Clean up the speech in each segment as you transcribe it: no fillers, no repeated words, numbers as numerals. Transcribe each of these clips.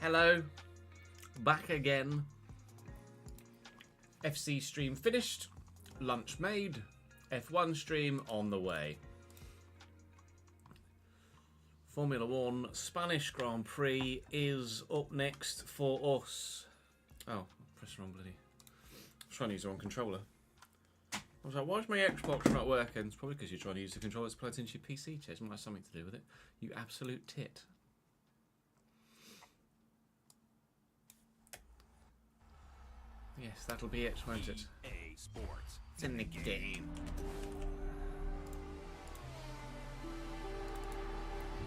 Hello, back again. FC stream finished, lunch made, F1 stream on the way. Formula 1 Spanish Grand Prix is up next for us. Oh, press the wrong bloody. I was trying to use the wrong controller. I was like, why is my Xbox not working? It's probably because you're trying to use the controller that's plugged into your PC, Chase. Might have something to do with it. You absolute tit. Yes, that'll be it, won't it? EA Sports. It's in the game.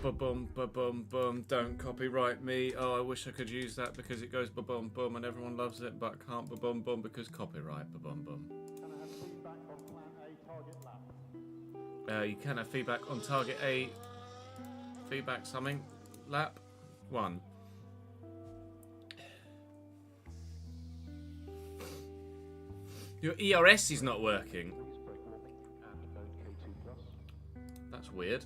Ba-bum, ba-bum, bum. Don't copyright me. Oh, I wish I could use that because it goes ba-bum, bum and everyone loves it, but I can't ba-bum, bum because copyright ba-bum, bum. Can I have feedback on plan A target lap? You can have feedback on target A. Feedback something. Lap 1. Your ERS is not working. That's weird.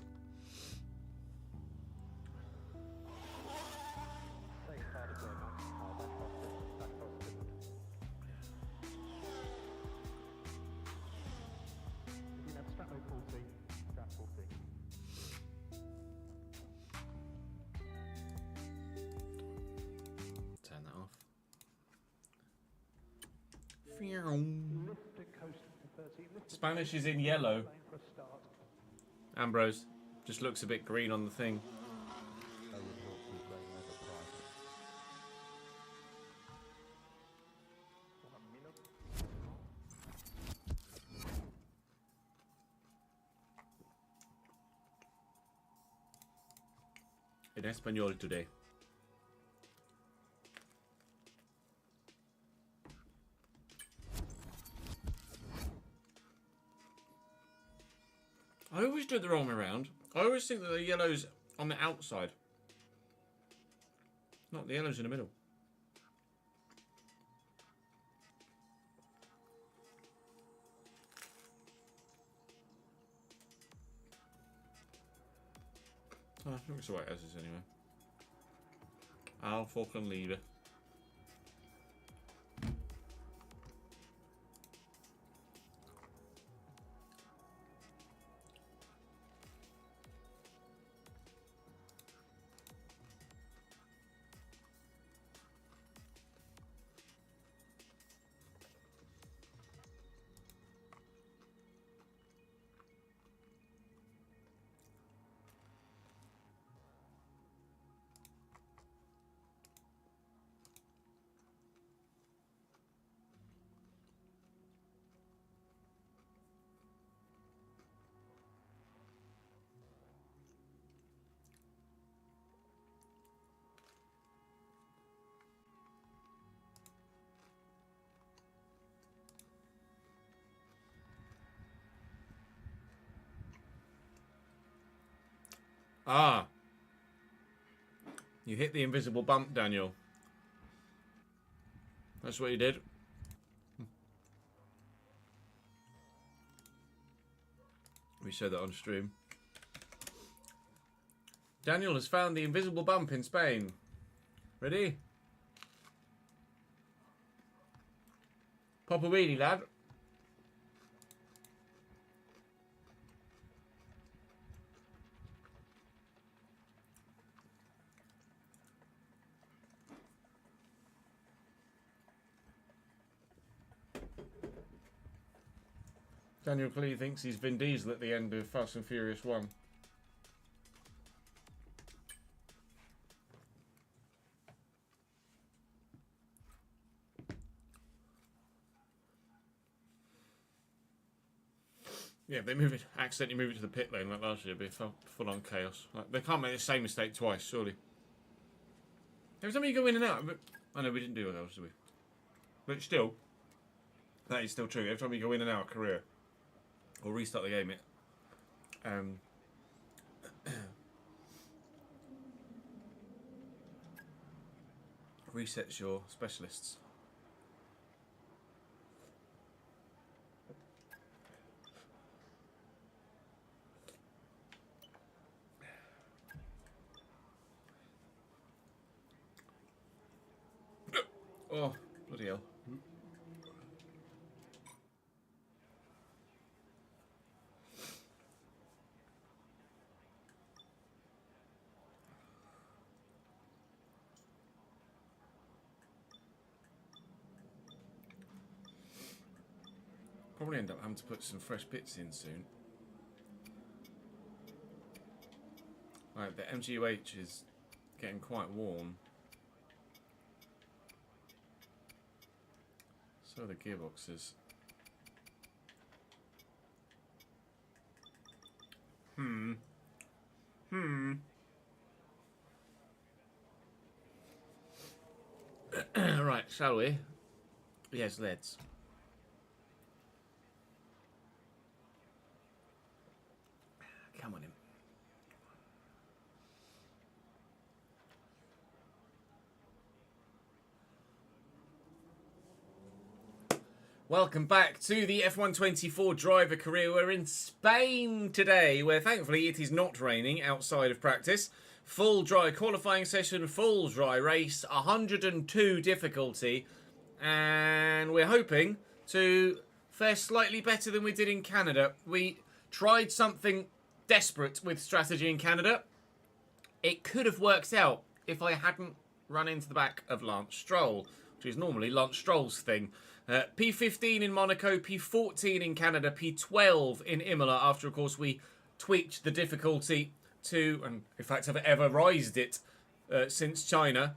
Turn that off. Spanish is in yellow. Ambrose just looks a bit green on the thing. In Espanol today. I always do it the wrong way around. I always think that the yellow's on the outside. Not the yellow's in the middle. Oh, I think it's the way it is anyway. I'll fucking leave it. Ah. You hit the invisible bump, Daniel. That's what you did. We said that on stream. Daniel has found the invisible bump in Spain. Ready? Pop a weenie, lad. Daniel clearly thinks he's Vin Diesel at the end of Fast and Furious 1. Yeah, if they accidentally move it to the pit lane like last year, it'd be full-on chaos. Like, they can't make the same mistake twice, surely. Every time you go in and out, I know we didn't do what else, did we? But still, that is still true. Every time you go in and out of career, or restart the game, it resets your specialists. Oh, bloody hell. Probably end up having to put some fresh bits in soon. Right, the MGUH is getting quite warm. So are the gearboxes. Right, shall we? Yes, let's. Come on in. Welcome back to the F1 24 driver career. We're in Spain today, where thankfully it is not raining outside of practice. Full dry qualifying session, full dry race, 102 difficulty, and we're hoping to fare slightly better than we did in Canada. We tried something desperate with strategy in Canada. It could have worked out if I hadn't run into the back of Lance Stroll, which is normally Lance Stroll's thing. P15 in Monaco, P14 in Canada, P12 in Imola, after, of course, we tweaked the difficulty to, and in fact have ever raised it since China.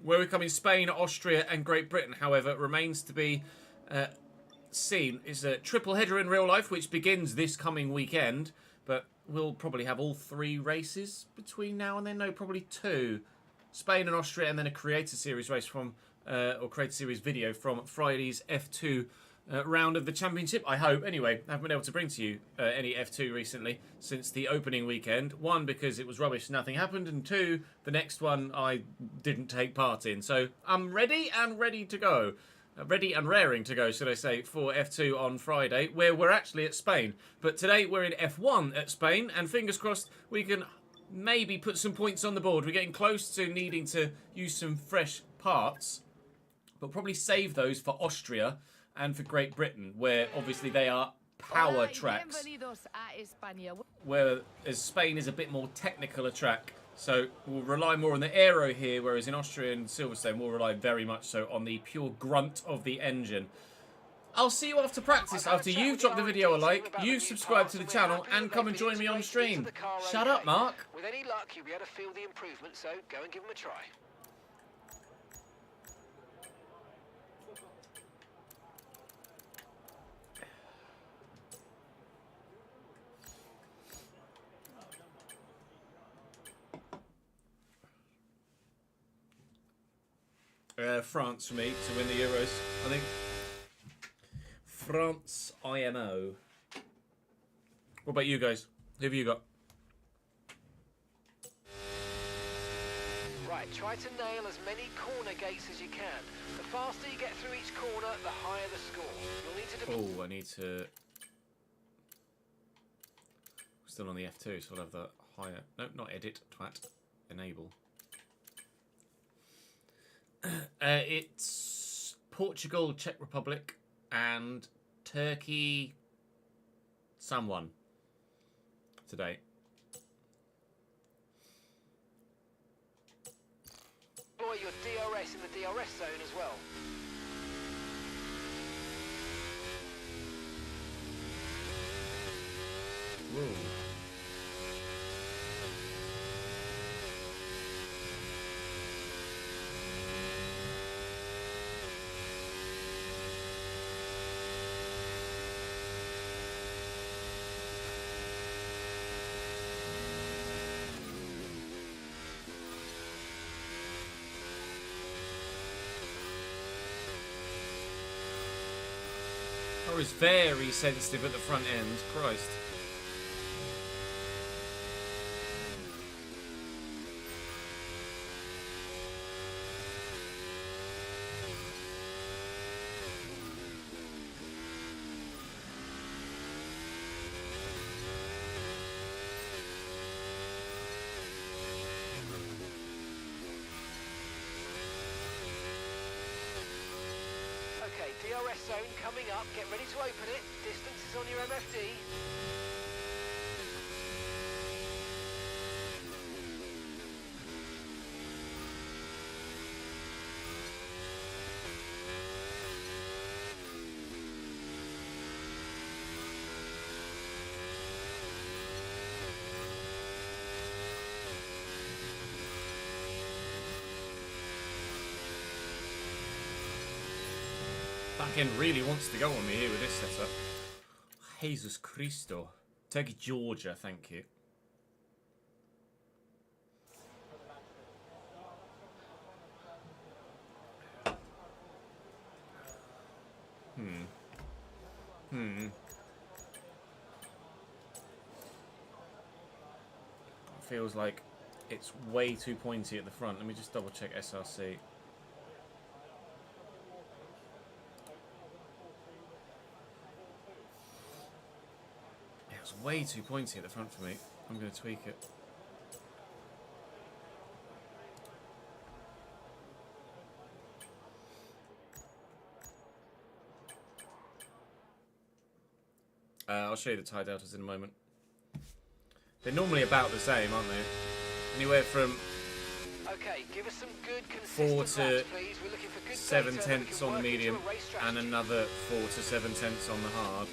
Where we come in Spain, Austria and Great Britain, however, remains to be seen. It's a triple header in real life, which begins this coming weekend, but we'll probably have all 3 races between now and then. No, probably 2. Spain and Austria, and then a Creator Series race from, or Creator Series video from Friday's F2 round of the championship, I hope. Anyway, I haven't been able to bring to you any F2 recently since the opening weekend. 1, because it was rubbish, nothing happened, and 2, the next one I didn't take part in. So I'm ready to go. Ready and raring to go, should I say, for F2 on Friday, where we're actually at Spain. But today we're in F1 at Spain, and fingers crossed we can maybe put some points on the board. We're getting close to needing to use some fresh parts, but probably save those for Austria and for Great Britain, where obviously they are power tracks, whereas Spain is a bit more technical a track. So we'll rely more on the aero here, whereas in Austria and Silverstone we'll rely very much so on the pure grunt of the engine. I'll see you after practice, after you've dropped the video a like, you've subscribed to the channel, and come and join me on stream. Shut up, Mark. With any luck, you'll be able to feel the improvement, so go and give them a try. France for me to win the Euros, I think. France IMO. What about you guys? Who have you got? Right, try to nail as many corner gates as you can. The faster you get through each corner, the higher the score. You'll need to... Oh, I need to... Still on the F2, so I'll have the higher... No, not edit, twat. Enable. It's Portugal, Czech Republic, and Turkey... someone. Today. Deploy your DRS in the DRS zone as well. Whoa. Car is very sensitive at the front end. Christ. DRS zone coming up. Get ready to open it. Distance is on your MFD. Back end really wants to go on me here with this setup. Jesus Christo. Turkey, Georgia, thank you. Feels like it's way too pointy at the front. Let me just double check SRC. It's way too pointy at the front for me. I'm going to tweak it. I'll show you the tie deltas in a moment. They're normally about the same, aren't they? Anywhere from Okay, give us some good 4 consistent to laps, please. We're looking for good 7 data that we tenths can on the work into medium a race and strategy. another 4 to 7 tenths on the hard.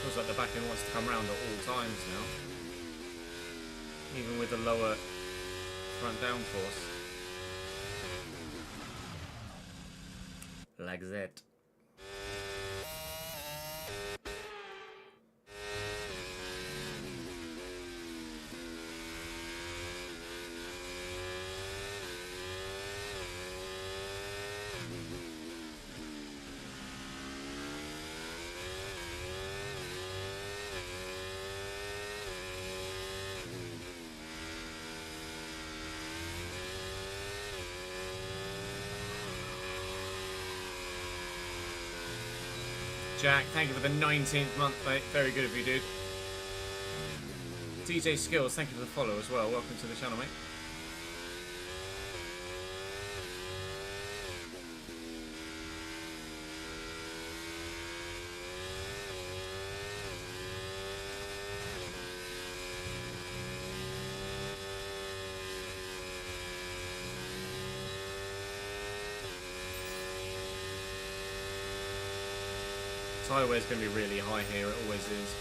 Feels like the back end wants to come round at all times now. Even with the lower front downforce. Like that. Jack, thank you for the 19th month, mate. Very good of you, dude. DJ Skills, thank you for the follow as well. Welcome to the channel, mate. Tyre wear's going to be really high here, it always is.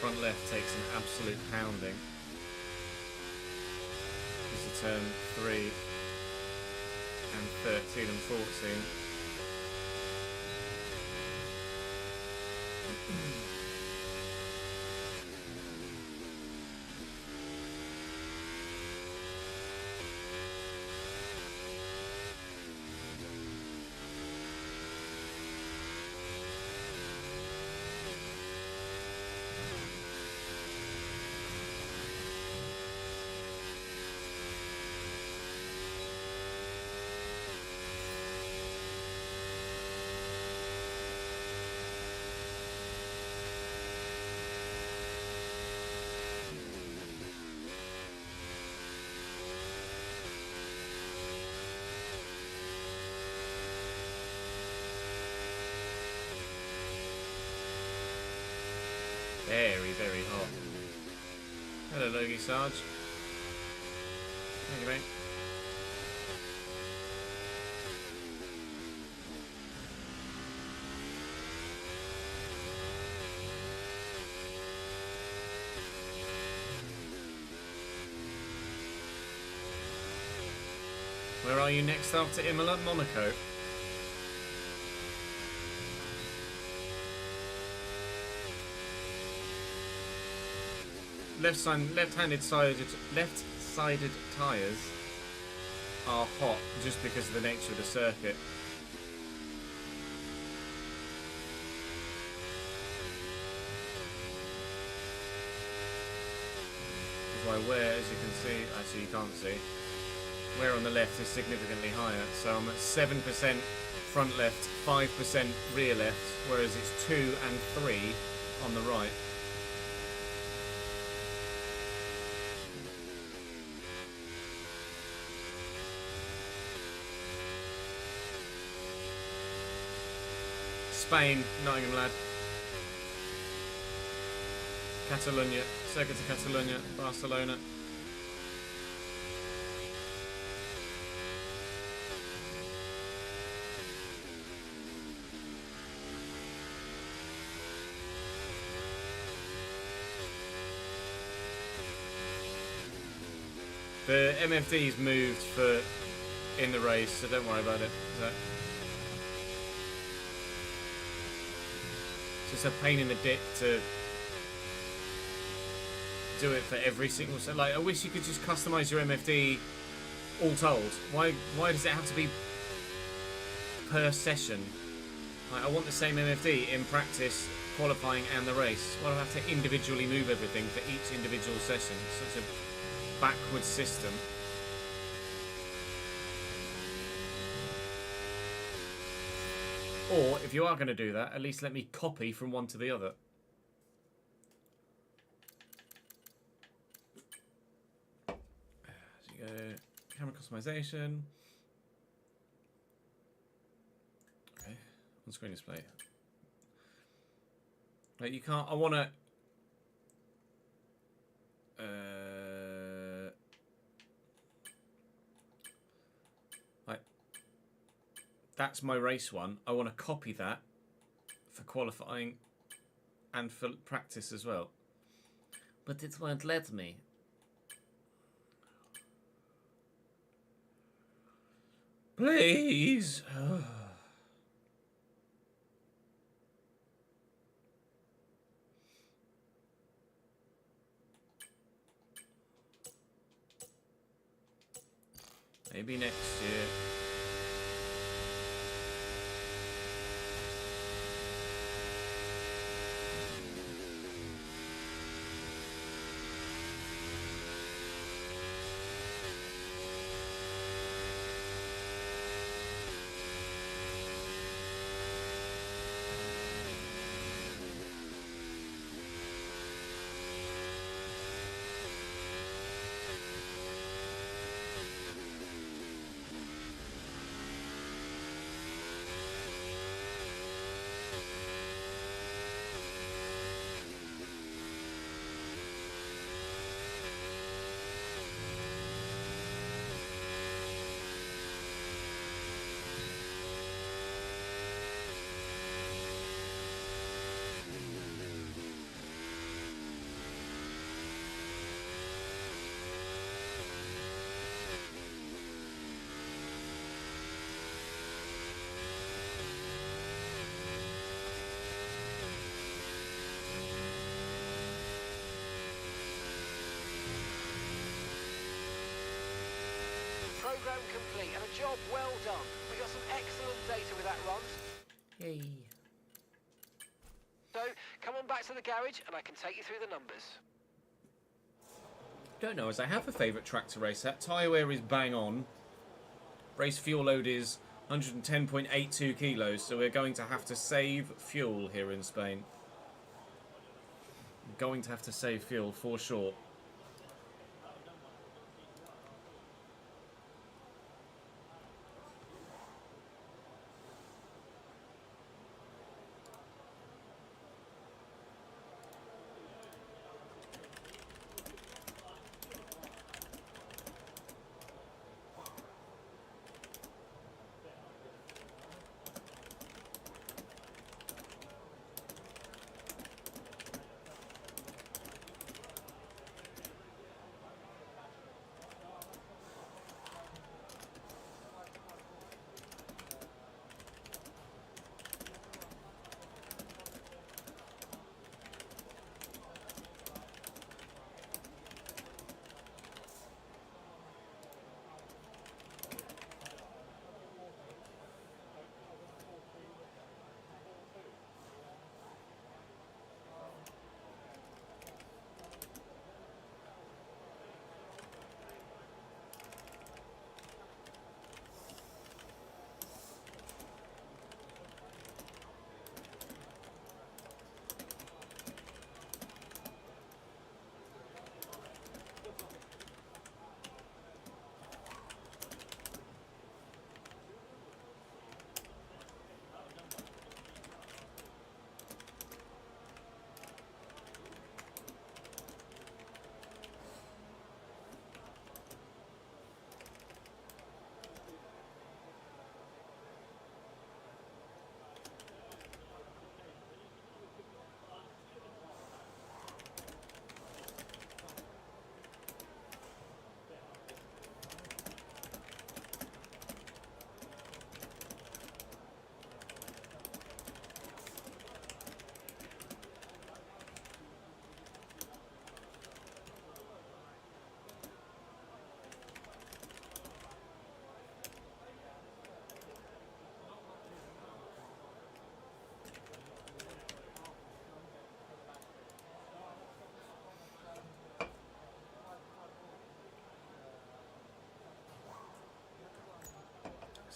Front left takes an absolute pounding. This is turn 3 and 13 and 14. Very, very hot. Hello, Logie Sarge. Thank you, mate. Where are you next after Imola? Monaco. Left-sided tyres are hot just because of the nature of the circuit. That's why wear, as you can see, actually you can't see, wear on the left is significantly higher. So I'm at 7% front left, 5% rear left, whereas it's 2 and 3 on the right. Spain, Nottingham lad. Catalonia, Circuit of Catalonia, Barcelona. The MFD's moved for in the race, so don't worry about it. It's just a pain in the dick to do it for every single set. Like, I wish you could just customize your MFD all told. Why does it have to be per session? Like, I want the same MFD in practice, qualifying and the race. Why do I have to individually move everything for each individual session? Such a backwards system. Or, if you are going to do that, at least let me copy from one to the other. So you go, camera customization. Okay, on-screen display. Like, you can't, I want to... That's my race one. I want to copy that for qualifying and for practice as well. But it won't let me. Please. Maybe next year. Program complete and a job well done. We got some excellent data with that run. Yay. So, come on back to the garage and I can take you through the numbers. Don't know as I have a favourite track to race at. Tyre wear is bang on. Race fuel load is 110.82 kilos, so we're going to have to save fuel here in Spain. Going to have to save fuel for sure.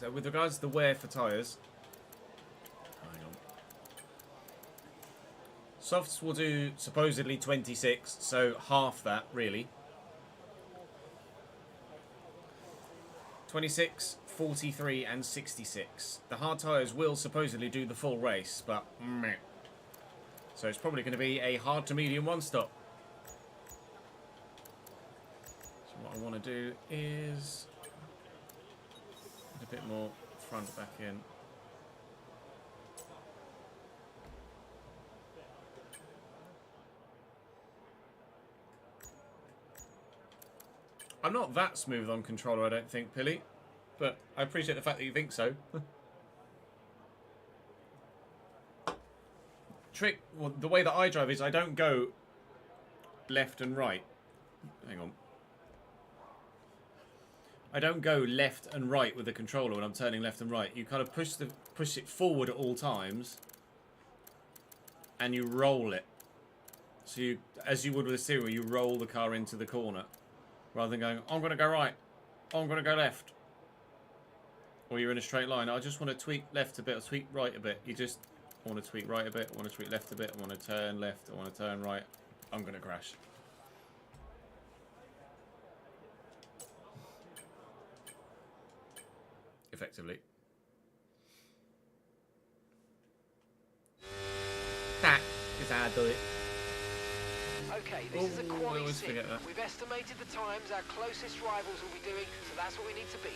So with regards to the wear for tyres, hang on. Softs will do supposedly 26, so half that really. 26, 43 and 66. The hard tyres will supposedly do the full race, but meh. So it's probably going to be a hard to medium one stop. So what I want to do is a bit more front back in. I'm not that smooth on controller, I don't think, Pilly. But I appreciate the fact that you think so. Well, the way that I drive is I don't go left and right. Hang on. I don't go left and right with the controller when I'm turning left and right. You kind of push it forward at all times, and you roll it. So you, as you would with a steering wheel, you roll the car into the corner, rather than going, I'm going to go right, I'm going to go left. Or you're in a straight line. I just want to tweak left a bit or tweak right a bit. You just want to tweak right a bit, I want to tweak left a bit, I want to turn left, I want to turn right. I'm going to crash. Effectively. That is how I do it. Okay, this is a I quali always sim. forget that. We've estimated the times our closest rivals will be doing, so that's what we need to beat.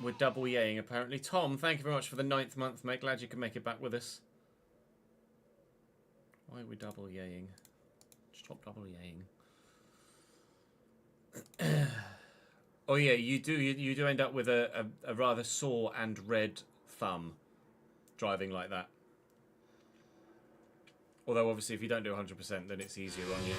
We're double yaying apparently. Tom, thank you very much for the 9th month, mate. Glad you could make it back with us. Why are we double yaying? Stop double yaying. Oh yeah, you do end up with a rather sore and red thumb driving like that. Although obviously if you don't do 100% then it's easier on you.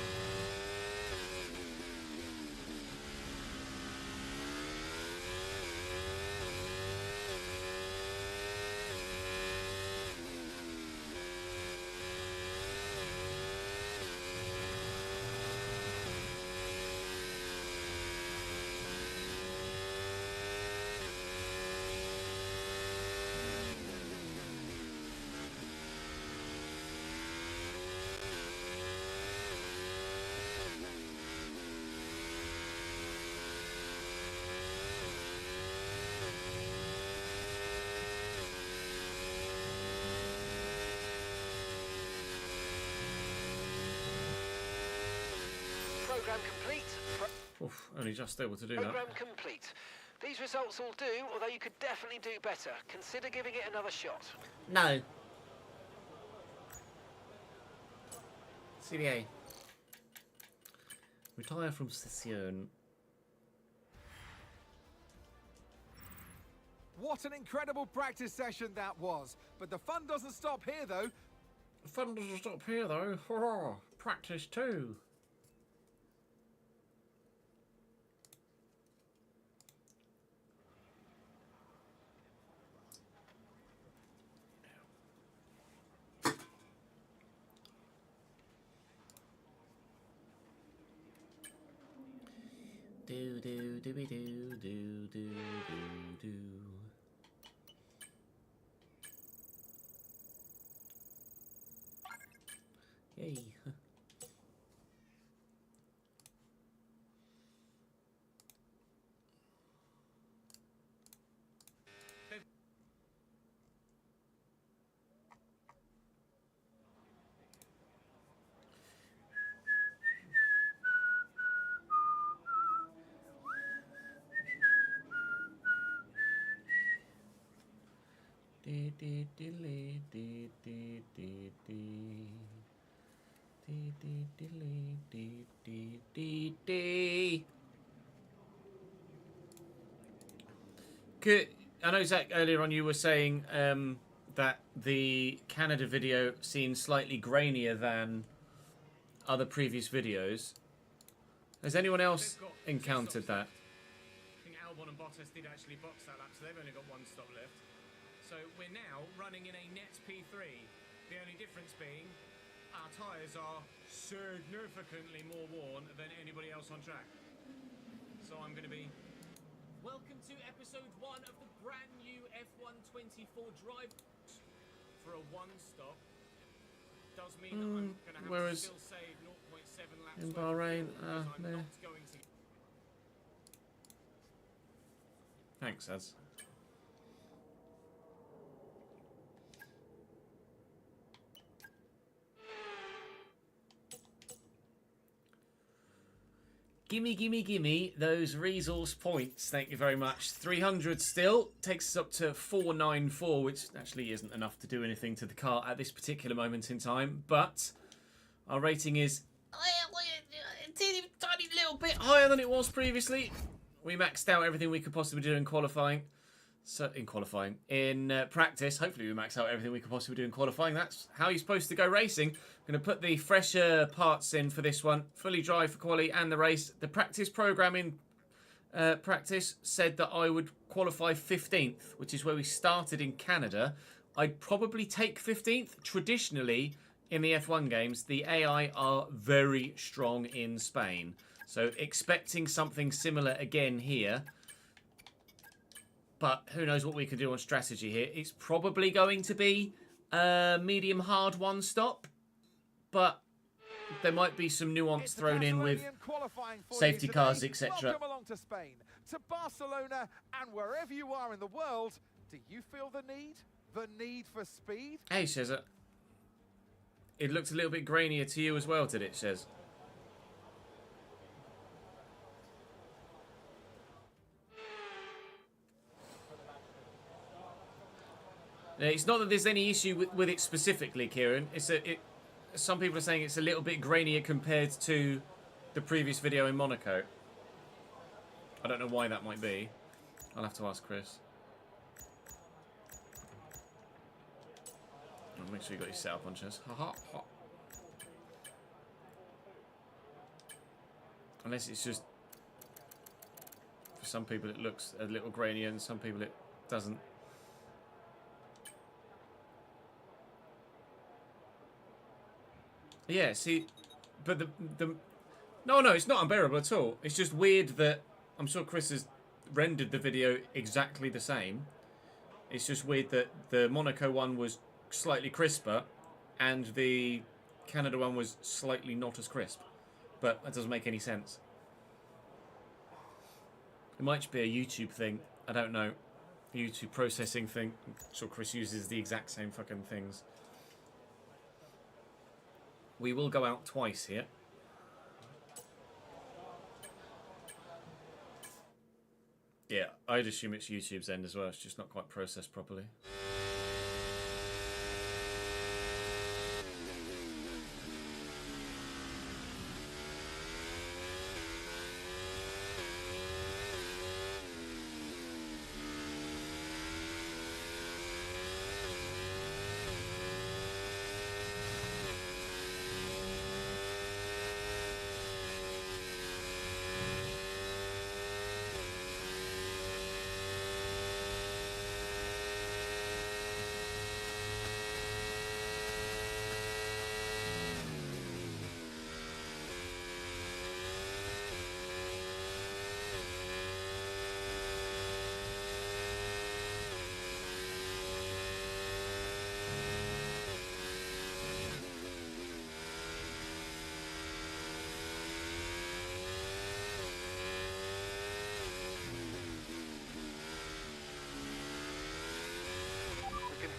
Program complete. Oof, only just able to do that. Program complete. These results will do, although you could definitely do better. Consider giving it another shot. No. CBA. Retire from session. What an incredible practice session that was. But the fun doesn't stop here, though. The fun doesn't stop here, though. Hurrah. Practice too. Do do do be do do do do do. Yay. Good. I know, Zach, earlier on you were saying that the Canada video seemed slightly grainier than other previous videos. Has anyone else encountered that? I think Albon and Bottas did actually box that lap, so they've only got one stop left. So we're now running in a net P3. The only difference being our tyres are significantly more worn than anybody else on track. So I'm going to be... Welcome to episode 1 of the brand new F1 24 drive. For a one stop does mean that I'm going to have whereas to still save 0.7 laps in worth of Bahrain, fuel because I'm no. not going to... Thanks, Az. Gimme, gimme, gimme those resource points. Thank you very much. 300 still. Takes us up to 494, which actually isn't enough to do anything to the car at this particular moment in time. But our rating is a tiny little bit higher than it was previously. We maxed out everything we could possibly do in qualifying. So in practice, hopefully we max out everything we could possibly do in qualifying. That's how you're supposed to go racing. I'm going to put the fresher parts in for this one. Fully dry for quali and the race. The practice program in practice said that I would qualify 15th, which is where we started in Canada. I'd probably take 15th. Traditionally, in the F1 games, the AI are very strong in Spain. So expecting something similar again here. But who knows what we can do on strategy here. It's probably going to be a medium hard one stop. But there might be some nuance thrown in with safety cars, etc. Welcome along to Spain, to Barcelona, and wherever you are in the world. Do you feel the need? The need for speed? Hey, Sheza. It looked a little bit grainier to you as well, did it, Shez? It's not that there's any issue with it specifically, Kieran. Some people are saying it's a little bit grainier compared to the previous video in Monaco. I don't know why that might be. I'll have to ask Chris. Oh, make sure you got your setup on, Chess. Ha ha ha. Unless it's just... For some people it looks a little grainier and some people it doesn't. Yeah, see, but no, it's not unbearable at all. It's just weird that I'm sure Chris has rendered the video exactly the same. It's just weird that the Monaco one was slightly crisper and the Canada one was slightly not as crisp. But that doesn't make any sense. It might just be a YouTube thing. I don't know. A YouTube processing thing. I'm sure Chris uses the exact same fucking things. We will go out twice here. Yeah, I'd assume it's YouTube's end as well. It's just not quite processed properly.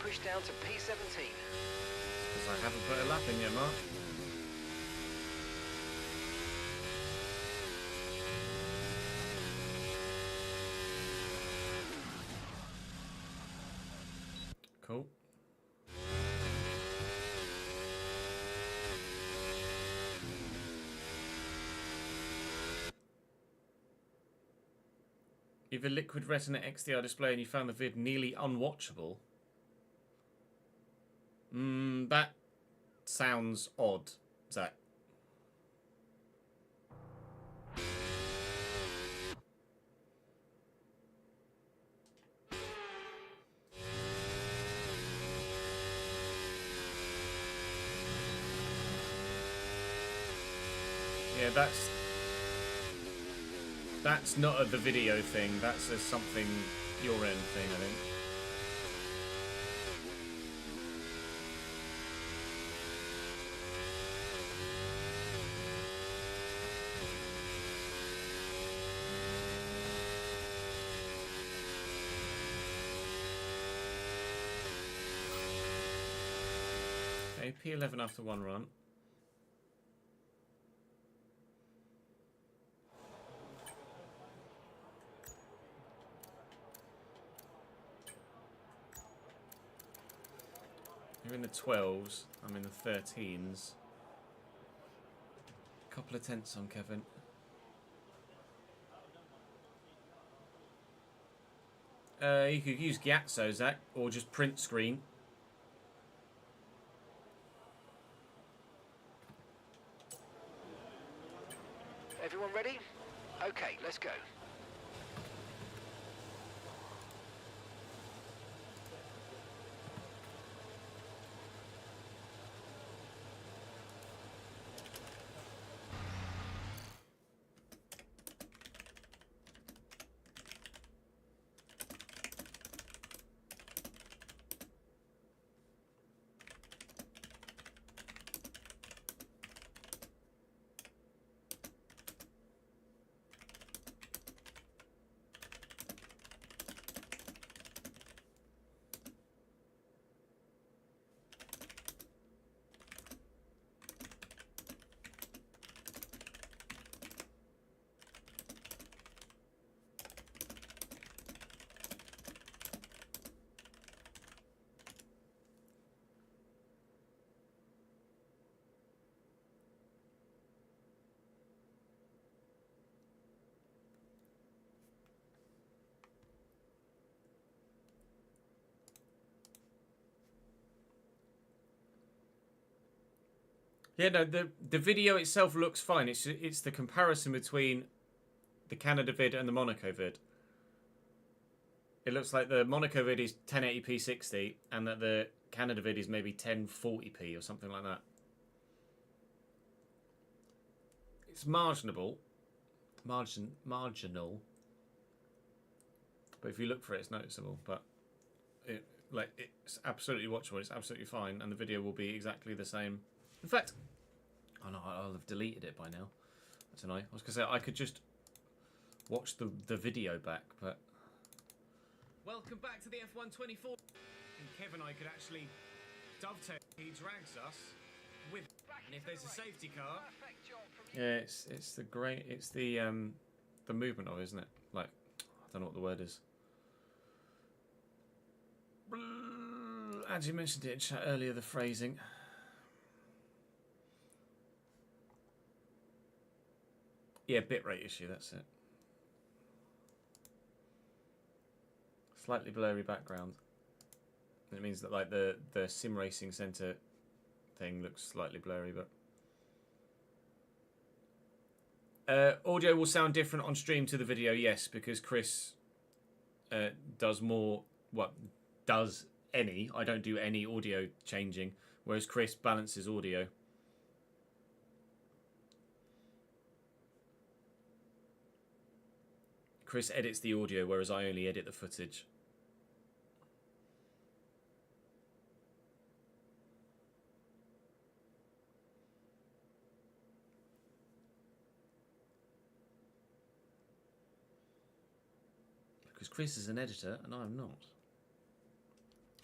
Pushed down to P17. Because I haven't put a lap in yet, Mark. Cool. You have a liquid retina XDR display and you found the vid nearly unwatchable. That sounds odd, Zach. Yeah, that's not the video thing. That's a something your end thing, I think. Okay, P11 after one run. You're in the 12s, I'm in the 13s. Couple of tenths on Kevin. You could use Gyatso, Zach, or just print screen. Everyone ready? Okay, let's go. Yeah, no, the video itself looks fine. It's the comparison between the Canada vid and the Monaco vid. It looks like the Monaco vid is 1080p 60 and that the Canada vid is maybe 1040p or something like that. It's marginal. Marginal. But if you look for it, it's noticeable. But it's absolutely watchable. It's absolutely fine. And the video will be exactly the same. In fact, oh no, I'll have deleted it by now. I don't know. I was going to say I could just watch the video back, but... Welcome back to the F1 24. And Kevin and I could actually dovetail. He drags us with... And if there's a safety car... Yeah, it's the movement of it, isn't it? Like, I don't know what the word is. As you mentioned it in chat earlier, the phrasing. Yeah, bitrate issue, that's it. Slightly blurry background. It means that like the sim racing center thing looks slightly blurry, but audio will sound different on stream to the video, yes, because Chris does more. What does any? I don't do any audio changing, whereas Chris balances audio. Chris edits the audio, whereas I only edit the footage. Because Chris is an editor, and I'm not.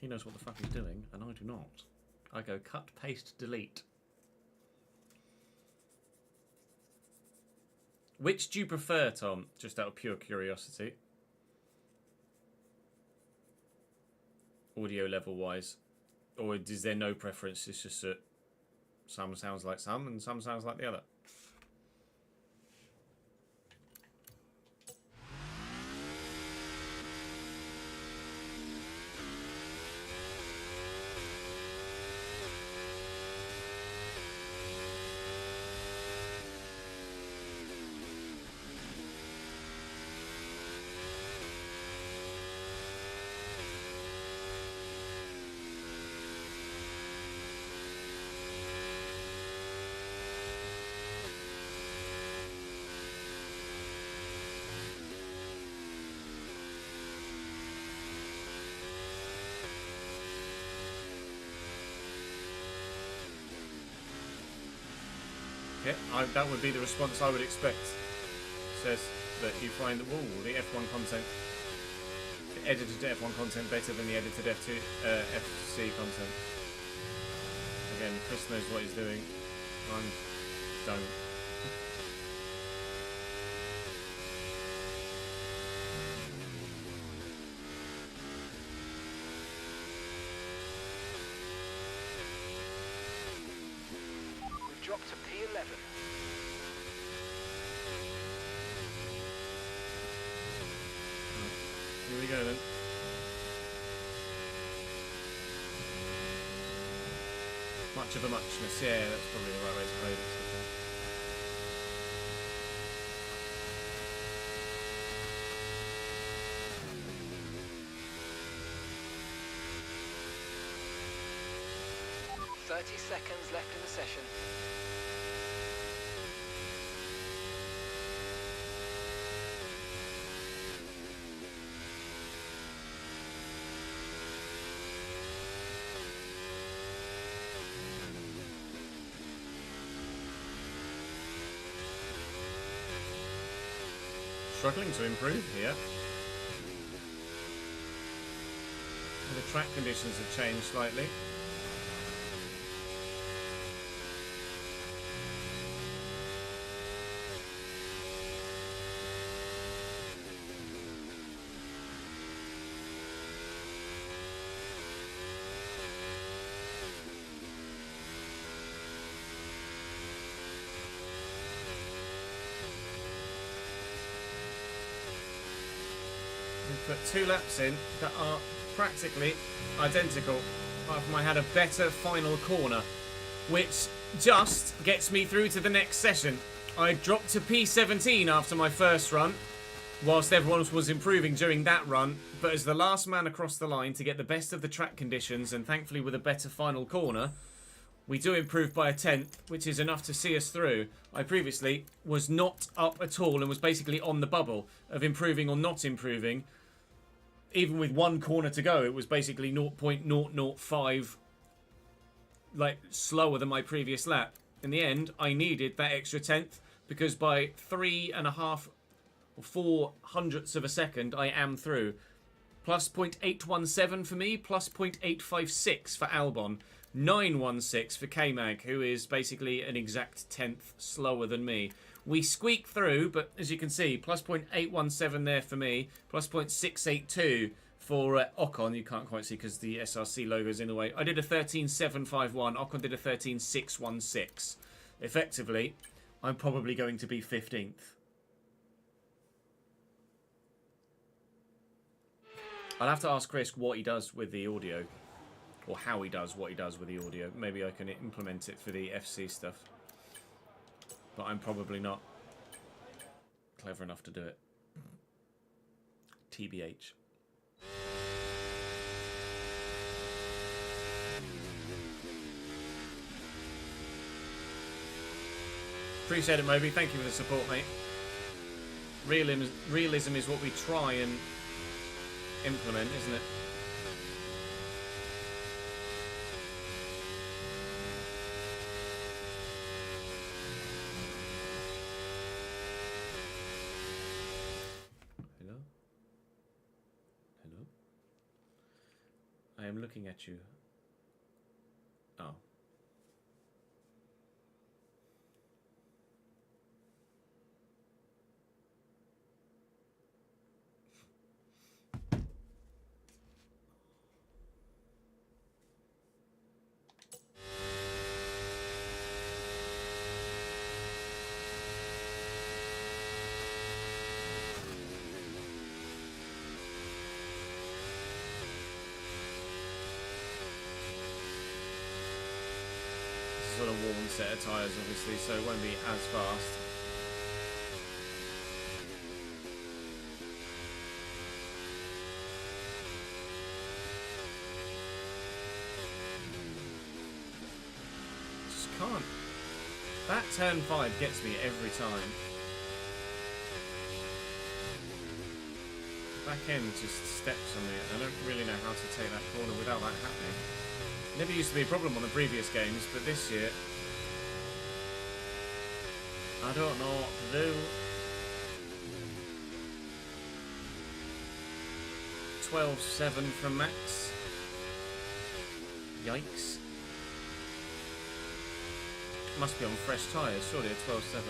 He knows what the fuck he's doing, and I do not. I go cut, paste, delete. Which do you prefer, Tom? Just out of pure curiosity. audio level wise, or is there no preference? It's just that some sounds like some and some sounds like the other. Yeah, that would be the response I would expect. Says that you find the F1 content, the edited F1 content better than the edited FC content. Again, Chris knows what he's doing. I don't. Drop to P11. Here we go then. Much of a muchness, yeah, that's probably the right way to play this. Okay. 30 seconds left in the session. Struggling to improve here. The track conditions have changed slightly. We've put 2 laps in that are practically identical, apart from I had a better final corner, which just gets me through to the next session. I dropped to P17 after my first run, whilst everyone was improving during that run, but as the last man across the line to get the best of the track conditions, and thankfully with a better final corner, we do improve by a 10th, which is enough to see us through. I previously was not up at all and was basically on the bubble of improving or not improving. Even with 1 corner to go, it was basically 0.005 like slower than my previous lap. In the end, I needed that extra 10th because by 3.5 or 4 hundredths of a second, I am through. Plus 0.817 for me, plus 0.856 for Albon, 916 for K-Mag, who is basically an exact 10th slower than me. We squeak through, but as you can see, plus 0.817 there for me, plus 0.682 for Ocon. You can't quite see because the SRC logo is in the way. I did a 13.751. Ocon did a 13.616. Effectively, I'm probably going to be 15th. I'll have to ask Chris what he does with the audio, or how he does what he does with the audio. Maybe I can implement it for the FC stuff. But I'm probably not clever enough to do it. TBH. Appreciate it, Moby. Thank you for the support, mate. Realism is what we try and implement, isn't it? I am looking at you. Oh. tyres, obviously, so it won't be as fast. Just can't. That turn 5 gets me every time. Back end just steps on me. I don't really know how to take that corner without that happening. Never used to be a problem on the previous games, but this year I don't know what to do. 12.7 from Max. Yikes. Must be on fresh tyres, surely a 12.7.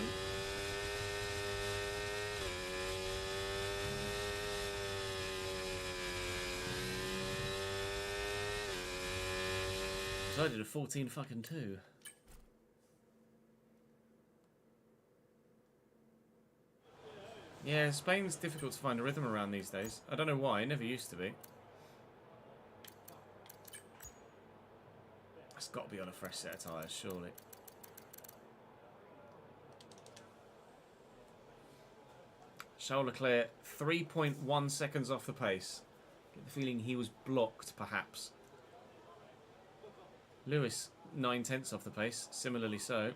So I did a 14 fucking 2. Yeah, Spain's difficult to find a rhythm around these days. I don't know why, it never used to be. It's got to be on a fresh set of tyres, surely. Charles Leclerc, 3.1 seconds off the pace. Get the feeling he was blocked, perhaps. Lewis, 9/10 off the pace, similarly so.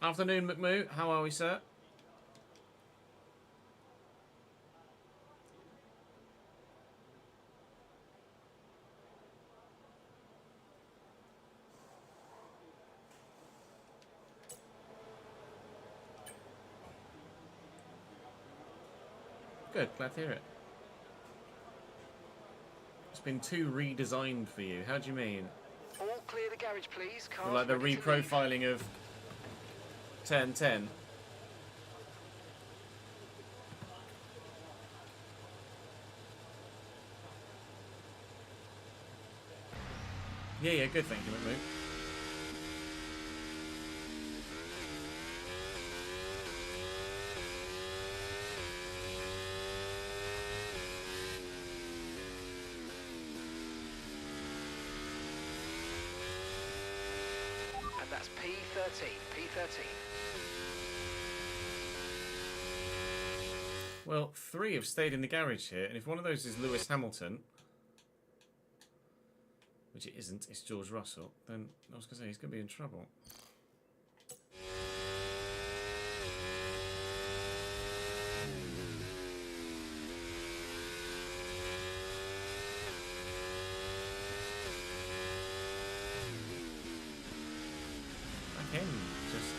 Afternoon, McMoo. How are we, sir? Good, glad to hear it. It's been too redesigned for you. How do you mean? All clear the garage, please. Cars Like the ready to leave. reprofiling of turn 10. Yeah, good, thank you, McMoo. And that's P13. P13. Well, 3 have stayed in the garage here, and if one of those is Lewis Hamilton, which it isn't, it's George Russell, then I was going to say he's going to be in trouble. Back end, just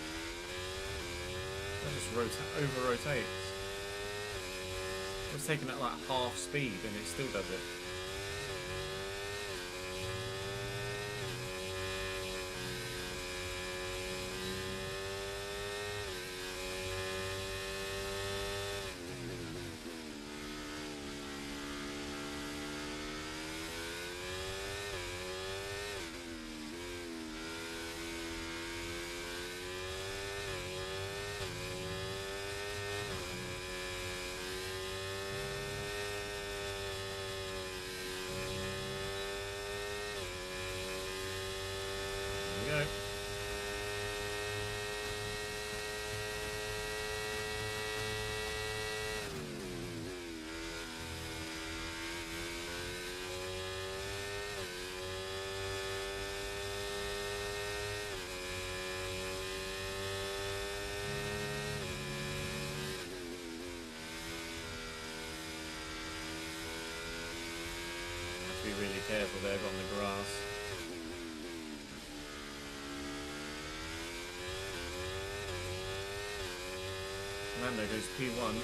over-rotates. It's taking at like half speed and it still does it. There we go. Have to be really careful there on the grass. Mando goes P1.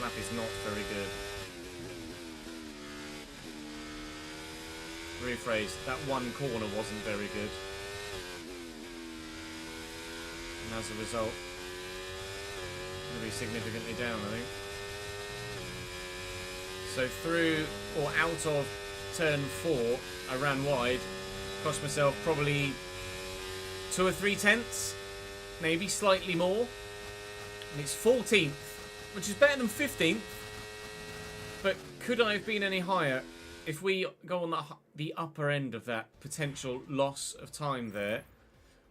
Lap is not very good. Rephrase, that one corner wasn't very good. And as a result, going to be significantly down, I think. So through or out of turn 4, I ran wide, cost myself probably 2 or 3 tenths. maybe slightly more. And it's 14th, which is better than 15th. But could I have been any higher? If we go on the upper end of that potential loss of time there,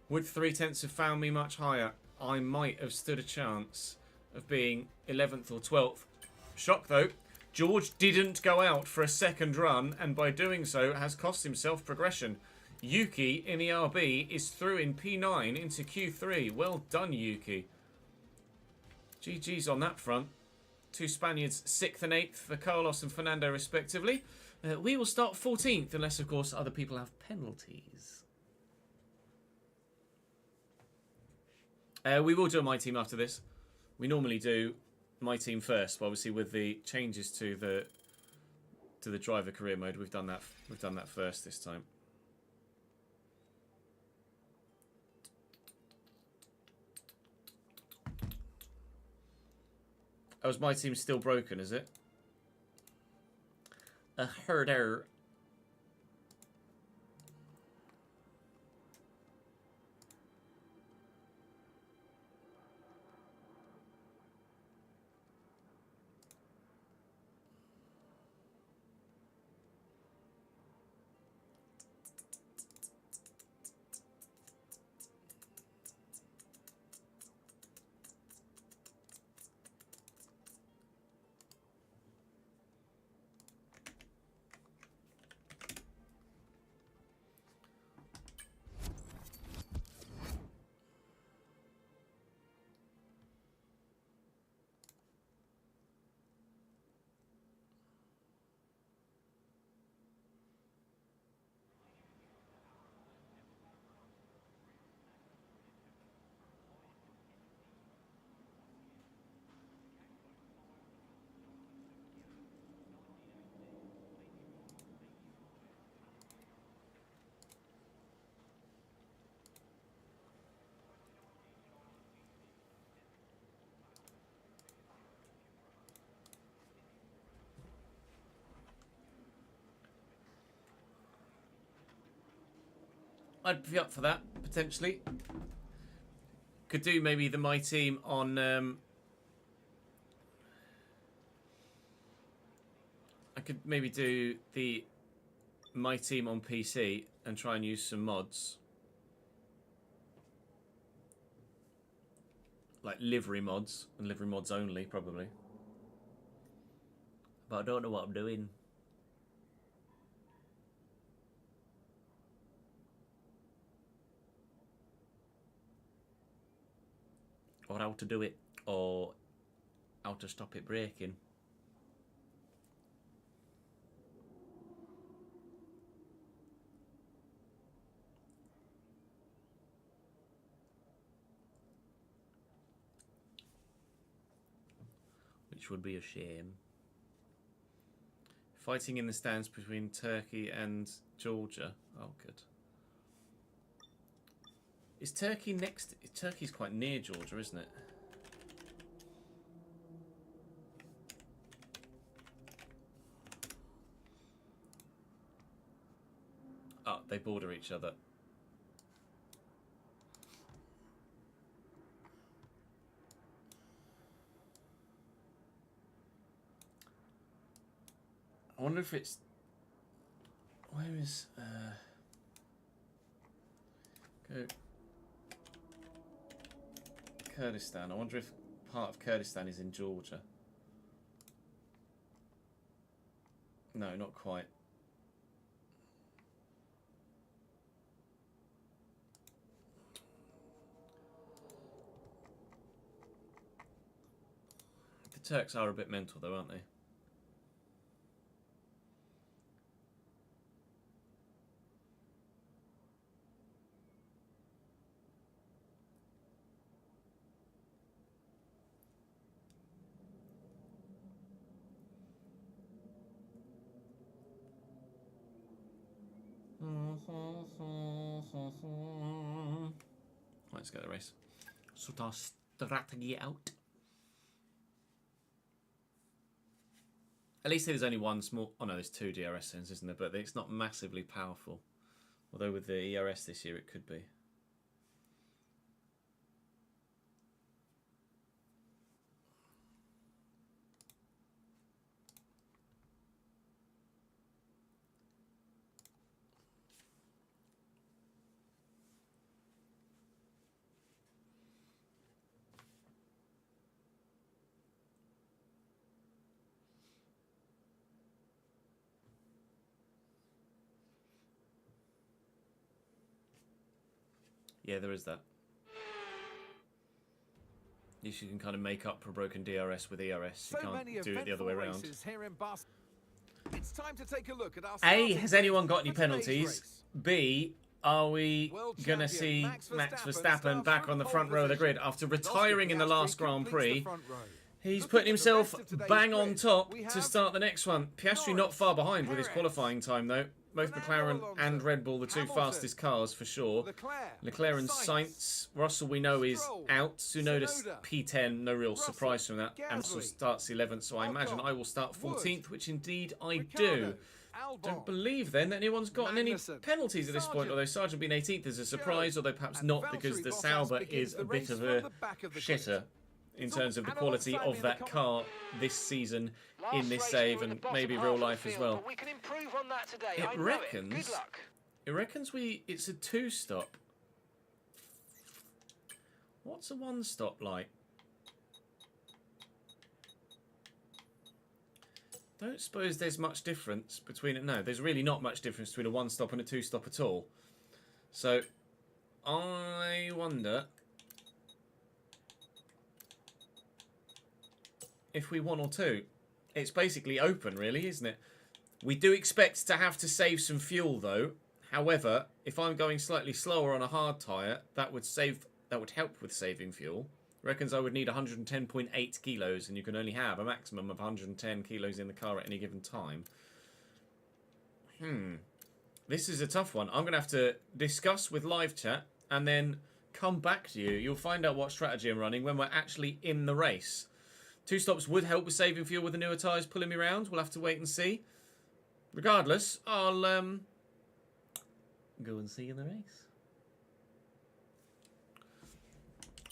would 3/10 have found me much higher? I might have stood a chance of being 11th or 12th. Shock though, George didn't go out for a second run, and by doing so has cost himself progression. Yuki in the RB is through in P9 into Q3. Well done, Yuki. GG's on that front. Two Spaniards 6th and 8th for Carlos and Fernando respectively. We will start 14th unless, of course, other people have penalties. We will do a My Team after this. We normally do My Team first, but obviously with the changes to the driver career mode, we've done that first this time. Oh, is My Team still broken, is it? A herder. I'd be up for that, potentially. Could do maybe the My Team on... I could maybe do the My Team on PC and try and use some mods. Like livery mods, and livery mods only, probably. But I don't know what I'm doing. Or how to do it, or how to stop it breaking. Which would be a shame. Fighting in the stands between Turkey and Georgia. Oh, good. Is Turkey next? Turkey's quite near Georgia, isn't it? Oh, they border each other. I wonder if it's... Where is... Go... Kurdistan. I wonder if part of Kurdistan is in Georgia. No, not quite. The Turks are a bit mental though, aren't they? Let's get the race. Sort our strategy out. At least there's only one small... Oh no, there's two DRS zones, isn't there? But it's not massively powerful. Although with the ERS this year it could be. Yeah, there is that. You can kind of make up for broken DRS with ERS. You So many can't do it the other way eventful around. races here in It's time to take a look at our A, starting has grid anyone got any for today's penalties? race. B, are we World going to champion see Max Max Verstappen Verstappen start back from on the pole front row of the position. grid after Oscar retiring in the Piastri last Grand completes the Prix? front row. He's Looking putting at the himself rest of today's bang on grid, top we to have start the next one. Piastri not Norris, far behind with his Perez, qualifying time, though. Both Fernando McLaren Alonso, and Red Bull, the two Hamilton, fastest cars for sure. Leclerc and Sainz, Sainz. Russell, we know, is Stroll, out. Tsunoda's Tsunoda, P10, no real Russell, surprise from that. Gasly, Amstel starts 11th, so I imagine Ocon, I will start 14th, Wood, which indeed I Ricciardo, do. Albon, Don't believe then that anyone's gotten any Magnussen, penalties at this point, Sargent, although Sargent being 18th is a surprise, although perhaps and not because Valtteri the Bottas Sauber begins is the a bit race of from a the back of the shitter in It's terms of the all quality analog of that timing in the car this season Last in this race, save we're in and the bottom maybe half real of the life as field, well. but we can improve on that today. It I know reckons- Good luck. It reckons it's a 2-stop. What's a 1-stop like? Don't suppose there's much difference between it. No, there's really not much difference between a 1-stop and a 2-stop at all. So, I wonder if we 1 or 2. It's basically open, really, isn't it? We do expect to have to save some fuel, though. However, if I'm going slightly slower on a hard tyre, that would help with saving fuel. Reckons I would need 110.8 kilos, and you can only have a maximum of 110 kilos in the car at any given time. This is a tough one. I'm going to have to discuss with live chat and then come back to you. You'll find out what strategy I'm running when we're actually in the race. 2 stops would help with saving fuel with the newer tyres pulling me around. We'll have to wait and see. Regardless, I'll go and see you in the race.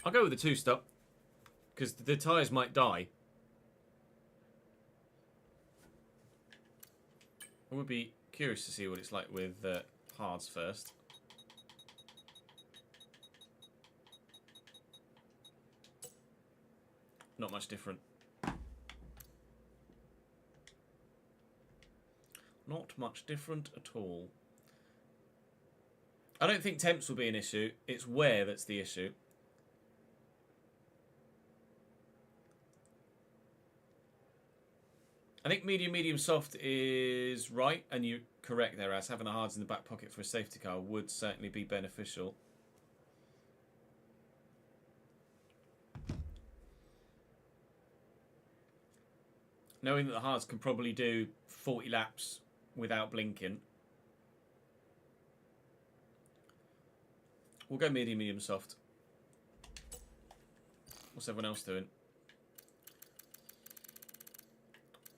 I'll go with the 2-stop because the tyres might die. I would be curious to see what it's like with hards first. Not much different. Not much different at all. I don't think temps will be an issue. It's where that's the issue. I think medium soft is right, and you're correct there, as having the hards in the back pocket for a safety car would certainly be beneficial. Knowing that the hards can probably do 40 laps without blinking. We'll go medium soft. What's everyone else doing?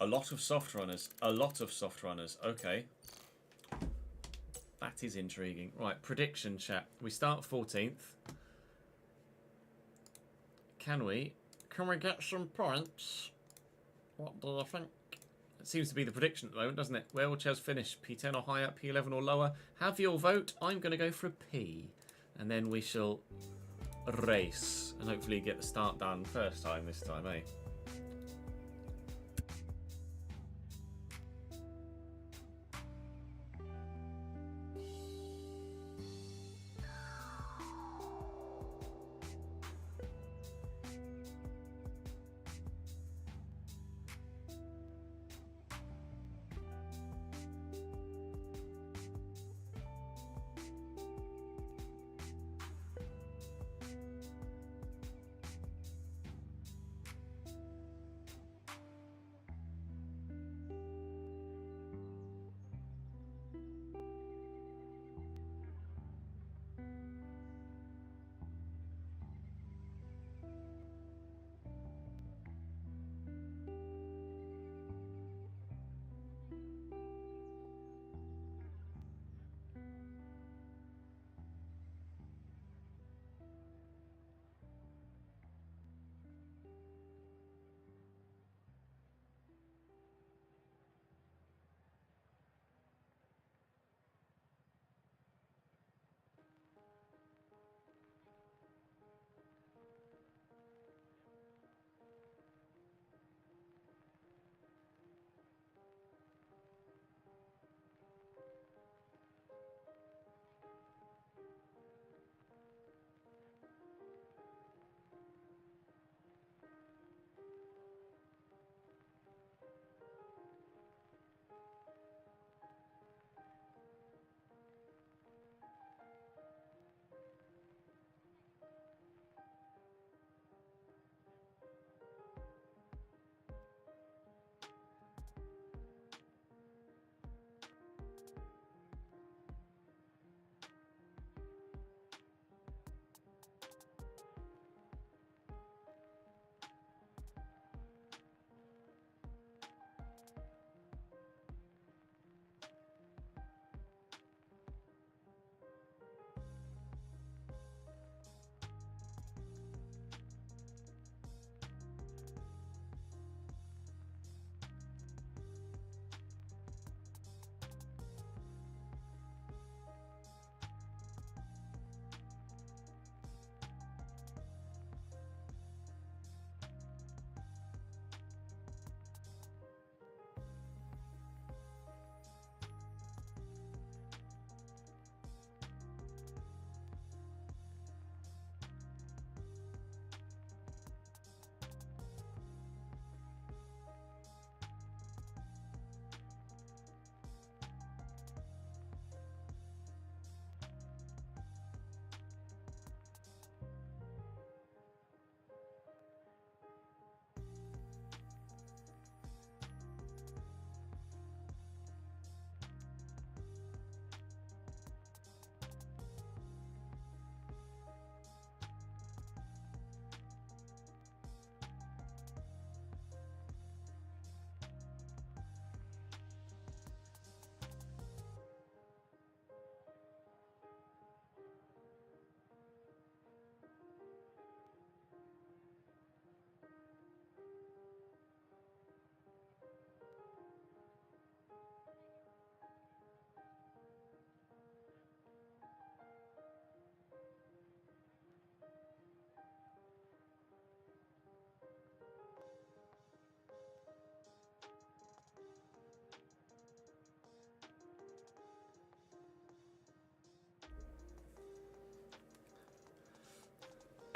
A lot of soft runners. A lot of soft runners. Okay. That is intriguing. Right, prediction chat. We start 14th. Can we get some points? What do you think? It seems to be the prediction at the moment, doesn't it? Where will Chaz finish? P10 or higher? P11 or lower? Have your vote. I'm going to go for a P. And then we shall race. And hopefully get the start done first time this time, eh?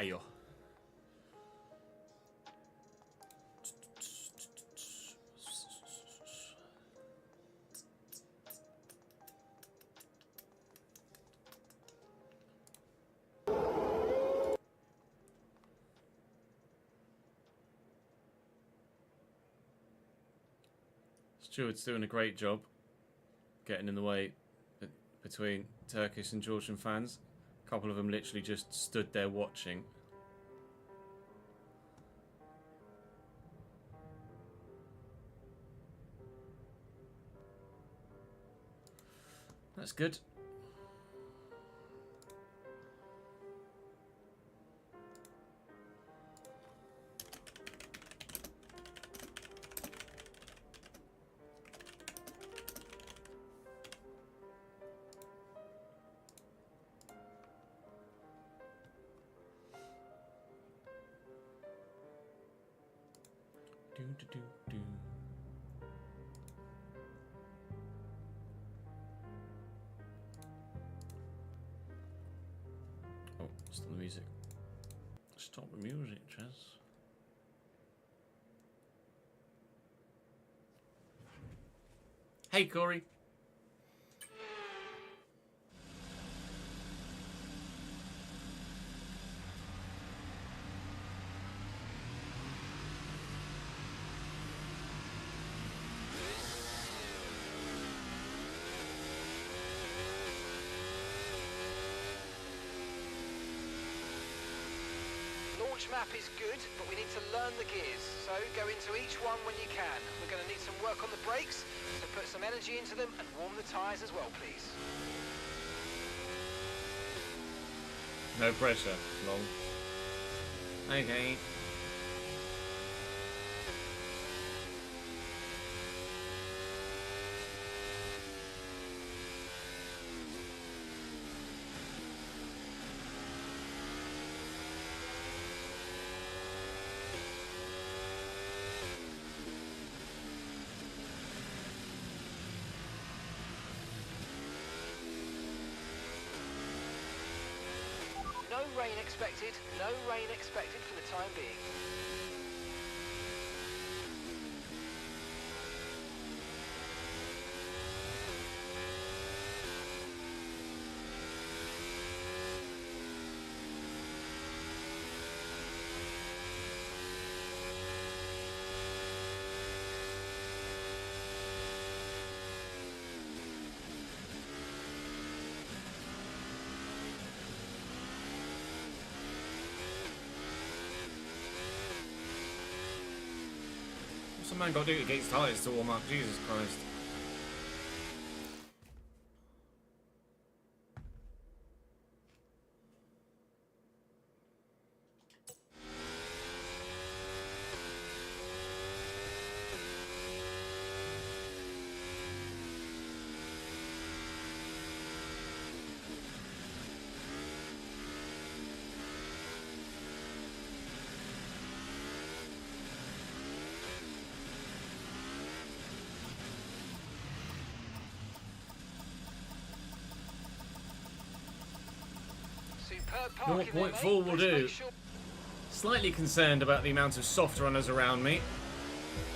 Ayo. Stuart's doing a great job getting in the way between Turkish and Georgian fans. A couple of them literally just stood there watching. That's good. Do. Oh, stop the music. Stop the music, Chaz. Hey, Corey. Map is good, but we need to learn the gears, so go into each one when you can. We're going to need some work on the brakes, so put some energy into them and warm the tyres as well, please. No pressure, long. Okay. No rain expected, no rain expected for the time being. What's a man got to do to get his tyres to warm up? Jesus Christ. Superb parking there, mate. 0.4 will Let's do. make sure- Slightly concerned about the amount of soft runners around me.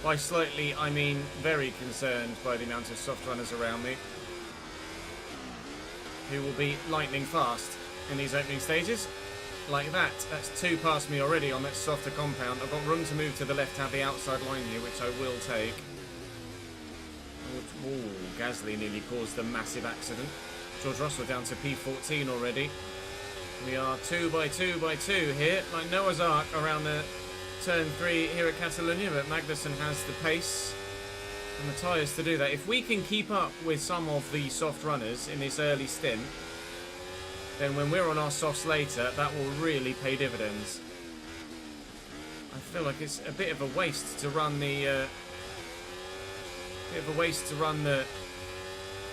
By slightly, I mean very concerned by the amount of soft runners around me, who will be lightning fast in these opening stages. Like that. That's 2 past me already on that softer compound. I've got room to move to the left, have the outside line here, which I will take. Ooh, Gasly nearly caused a massive accident. George Russell down to P14 already. We are 2 by 2 by 2 here, like Noah's Ark around the turn 3 here at Catalonia, but Magnussen has the pace and the tyres to do that. If we can keep up with some of the soft runners in this early stint, then when we're on our softs later, that will really pay dividends. I feel like it's a bit of a waste to run the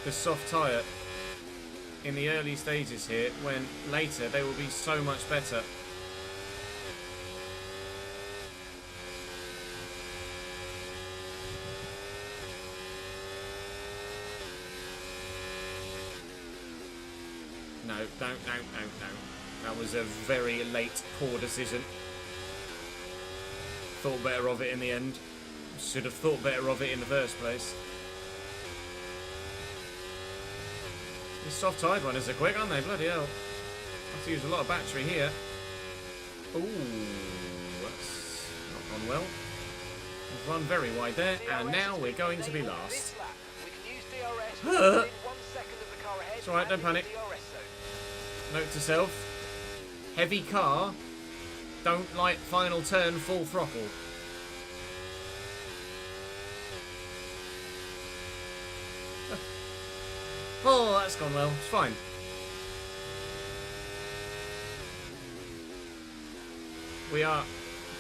the soft tyre in the early stages here, when later they will be so much better. No, don't. That was a very late, poor decision. Thought better of it in the end. Should have thought better of it in the first place. These soft tide runners are quick, aren't they? Bloody hell. Have to use a lot of battery here. Ooh, that's not gone well. We've run very wide there, and now we're going to be last. It's alright, don't panic. Note to self, heavy car, don't like final turn full throttle. Oh, that's gone well, it's fine. We are,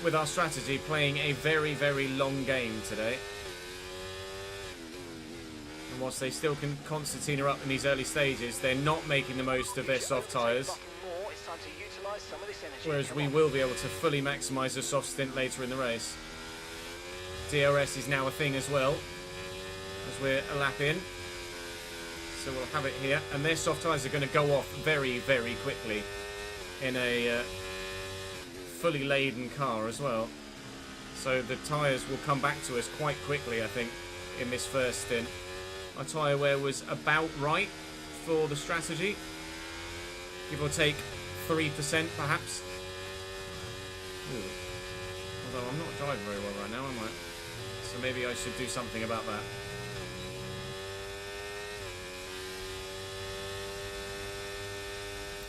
with our strategy, playing a very, very long game today. And whilst they still can concertina up in these early stages, they're not making the most of their soft tyres. Whereas we will be able to fully maximise the soft stint later in the race. DRS is now a thing as well, as we're a lap in. So we'll have it here. And their soft tyres are going to go off very, very quickly in a fully laden car as well. So the tyres will come back to us quite quickly, I think, in this first stint. Our tyre wear was about right for the strategy. Give or take 3% perhaps. Ooh. Although I'm not driving very well right now, am I? So maybe I should do something about that.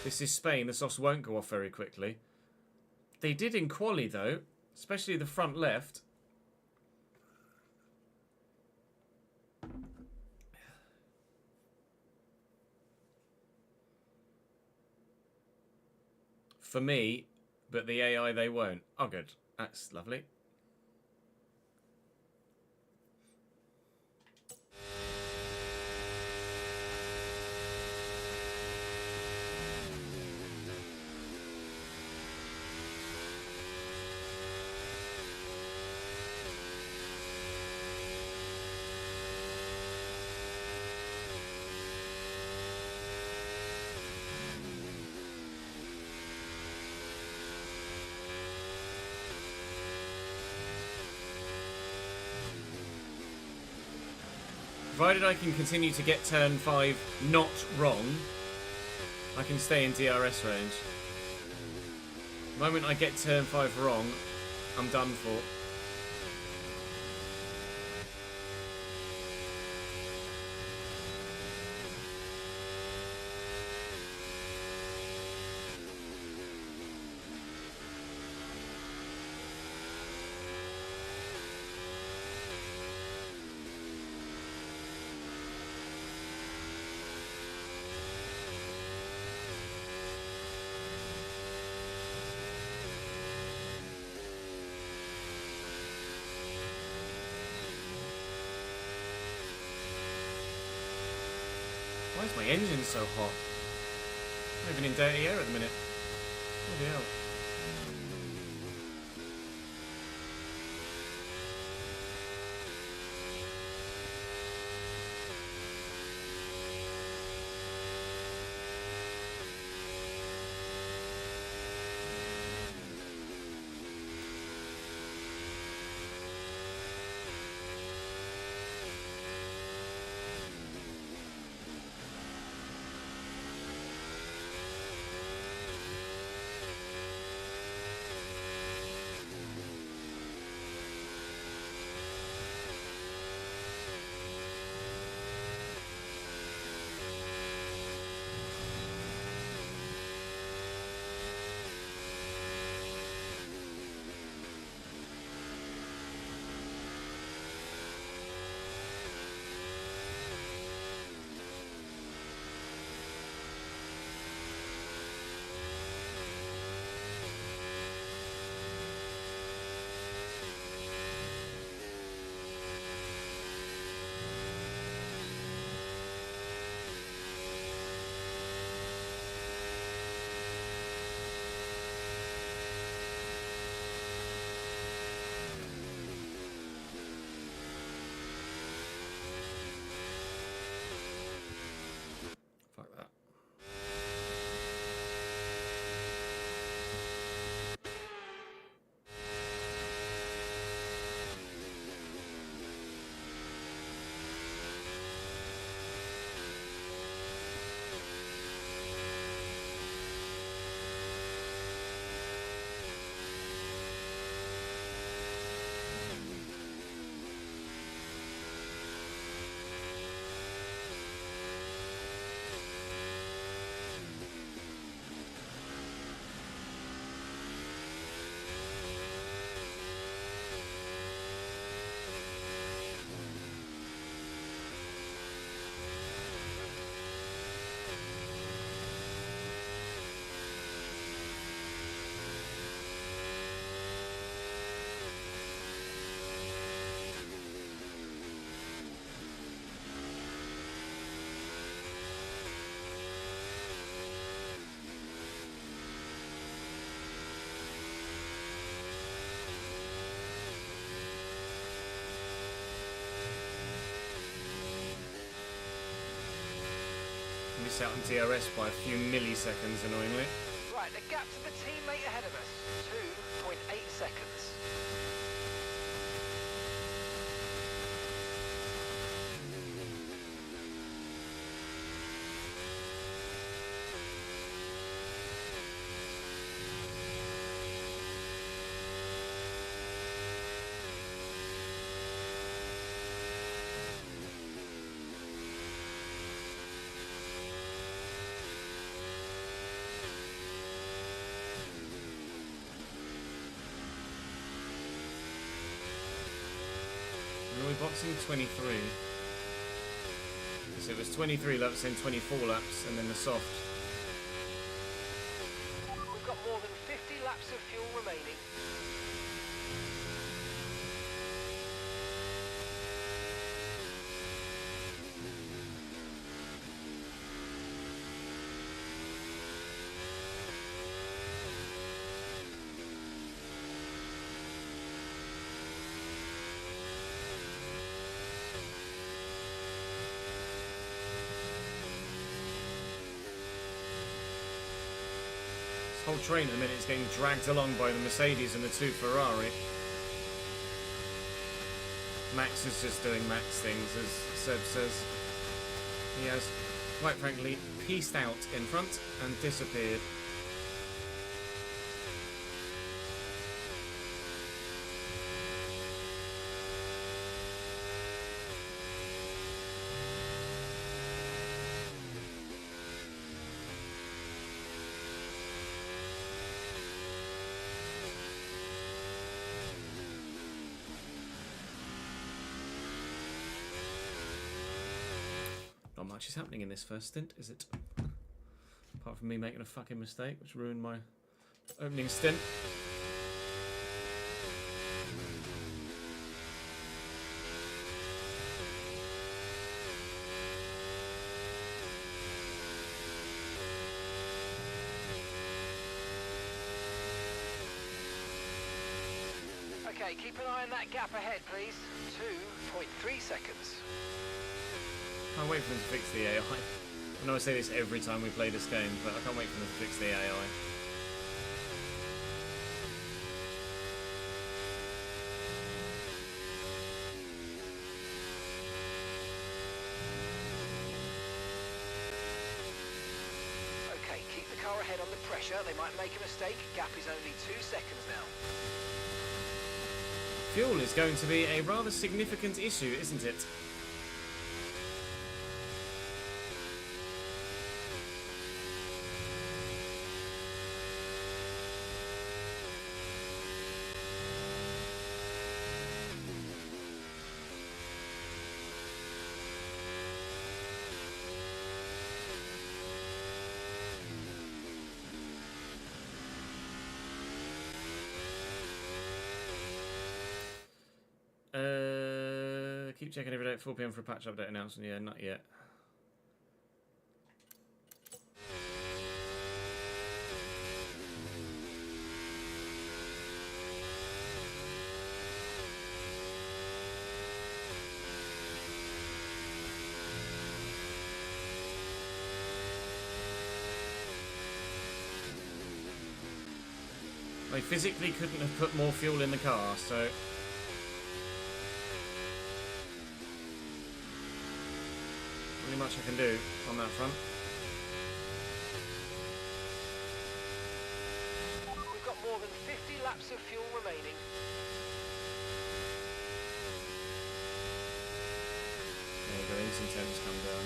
This is Spain. The softs won't go off very quickly. They did in quali though, especially the front left. For me, but the AI they won't. Oh good, that's lovely. Provided I can continue to get turn 5 not wrong, I can stay in DRS range. The moment I get turn 5 wrong, I'm done for. Why is my engine so hot? I'm even in dirty air at the minute. Bloody hell. miss out on DRS by a few milliseconds, annoyingly. Right, the gap to the teammate ahead of us, 2.8 seconds. We're boxing 23. So it was 23 laps, then 24 laps, and then the soft. We've got more than 50 laps of fuel remaining. This whole train at the minute is getting dragged along by the Mercedes and the 2 Ferrari. Max is just doing Max things, as Seb says. He has, quite frankly, pieced out in front and disappeared. Not much is happening in this first stint, is it? Apart from me making a fucking mistake, which ruined my opening stint. Okay, keep an eye on that gap ahead, please. 2.3 seconds. Can't wait for them to fix the AI. I know I say this every time we play this game, but I can't wait for them to fix the AI. Okay, keep the car ahead under pressure. They might make a mistake. Gap is only 2 seconds now. Fuel is going to be a rather significant issue, isn't it? Keep checking every day at 4 PM for a patch update announcement. Yeah, not yet. I physically couldn't have put more fuel in the car, so... Not much I can do on that front. We've got more than 50 laps of fuel remaining. There you go, instant temps come down.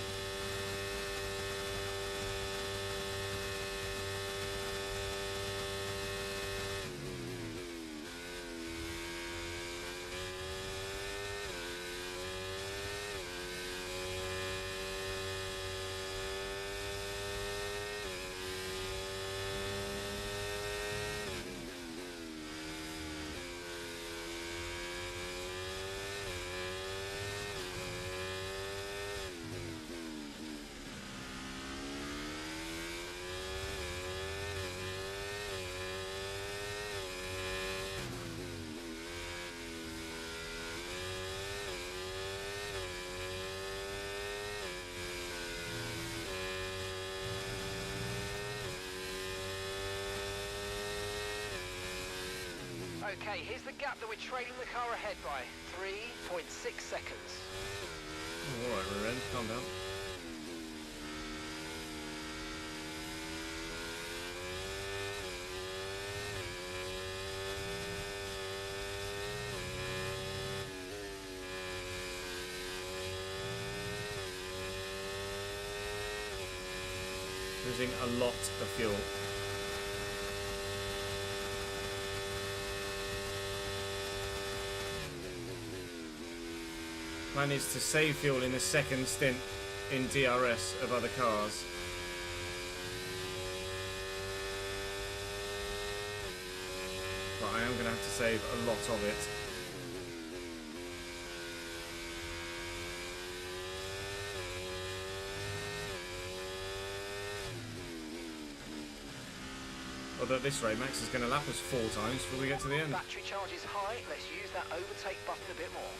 Okay, here's the gap that we're trailing the car ahead by. 3.6 seconds. Oh, alright, Ruben, calm down. Losing a lot of fuel. Plan is to save fuel in the second stint in DRS of other cars. But I am going to have to save a lot of it. Although at this rate, Max is going to lap us 4 times before we get to the end. Battery charge is high. Let's use that overtake button a bit more.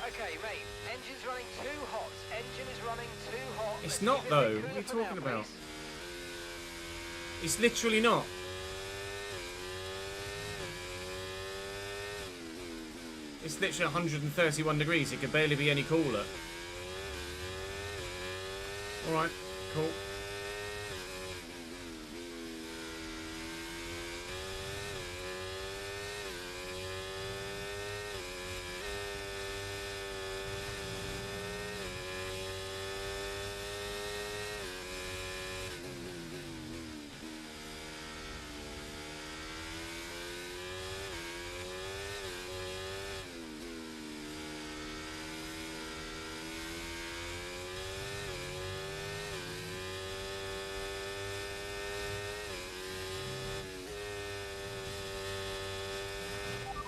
Okay, mate. Engine's running too hot. Engine is running too hot. It's Let's not give it a though. bit What are you cooler for talking now, about? please. It's literally not. It's literally 131 degrees. It could barely be any cooler. Alright, cool.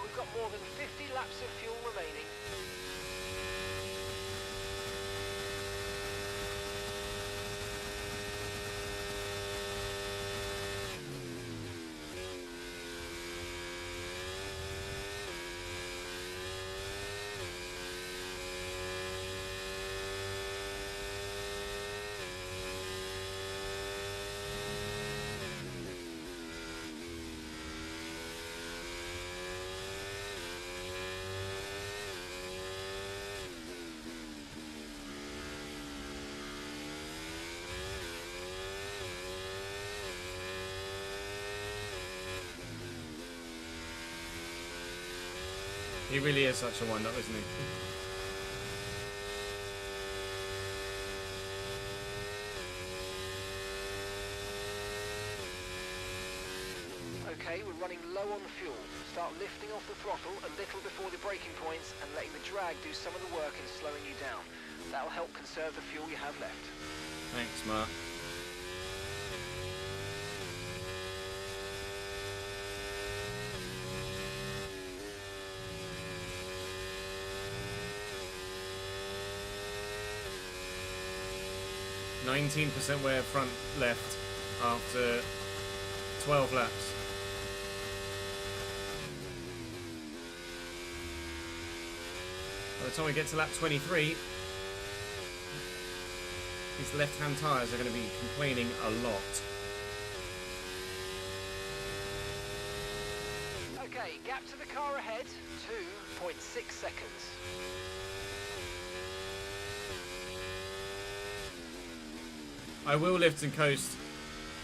We've got more than 50 laps of fuel remaining. He really is such a wind-up, isn't he? Okay, we're running low on fuel. Start lifting off the throttle a little before the braking points and letting the drag do some of the work in slowing you down. That'll help conserve the fuel you have left. Thanks, Mark. %19% wear front left after 12 laps. By the time we get to lap 23, these left-hand tyres are going to be complaining a lot. Okay, gap to the car ahead, 2.6 seconds. I will lift and coast,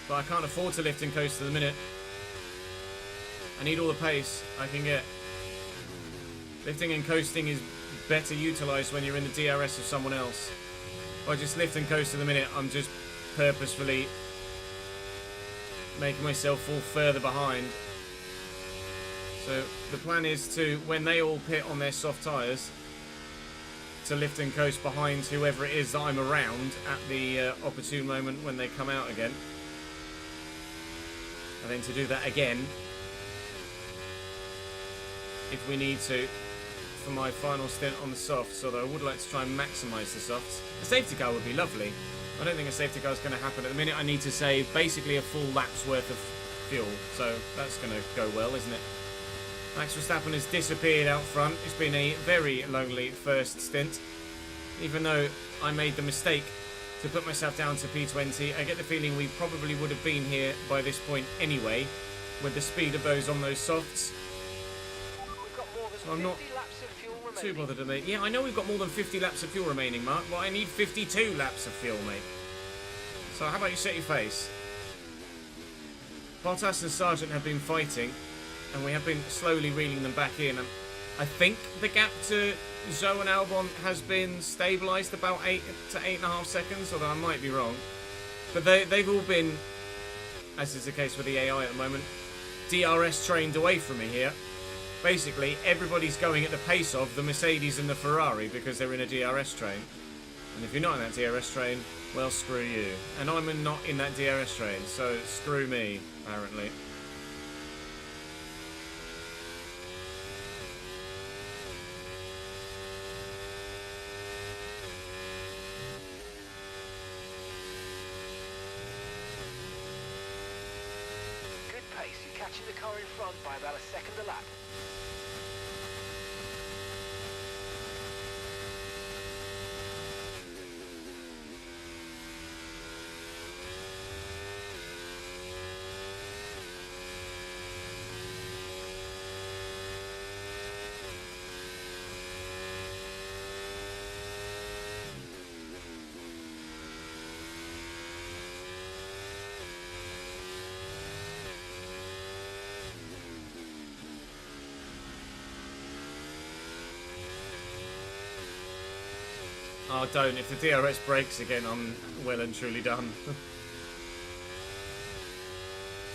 but I can't afford to lift and coast at the minute. I need all the pace I can get. Lifting and coasting is better utilised when you're in the DRS of someone else. If I just lift and coast at the minute, I'm just purposefully making myself fall further behind. So the plan is to, when they all pit on their soft tyres, to lift and coast behind whoever it is that I'm around at the opportune moment when they come out again. And then to do that again, if we need to, for my final stint on the softs, although I would like to try and maximise the softs. A safety car would be lovely. I don't think a safety car is going to happen. At the minute I need to save basically a full lap's worth of fuel, so that's going to go well, isn't it? Max Verstappen has disappeared out front. It's been a very lonely first stint. Even though I made the mistake to put myself down to P20, I get the feeling we probably would have been here by this point anyway, with the speed of those on those softs. We've got more than So I'm not 50 laps of fuel too remaining. bothered about it. Yeah, I know we've got more than 50 laps of fuel remaining, Mark. Well, I need 52 laps of fuel, mate. So how about you set your face? Bottas and Sargent have been fighting, and we have been slowly reeling them back in. And I think the gap to Zhou and Albon has been stabilised about 8 to 8.5 seconds, although I might be wrong. But they've all been, as is the case with the AI at the moment, DRS trained away from me here. Basically, everybody's going at the pace of the Mercedes and the Ferrari because they're in a DRS train. And if you're not in that DRS train, well, screw you. And I'm not in that DRS train, so screw me, apparently. Good pace. You're catching the car in front by about a second a lap. Oh, don't. If the DRS breaks again, I'm well and truly done.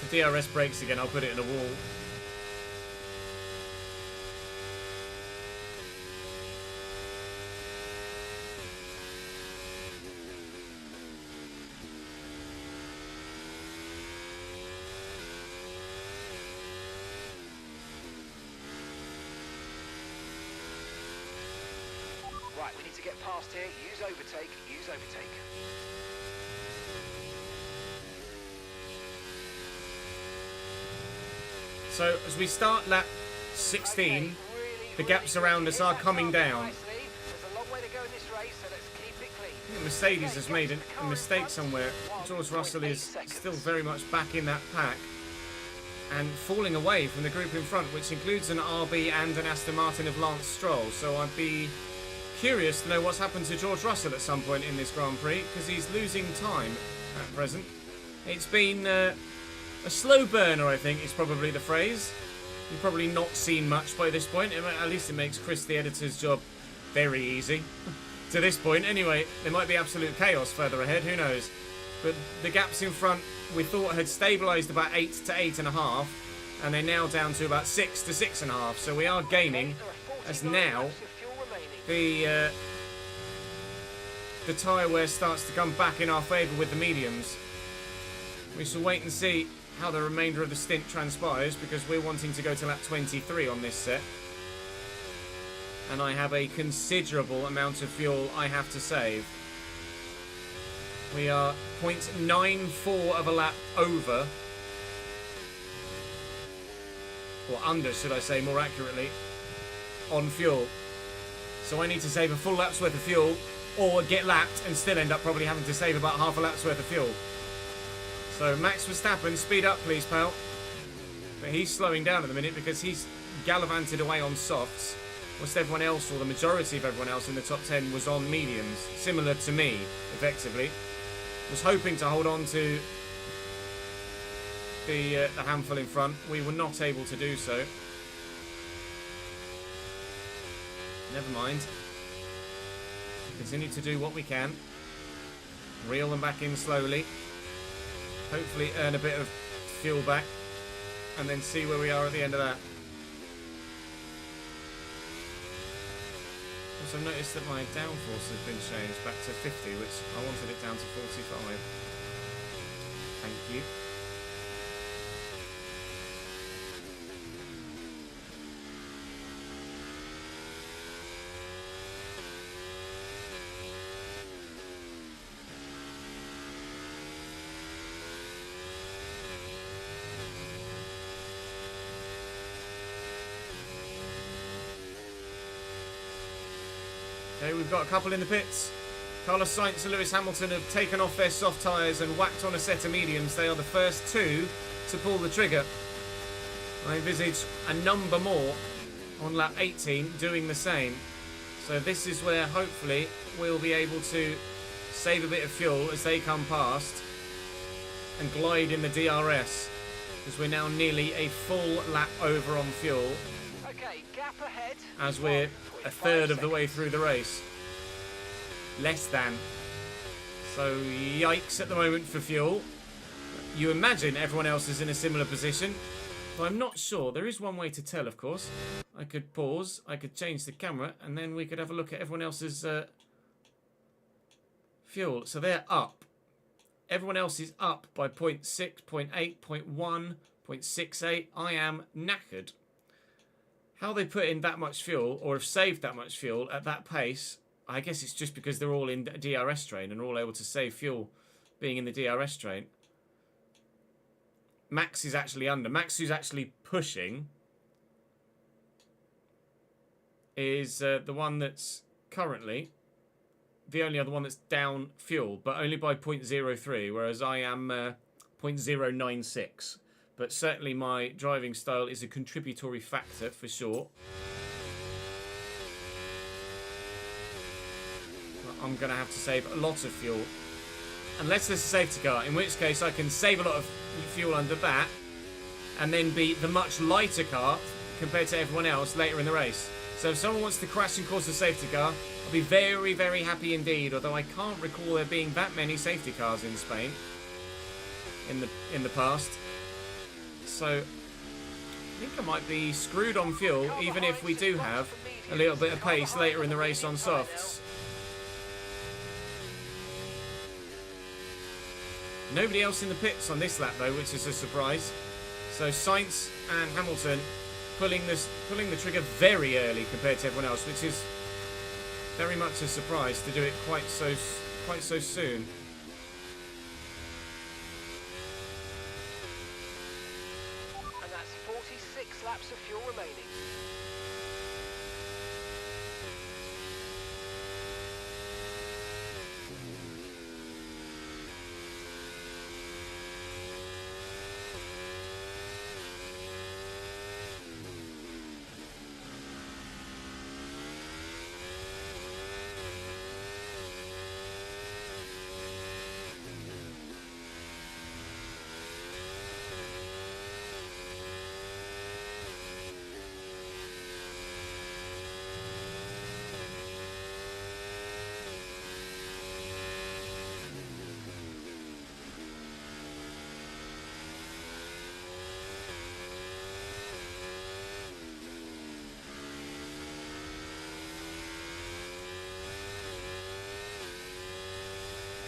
If the DRS breaks again, I'll put it in a wall. Right, we need to get past here. Use overtake. Use overtake. So, as we start lap 16, Okay, the really gaps around us hit are that coming target down. nicely. There's a long way to go in this race, so let's keep it clean. I think Mercedes has made a mistake somewhere. George Russell is still very much back in that pack and falling away from the group in front, which includes an RB and an Aston Martin of Lance Stroll. So I'd be curious to know what's happened to George Russell at some point in this Grand Prix, because he's losing time at present. It's been a slow burner, I think, is probably the phrase. You've probably not seen much by this point. At least it makes Chris, the editor's job, very easy. To this point, anyway. There might be absolute chaos further ahead, who knows. But the gaps in front, we thought had stabilised about 8 to 8.5, and they're now down to about 6 to 6.5. So we are gaining, as now the tyre wear starts to come back in our favour with the mediums. We shall wait and see how the remainder of the stint transpires, because we're wanting to go to lap 23 on this set. And I have a considerable amount of fuel I have to save. We are 0.94 of a lap over. Or under, should I say more accurately, on fuel. So I need to save a full lap's worth of fuel, or get lapped and still end up probably having to save about half a lap's worth of fuel. So Max Verstappen, speed up please, pal. But he's slowing down at the minute because he's gallivanted away on softs, whilst everyone else, or the majority of everyone else in the top 10, was on mediums, similar to me, effectively. Was hoping to hold on to the handful in front. We were not able to do so. Never mind. Continue to do what we can. Reel them back in slowly. Hopefully earn a bit of fuel back. And then see where we are at the end of that. Also noticed that my downforce has been changed back to 50, which I wanted it down to 45. Thank you. Okay, we've got a couple in the pits. Carlos Sainz and Lewis Hamilton have taken off their soft tyres and whacked on a set of mediums. They are the first two to pull the trigger. I envisage a number more on lap 18 doing the same. So this is where hopefully we'll be able to save a bit of fuel as they come past and glide in the DRS, because we're now nearly a full lap over on fuel. Okay, gap ahead. As we're a third of the way through the race. Less than. So yikes at the moment for fuel. You imagine everyone else is in a similar position. But I'm not sure. There is one way to tell, of course. I could pause, I could change the camera, and then we could have a look at everyone else's fuel. So they're up. Everyone else is up by 0.6, 0.8, 0.1, 0.68. I am knackered. How they put in that much fuel, or have saved that much fuel at that pace, I guess it's just because they're all in DRS train and are all able to save fuel being in the DRS train. Max is actually under. Max, who's actually pushing, is the one that's currently the only other one that's down fuel, but only by 0.03, whereas I am 0.096. But certainly my driving style is a contributory factor for sure. I'm going to have to save a lot of fuel. Unless there's a safety car, in which case I can save a lot of fuel under that and then be the much lighter car compared to everyone else later in the race. So if someone wants to crash and cause a safety car, I'll be very, very happy indeed, although I can't recall there being that many safety cars in Spain in the past. So I think I might be screwed on fuel, even if we do have a little bit of pace later in the race on softs. Nobody else in the pits on this lap though, which is a surprise. So Sainz and Hamilton pulling the trigger very early compared to everyone else, which is very much a surprise to do it quite so soon. And that's 46 laps of fuel remaining.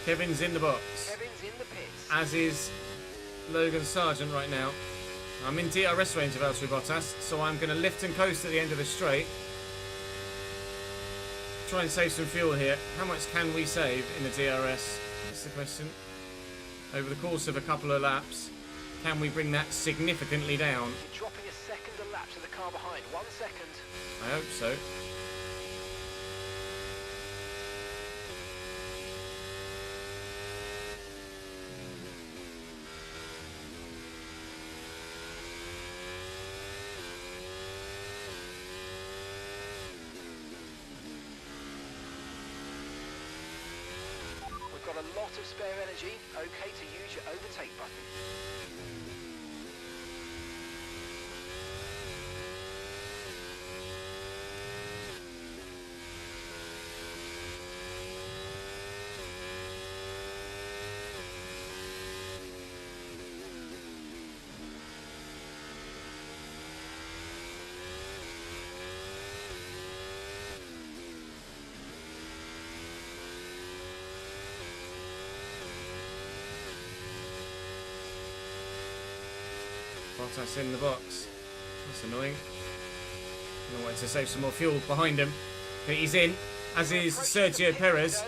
Kevin's in the box. Kevin's in the pits. As is Logan Sargent right now. I'm in DRS range of Valtteri Bottas, so I'm going to lift and coast at the end of the straight. Try and save some fuel here. How much can we save in the DRS? That's the question. Over the course of a couple of laps, can we bring that significantly down? You're dropping a second a lap to the car behind. 1 second. I hope so. We've got a lot of spare energy. Okay to use your overtake button. Bottas in the box. That's annoying. I wanted to save some more fuel behind him. But he's in, as is Sergio Perez,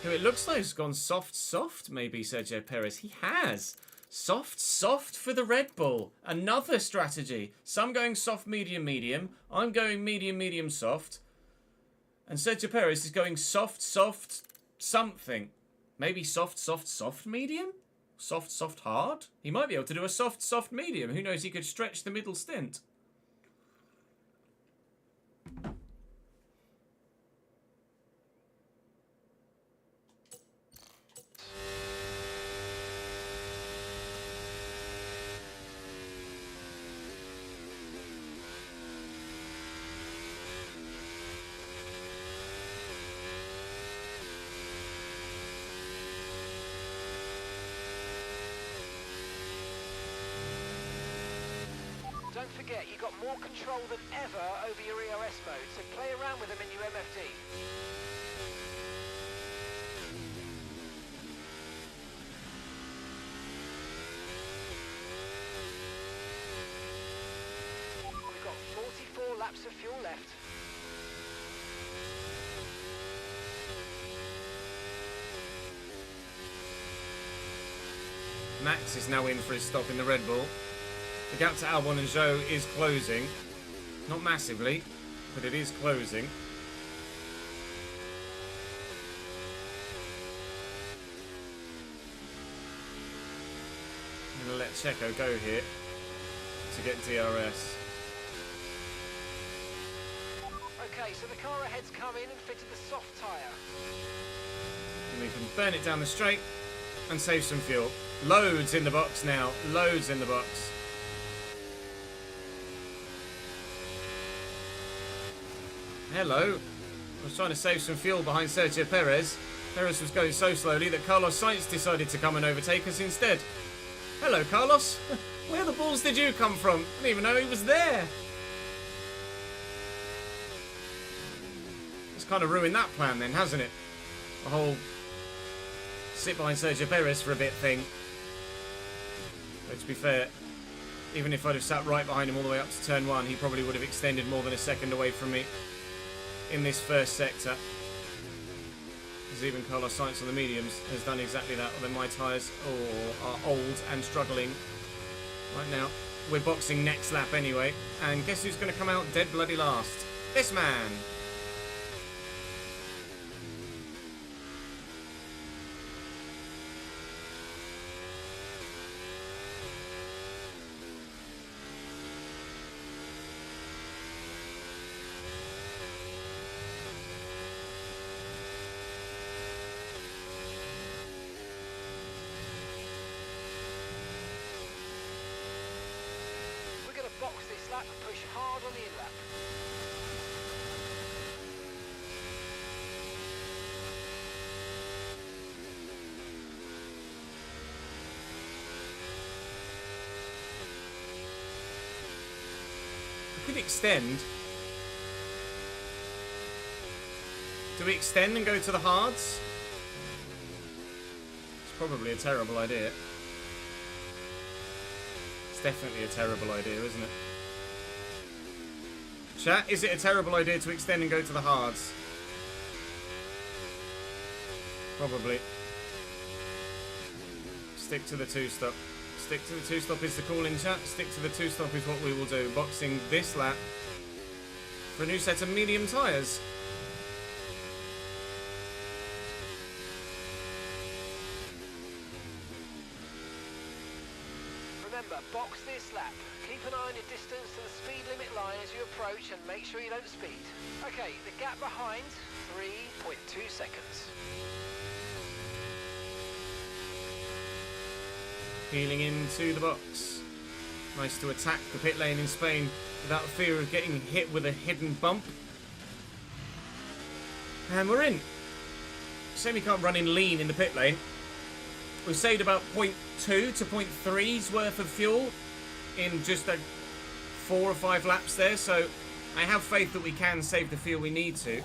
who it looks like has gone soft, maybe, Sergio Perez. He has. Soft for the Red Bull. Another strategy. Some going soft, medium. I'm going medium, soft. And Sergio Perez is going soft, something. Maybe soft, medium? Soft, hard? He might be able to do a soft, medium. Who knows, he could stretch the middle stint. Don't forget, you've got more control than ever over your EOS mode, so play around with them in your MFD. We've got 44 laps of fuel left. Max is now in for his stop in the Red Bull. The gap to Albon and Zhou is closing. Not massively, but it is closing. I'm going to let Checo go here to get DRS. Okay, so the car ahead's come in and fitted the soft tyre. And we can burn it down the straight and save some fuel. Loads in the box now. Loads in the box. Hello. I was trying to save some fuel behind Sergio Perez. Perez was going so slowly that Carlos Sainz decided to come and overtake us instead. Hello, Carlos. Where the balls did you come from? I didn't even know he was there. It's kind of ruined that plan then, hasn't it? The whole sit behind Sergio Perez for a bit thing. But to be fair, even if I'd have sat right behind him all the way up to turn 1, he probably would have extended more than a second away from me in this first sector. As even Carlos Sainz on the mediums has done exactly that, although my tyres are old and struggling right now. We're boxing next lap anyway, and guess who's going to come out dead bloody last? This man! Box this lap and push hard on the in-lap. We could extend. Do we extend and go to the hards? It's probably a terrible idea. It's definitely a terrible idea, isn't it? Chat, is it a terrible idea to extend and go to the hards? Probably. Stick to the two-stop. Stick to the two-stop is the call in chat. Stick to the two-stop is what we will do. Boxing this lap for a new set of medium tyres. Remember, box this lap. Keep an eye on your distance to the speed limit line as you approach and make sure you don't speed. Okay, the gap behind, 3.2 seconds. Peeling into the box. Nice to attack the pit lane in Spain without fear of getting hit with a hidden bump. And we're in. Shame we can't run in lean in the pit lane. We've saved about 0.2 to 0.3's worth of fuel in just 4 or 5 laps there, so I have faith that we can save the fuel we need to.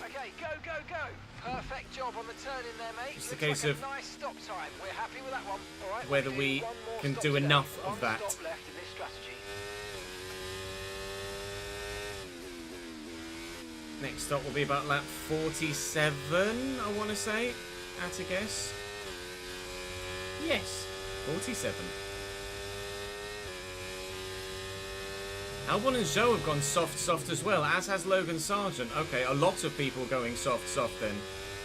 Okay, go, go, go! Perfect job on the turn in there, mate. It's a Looks case like of a nice stop time. We're happy with that one. All right. whether we'll we do one more can stop do today. enough of One that. stop left in this strategy. Next stop will be about lap 47, I want to say, at a guess. Yes, 47. Albon and Zhou have gone soft as well, as has Logan Sargent. Okay, a lot of people going soft then.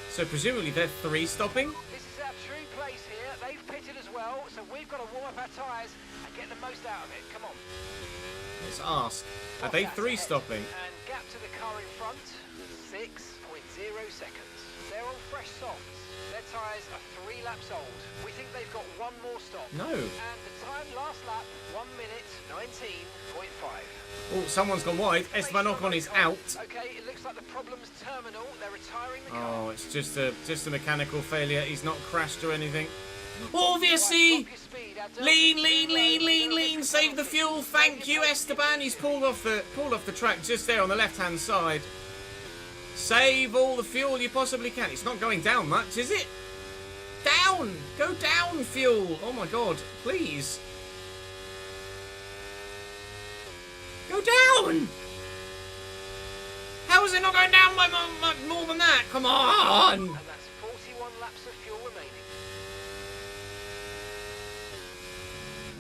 So presumably they're 3 stopping? This is our true place here. They've pitted as well, so we've got to warm up our tyres and get the most out of it. Come on. Let's ask. Are they 3 stopping? And gap to the car in front, 6.0 seconds. They're on fresh softs. Their tyres are 3 laps old. We think they've got one more stop. No. And the time last lap, 1 minute 19.5. Oh, someone's gone wide. Esteban Ocon is out. Okay, it looks like the problem's terminal. They're retiring the car. Oh, it's just a mechanical failure. He's not crashed or anything. Obviously! Lean! Save the fuel. Thank you, Esteban. He's pulled off the track just there on the left-hand side. Save all the fuel you possibly can. It's not going down much, is it? Down! Go down, fuel! Oh my god, please. Go down! How is it not going down by more than that? Come on! And that's 41 laps of fuel remaining.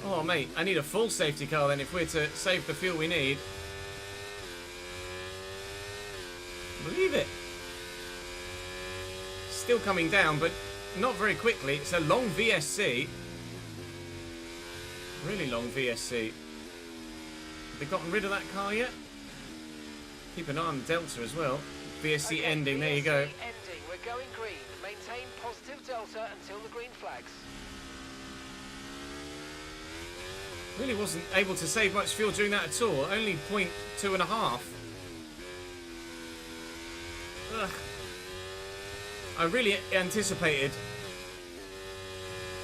Oh, mate, I need a full safety car then if we're to save the fuel we need. Believe it. Still coming down, but not very quickly. It's a long VSC. Really long VSC. Have they gotten rid of that car yet? Keep an eye on Delta as well. VSC Okay, ending, there you go. VSC ending. We're going green. Maintain positive delta until the green flags. Really wasn't able to save much fuel during that at all. Only 0.2.5. Ugh. I really anticipated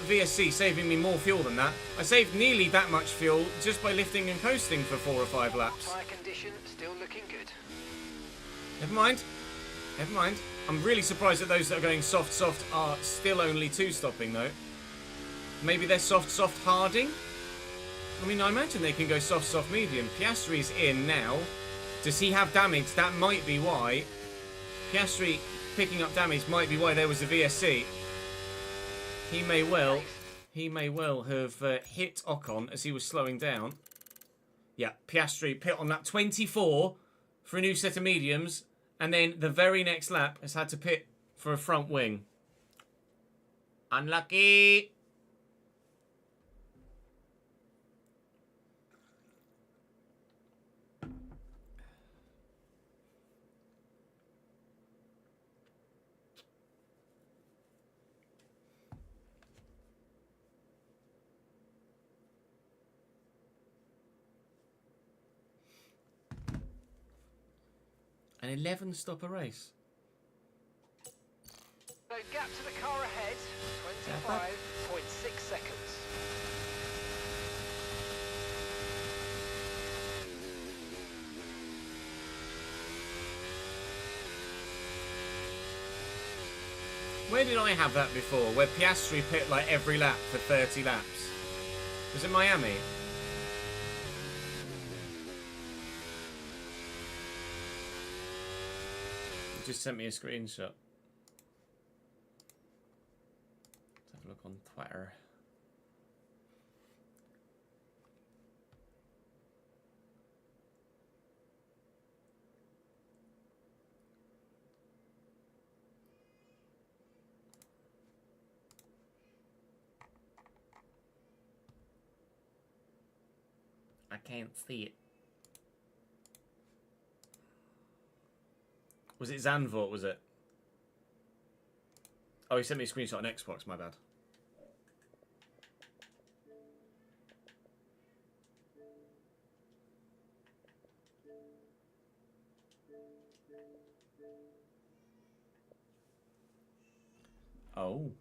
VSC saving me more fuel than that. I saved nearly that much fuel just by lifting and coasting for 4 or 5 laps. Tyre condition still looking good. Never mind. I'm really surprised that those that are going soft are still only 2 stopping though. Maybe they're soft harding? I mean, I imagine they can go soft medium. Piastri's in now. Does he have damage? That might be why. Piastri picking up damage might be why there was a VSC. He may well have hit Ocon as he was slowing down. Yeah, Piastri pit on lap 24 for a new set of mediums, and then the very next lap has had to pit for a front wing. Unlucky. An 11-stopper race. So gap to the car ahead, 25.6 seconds. Where did I have that before? Where Piastri pit like every lap for 30 laps? Was it Miami? It just sent me a screenshot. Let's have a look on Twitter. I can't see it. Was it Zandvoort, was it? Oh, he sent me a screenshot on Xbox, my bad. Oh.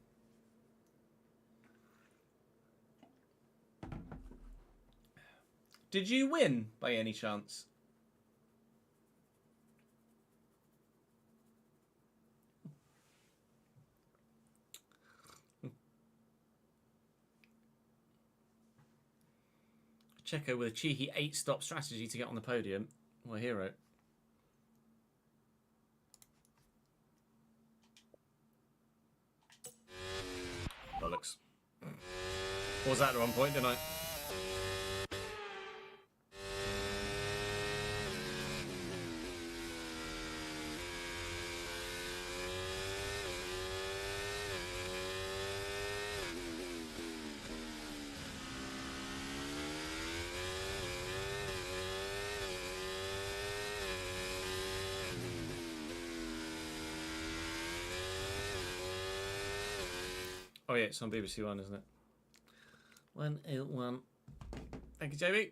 Did you win, by any chance? Checo with a cheeky 8-stop strategy to get on the podium. What a hero. Bollocks. Was that the wrong point, didn't I? Oh yeah, it's on BBC One, isn't it? 101. Thank you, JB.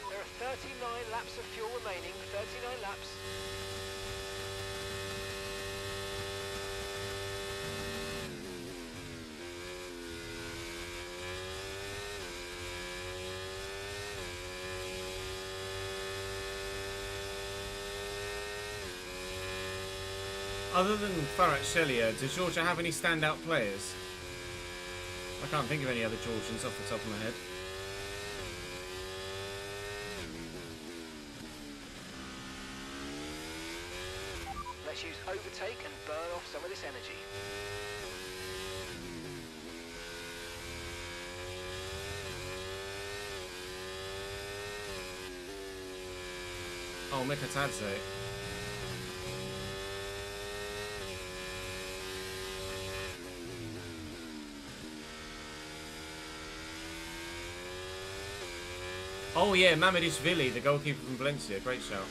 There are 39 laps of fuel remaining. 39 laps. Other than Farhat Shelia, does Georgia have any standout players? I can't think of any other Georgians off the top of my head. Let's use overtake and burn off some of this energy. Oh, Mikatadze. Oh yeah, Mamadishvili, the goalkeeper from Valencia. Great shout.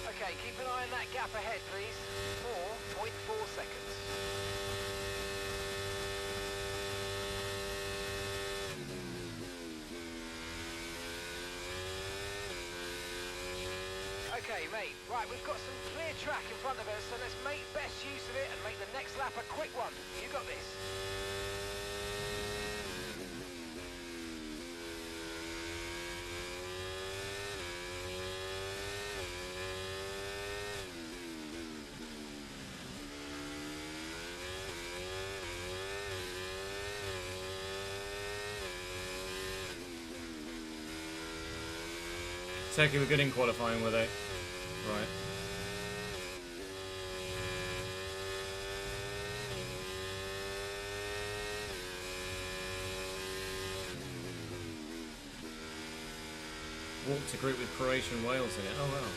Okay, keep an eye on that gap ahead, please. 4.4 seconds. Okay, mate. Right, we've got some clear track in front of us, so let's make best use of it and make the next lap a quick one. You got this. Turkey were good in qualifying, were they? Right. Walked a group with Croatia and Wales in it. Oh wow.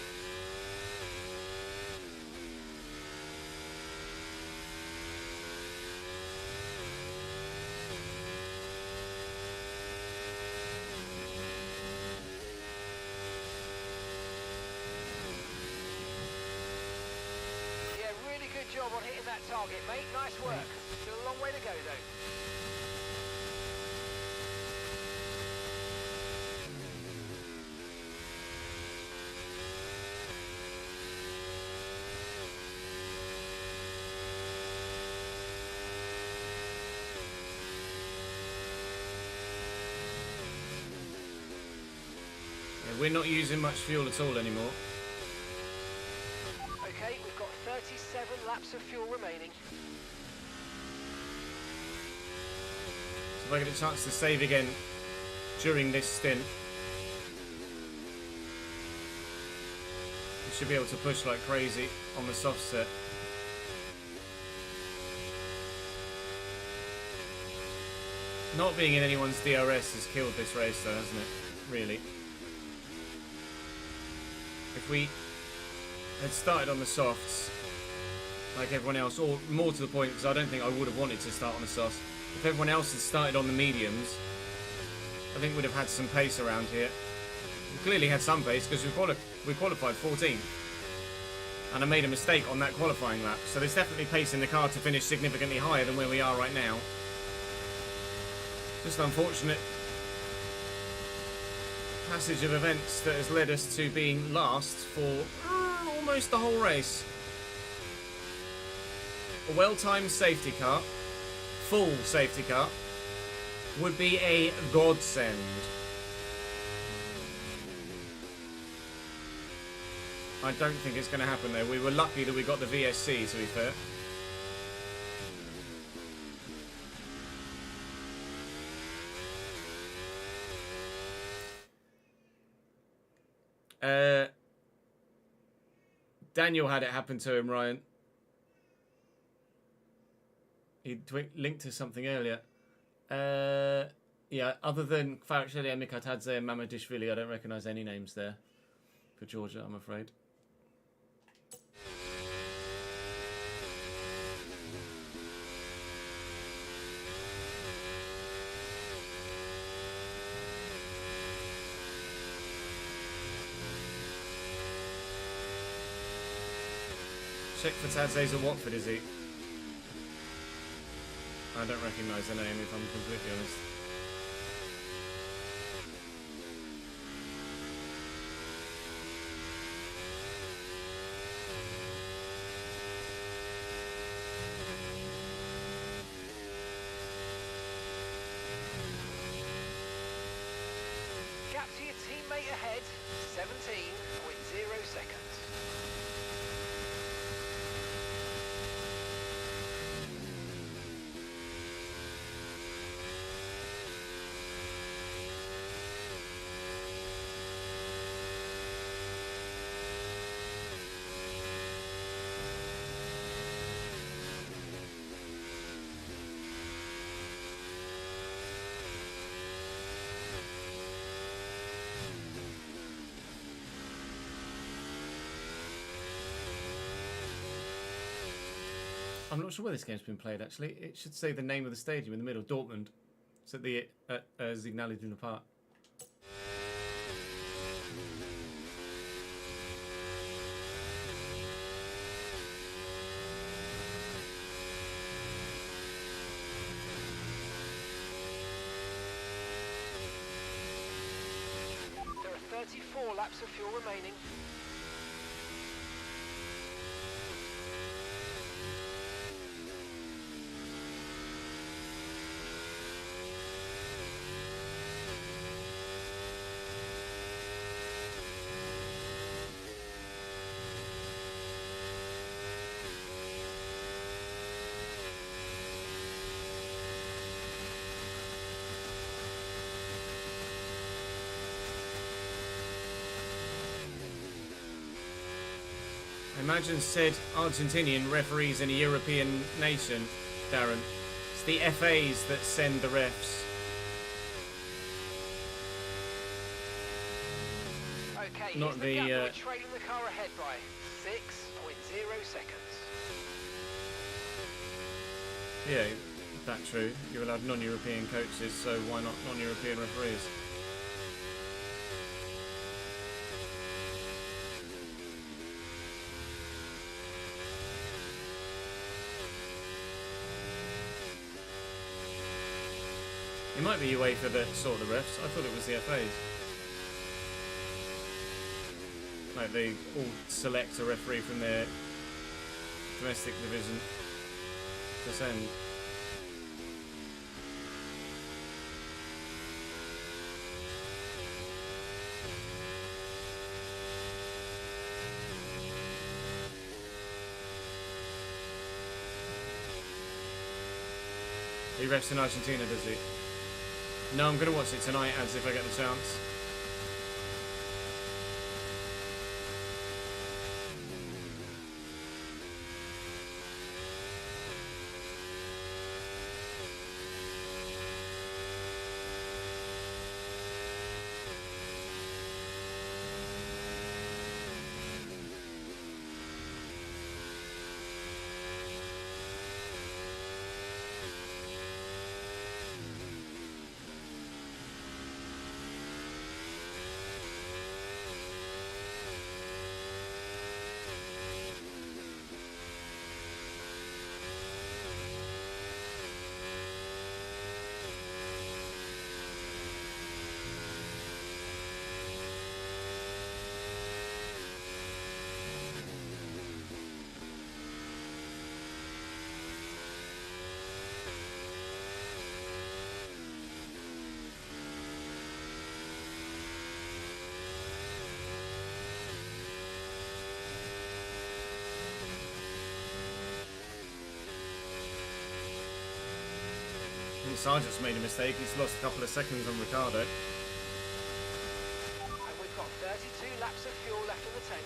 Yeah, really good job on hitting that target, mate. Nice work. Still a long way to go, though. Yeah, we're not using much fuel at all anymore. Okay, we've got 37 laps of fuel remaining. So if I get a chance to save again during this stint, we should be able to push like crazy on the soft set. Not being in anyone's DRS has killed this race though, hasn't it? Really. If we had started on the softs, like everyone else, or more to the point, because I don't think I would have wanted to start on the softs. If everyone else had started on the mediums, I think we'd have had some pace around here. We clearly had some pace because we qualified 14th. And I made a mistake on that qualifying lap. So there's definitely pace in the car to finish significantly higher than where we are right now. Just unfortunate passage of events that has led us to being last for almost the whole race. A well-timed safety car, full safety car, would be a godsend. I don't think it's going to happen though. We were lucky that we got the VSC, to be fair. Daniel had it happen to him, Ryan. He linked to something earlier. Yeah, other than Kvaratskhelia, Mikatadze and Mamadishvili, I don't recognise any names there for Georgia, I'm afraid. Check for Tadze's at Watford, is he? I don't recognise the name, if I'm completely honest. Gap to your teammate ahead, 17.0 seconds. I'm not sure where this game's been played, actually. It should say the name of the stadium in the middle, Dortmund. It's at the Signal Iduna Park. There are 34 laps of fuel remaining. Imagine said Argentinian referees in a European nation, Darren. It's the FAs that send the refs. Okay, Not here's the, gap. We're trailing the car ahead by 6.0 seconds. Yeah, that's true. You're allowed non-European coaches, so why not non-European referees? It might be UEFA that sort the refs. I thought it was the FAs. Like they all select a referee from their domestic division to send. He refs in Argentina, does he? No, I'm going to watch it tonight as if I get the chance. Sargent's made a mistake. He's lost a couple of seconds on Ricardo. And we've got 32 laps of fuel left in the tank.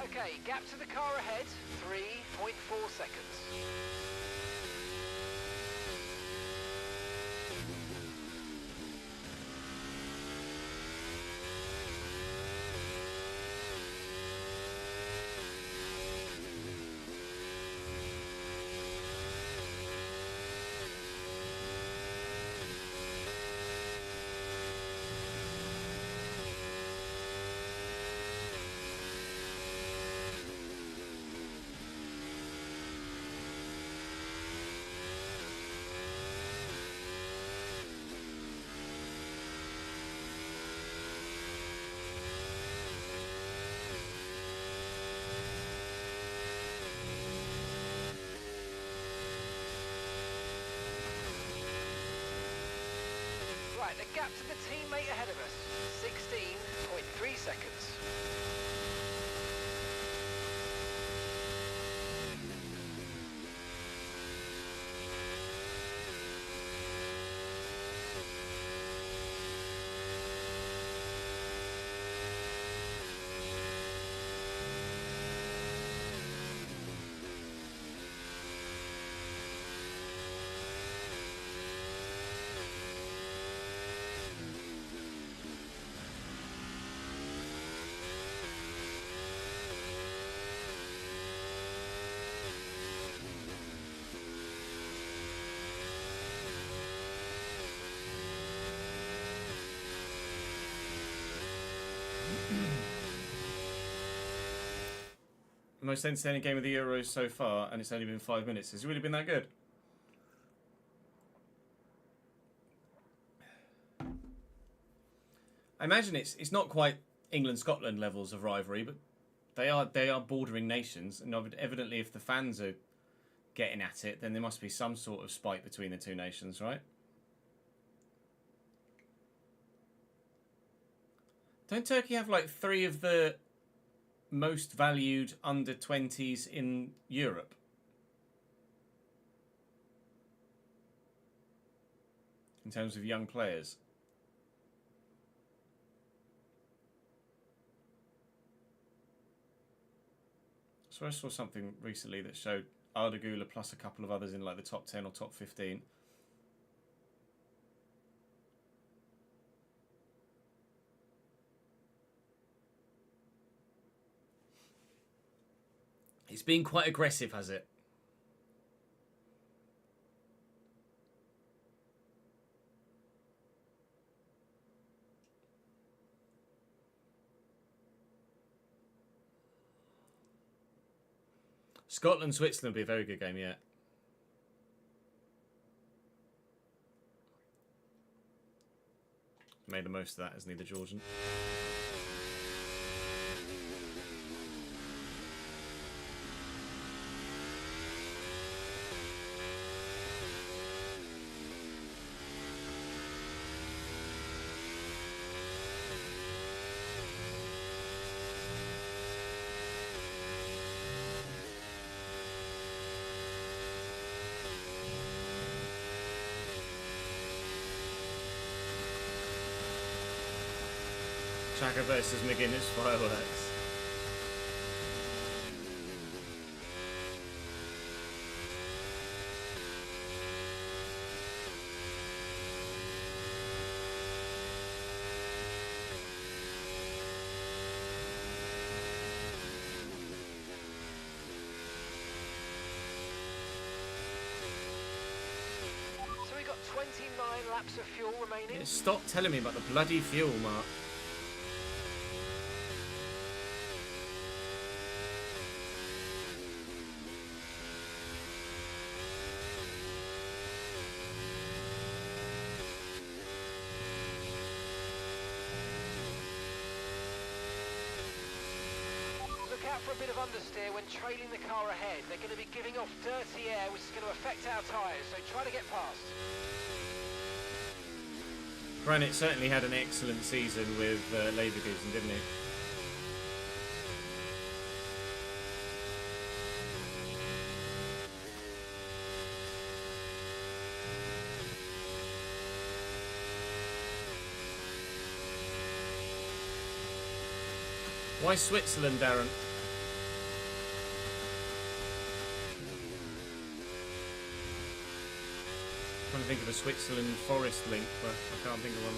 Okay, gap to the car ahead, 3.4 seconds. Right, the gap to the teammate ahead of us, 16.3 seconds. Most entertaining game of the Euros so far, and it's only been 5 minutes. Has it really been that good? I imagine it's not quite England-Scotland levels of rivalry, but they are bordering nations, and evidently if the fans are getting at it, then there must be some sort of spite between the two nations, right? Don't Turkey have like 3 of the most valued under-20s in Europe? In terms of young players. So I saw something recently that showed Arda Güler plus a couple of others in like the top 10 or top 15. It's been quite aggressive, has it? Scotland, Switzerland would be a very good game, yeah. Made the most of that, hasn't he, the Georgian? Chaka versus McGuinness fireworks. So we got 29 laps of fuel remaining. Yeah, stop telling me about the bloody fuel, Mark. Look out for a bit of understeer when trailing the car ahead. They're going to be giving off dirty air, which is going to affect our tyres, so try to get past. Granite certainly had an excellent season with Leverkusen, didn't he? Why Switzerland, Darren? Trying to think of a Switzerland forest link, but I can't think of one.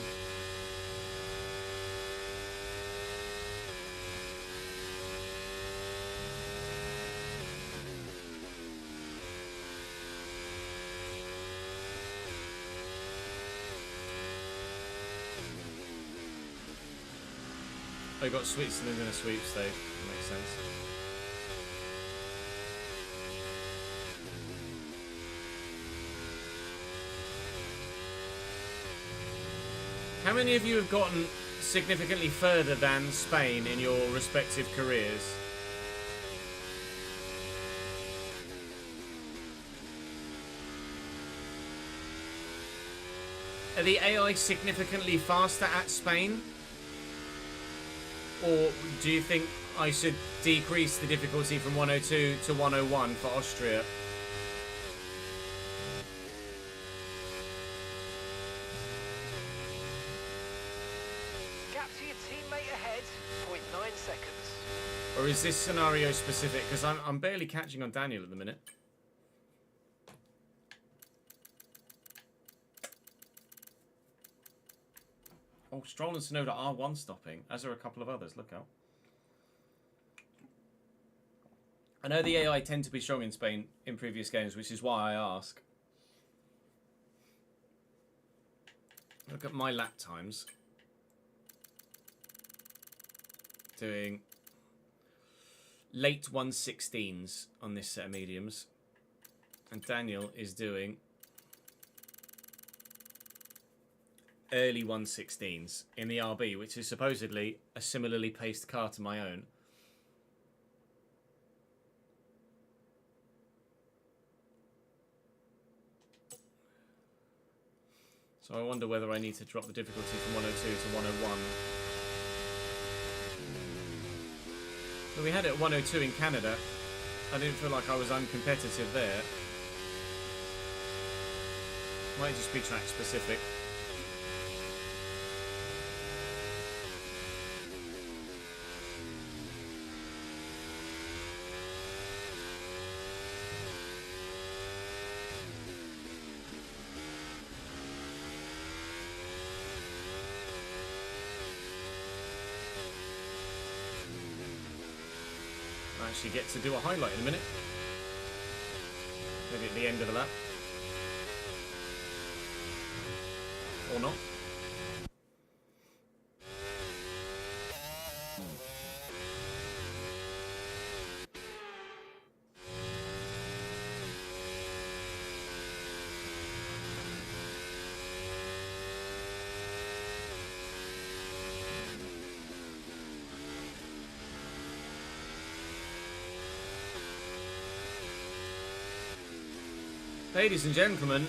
Oh, you got Switzerland in a sweepstake. Makes sense. How many of you have gotten significantly further than Spain in your respective careers? Are the AI significantly faster at Spain? Or do you think I should decrease the difficulty from 102 to 101 for Austria? Gap to your teammate ahead, 0.9 seconds. Or is this scenario specific? Because I'm barely catching on Daniel at the minute. Oh, Stroll and Tsunoda are one stopping, as are a couple of others. Look out. I know the AI tend to be strong in Spain in previous games, which is why I ask. Look at my lap times. Doing late 116s on this set of mediums. And Daniel is doing early 116s in the RB, which is supposedly a similarly paced car to my own. So I wonder whether I need to drop the difficulty from 102 to 101. But we had it at 102 in Canada. I didn't feel like I was uncompetitive there. Might just be track specific. Actually get to do a highlight in a minute. Maybe at the end of the lap. Or not. Ladies and gentlemen,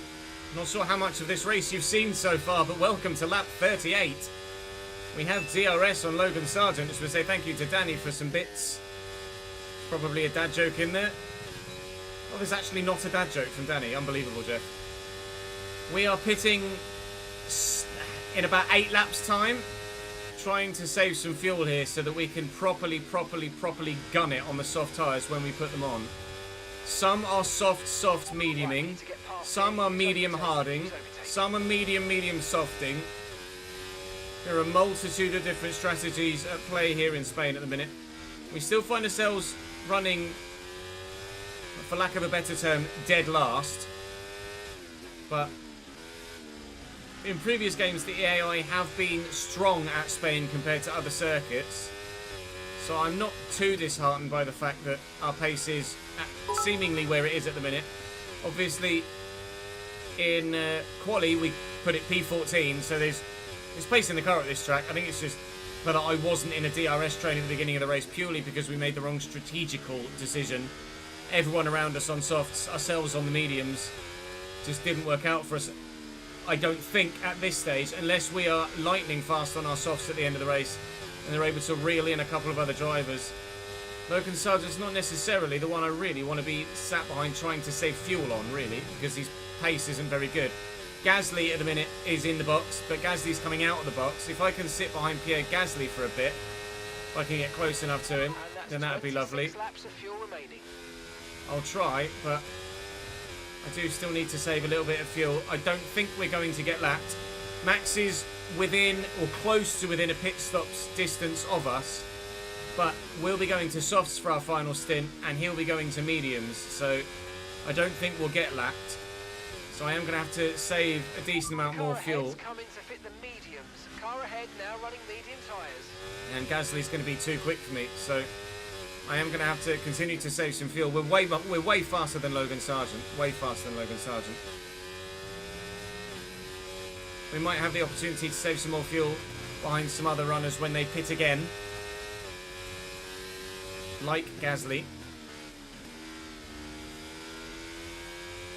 not sure how much of this race you've seen so far, but welcome to lap 38. We have DRS on Logan Sargent, just want to say thank you to Danny for some bits. Probably a dad joke in there. Oh, there's actually not a dad joke from Danny. Unbelievable, Jeff. We are pitting in about 8 laps time, trying to save some fuel here so that we can properly gun it on the soft tyres when we put them on. Some are soft mediuming, some are medium harding, some are medium softing. There are a multitude of different strategies at play here in Spain at the minute. We still find ourselves running, for lack of a better term, dead last. But in previous games the AI have been strong at Spain compared to other circuits. So I'm not too disheartened by the fact that our pace is seemingly where it is at the minute. Obviously, in quali we put it P14, so there's pace in the car at this track. I think it's just but I wasn't in a DRS train at the beginning of the race purely because we made the wrong strategical decision. Everyone around us on softs, ourselves on the mediums, just didn't work out for us. I don't think at this stage, unless we are lightning fast on our softs at the end of the race and they're able to reel in a couple of other drivers. Logan Sargent's not necessarily the one I really want to be sat behind trying to save fuel on, really, because his pace isn't very good. Gasly at the minute is in the box, but Gasly's coming out of the box. If I can sit behind Pierre Gasly for a bit, if I can get close enough to him, then that would be lovely. Laps of fuel remaining. I'll try, but I do still need to save a little bit of fuel. I don't think we're going to get lapped. Max is within or close to within a pit stop's distance of us, but we'll be going to softs for our final stint and he'll be going to mediums, so I don't think we'll get lapped. So I am going to have to save a decent amount more fuel. Coming to fit the mediums. Car ahead now running medium tyres. And Gasly's going to be too quick for me, so I am going to have to continue to save some fuel. We're way faster than Logan Sargent. Way faster than Logan Sargent. We might have the opportunity to save some more fuel behind some other runners when they pit again. Like Gasly.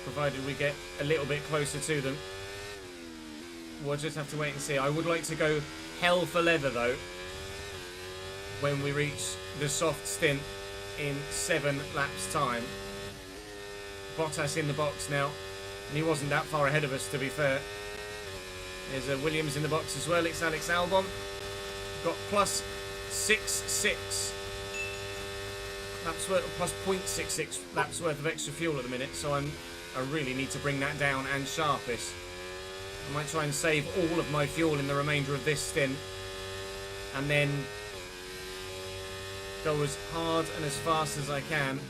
Provided we get a little bit closer to them. We'll just have to wait and see. I would like to go hell for leather though when we reach the soft stint in 7 laps time. Bottas in the box now, and he wasn't that far ahead of us, to be fair. There's a Williams in the box as well. It's Alex Albon. Got plus 6.6 laps worth, plus 0.66 laps worth of extra fuel at the minute, so I really need to bring that down and sharpish. I might try and save all of my fuel in the remainder of this stint and then go as hard and as fast as I can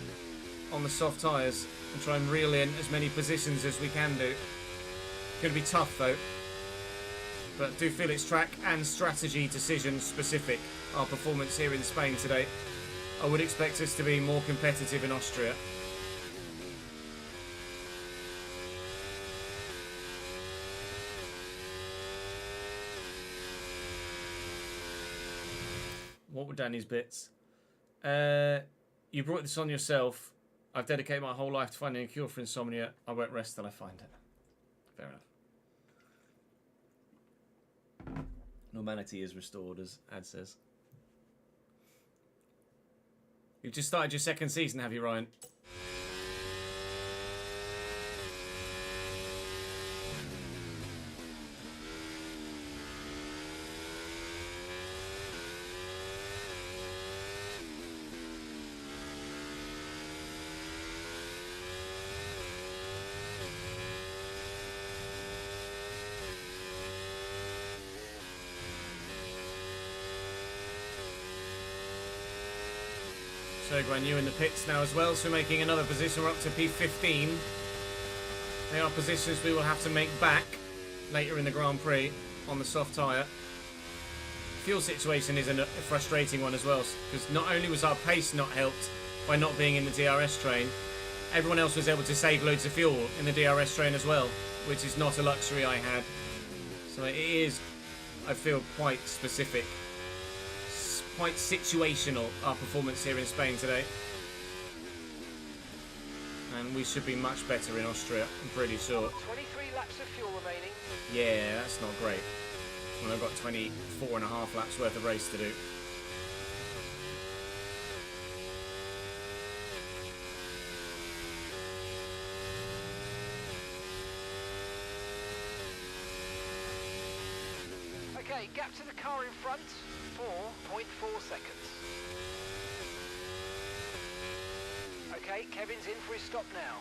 on the soft tyres and try and reel in as many positions as we can do. It's going to be tough though, but do feel it's track and strategy decision specific, our performance here in Spain today. I would expect us to be more competitive in Austria. What were Danny's bits? You brought this on yourself. I've dedicated my whole life to finding a cure for insomnia. I won't rest till I find it. Fair enough. Normality is restored, as Ad says. You've just started your second season, have you, Ryan? So Guanyu in the pits now as well, so making another position. We're up to P15. They are positions we will have to make back later in the Grand Prix on the soft tyre. Fuel situation is a frustrating one as well, because not only was our pace not helped by not being in the DRS train, everyone else was able to save loads of fuel in the DRS train as well, which is not a luxury I had. So it is, I feel, quite specific. Quite situational, our performance here in Spain today. And we should be much better in Austria, I'm pretty sure. 23 laps of fuel remaining. Yeah, that's not great. When I've got 24.5 laps worth of race to do. Okay, gap to the car in front, 4.4 seconds. Okay, Kevin's in for his stop now.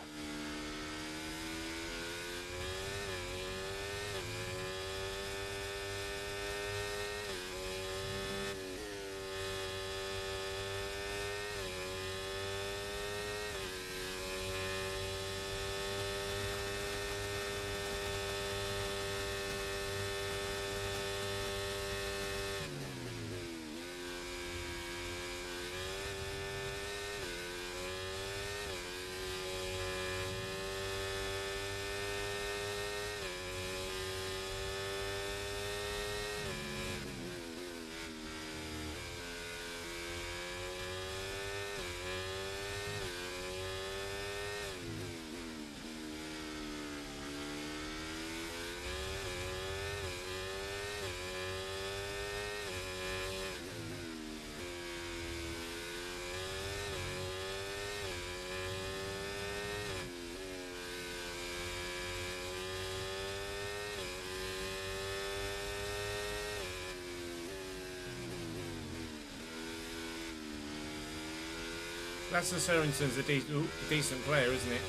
Lasse Sørensen's a decent player, isn't it?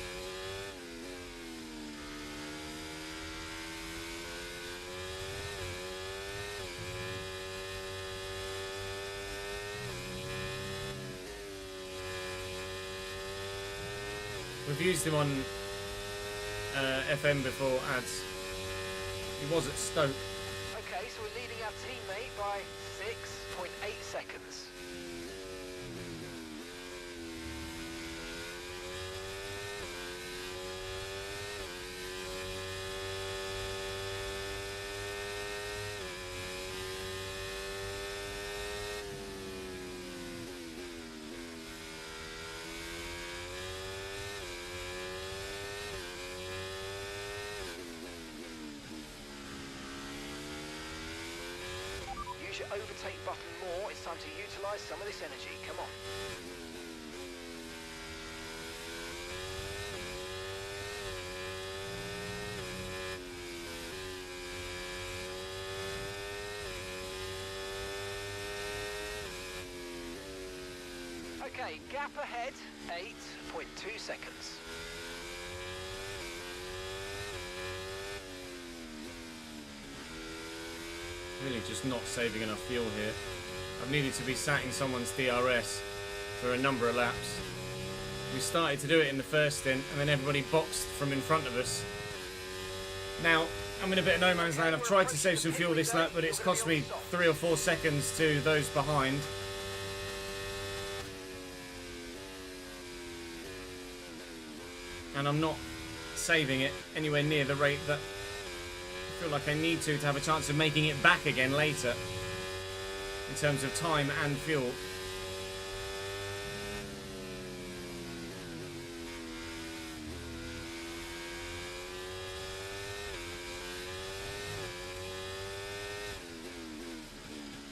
We've used him on FM before, ads. He was at Stoke. Okay, so we're leading our teammate by 6.8 seconds. Use your overtake button more. It's time to utilise some of this energy. Come on. Okay, gap ahead, 8.2 seconds. Really just not saving enough fuel here. I've needed to be sat in someone's DRS for a number of laps. We started to do it in the first stint and then everybody boxed from in front of us. Now, I'm in a bit of no man's land. I've tried to save some fuel this lap, but it's cost me 3 or 4 seconds to those behind. And I'm not saving it anywhere near the rate that I feel like I need to have a chance of making it back again later in terms of time and fuel.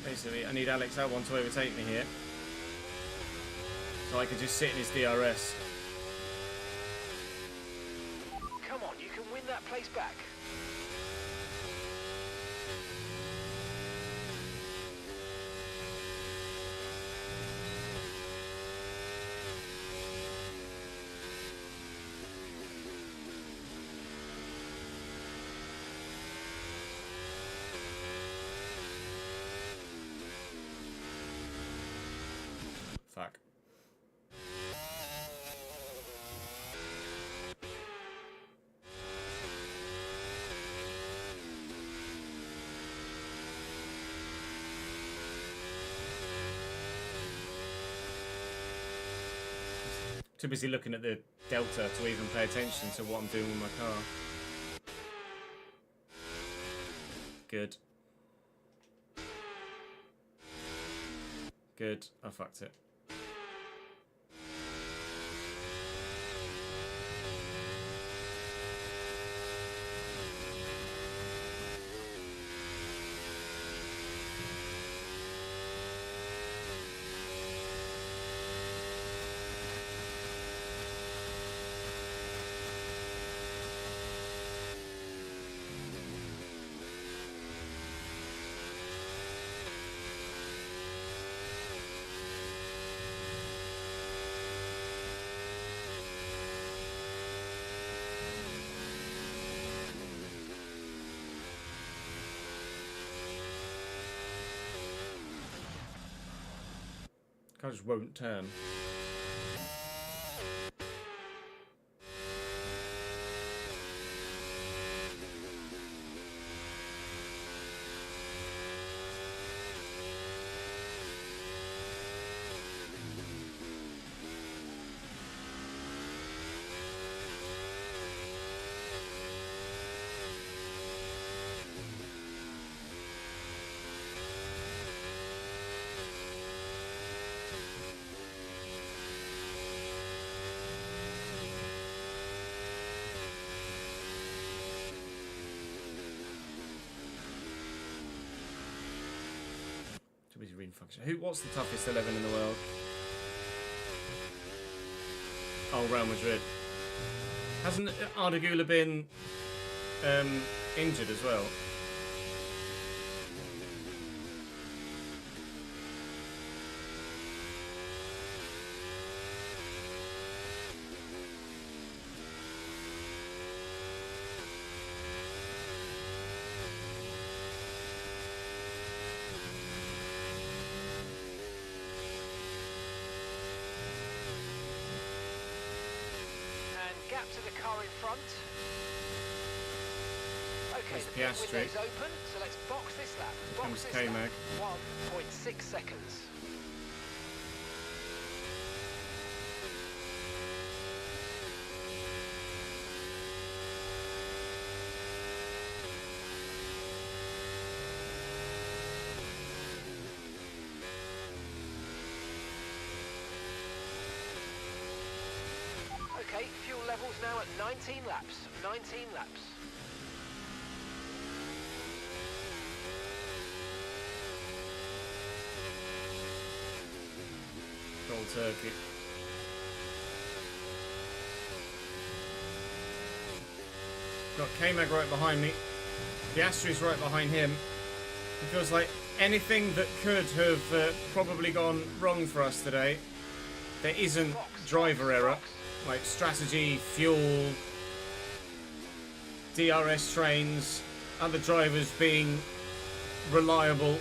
Basically, I need Alex Albon to overtake me here so I can just sit in his DRS. Come on, you can win that place back. Fuck. Too busy looking at the delta to even pay attention to what I'm doing with my car. Good. Good. I fucked it. Car just won't turn. Too busy reading function. What's the toughest 11 in the world? Oh, Real Madrid. Hasn't Ardagula been injured as well? gap to the car in front. Okay, There's the pit Piastri. window's open, so let's box this lap. Comes Box this lap. K-Mag. 1.6 seconds. Okay, fuel levels now at 19 laps. 19 laps. Cold turkey. Got K-Mag right behind me. Piastri's right behind him. It feels like anything that could have probably gone wrong for us today. There isn't driver error, like strategy, fuel, DRS trains, other drivers being reliable.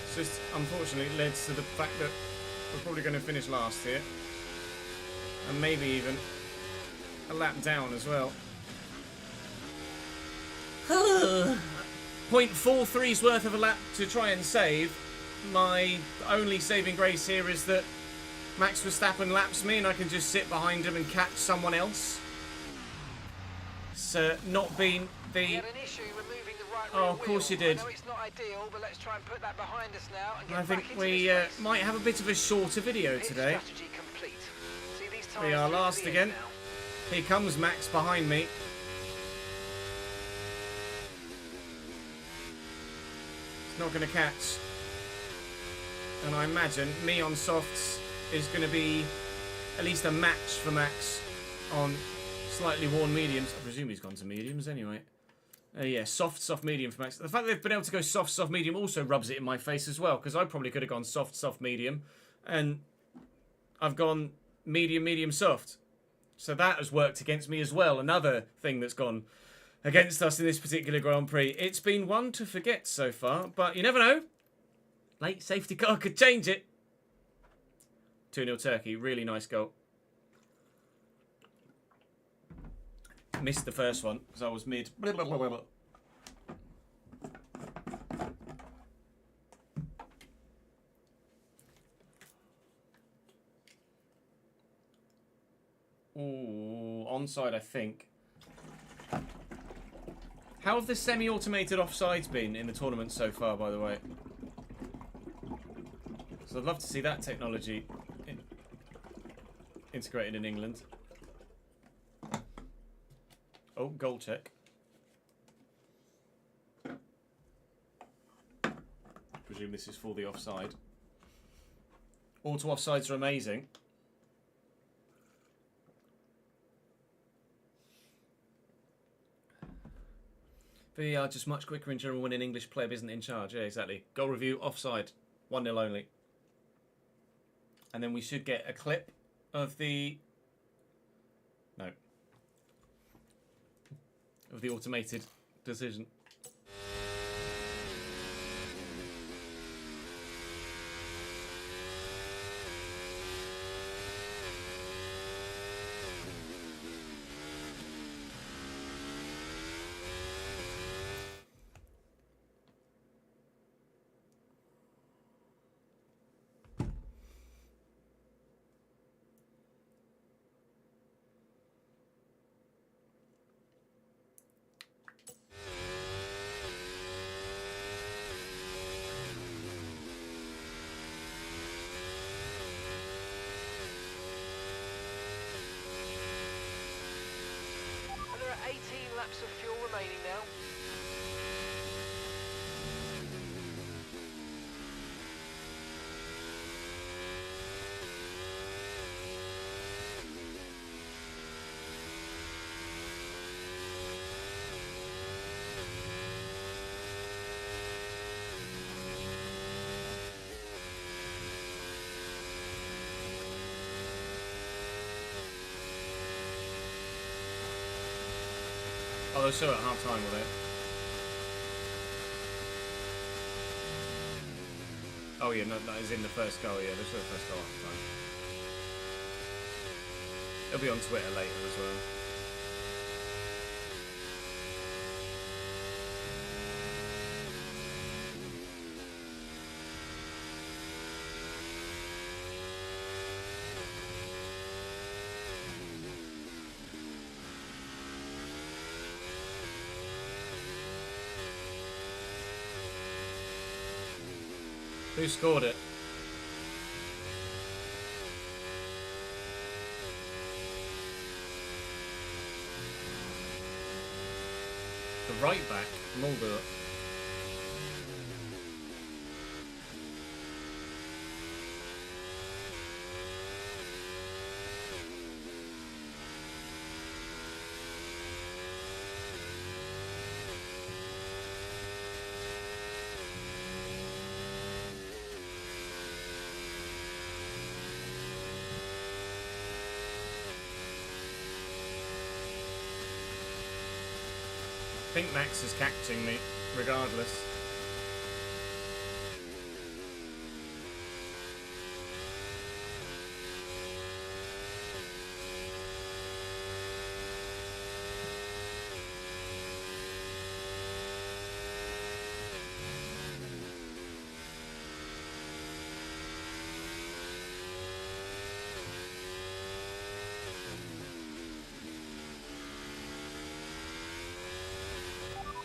It's just unfortunately led to the fact that we're probably going to finish last here, and maybe even a lap down as well. 0.43's worth of a lap to try and save. My only saving grace here is that Max Verstappen laps me and I can just sit behind him and catch someone else. It's not been the... We had an issue removing the right Oh, rear of course wheel. you did. I know it's not ideal, but let's try and put that behind us now and get I think back into we this race. might have a bit of a shorter video Pit today. strategy complete. See these We tyres are through to last the again. end now. Here comes Max behind me. It's not going to catch. And I imagine me on softs is going to be at least a match for Max on slightly worn mediums. I presume he's gone to mediums anyway. Yeah, soft, medium for Max. The fact that they've been able to go soft, medium also rubs it in my face as well, because I probably could have gone soft, medium, and I've gone medium, soft. So that has worked against me as well. Another thing that's gone against us in this particular Grand Prix. It's been one to forget so far, but you never know. Late safety car could change it. 2-0 Turkey. Really nice goal. Missed the first one because I was mid. Ooh, onside, I think. How have the semi-automated offsides been in the tournament so far, by the way? So I'd love to see that technology integrated in England. Oh, goal check. Presume this is for the offside. Auto offsides are amazing. VAR just much quicker in general when an English player isn't in charge. Yeah, exactly. Goal review, offside. 1-0 only. And then we should get a clip of the... No. Of the automated decision. And there are 18 laps of fuel remaining now. Oh, they'll show at half time, will they? Oh yeah, no, that is in the first goal, yeah, they'll show the first goal at half time. It'll be on Twitter later as well. Who scored it? The right back, Mulder. I think Max is catching me, regardless.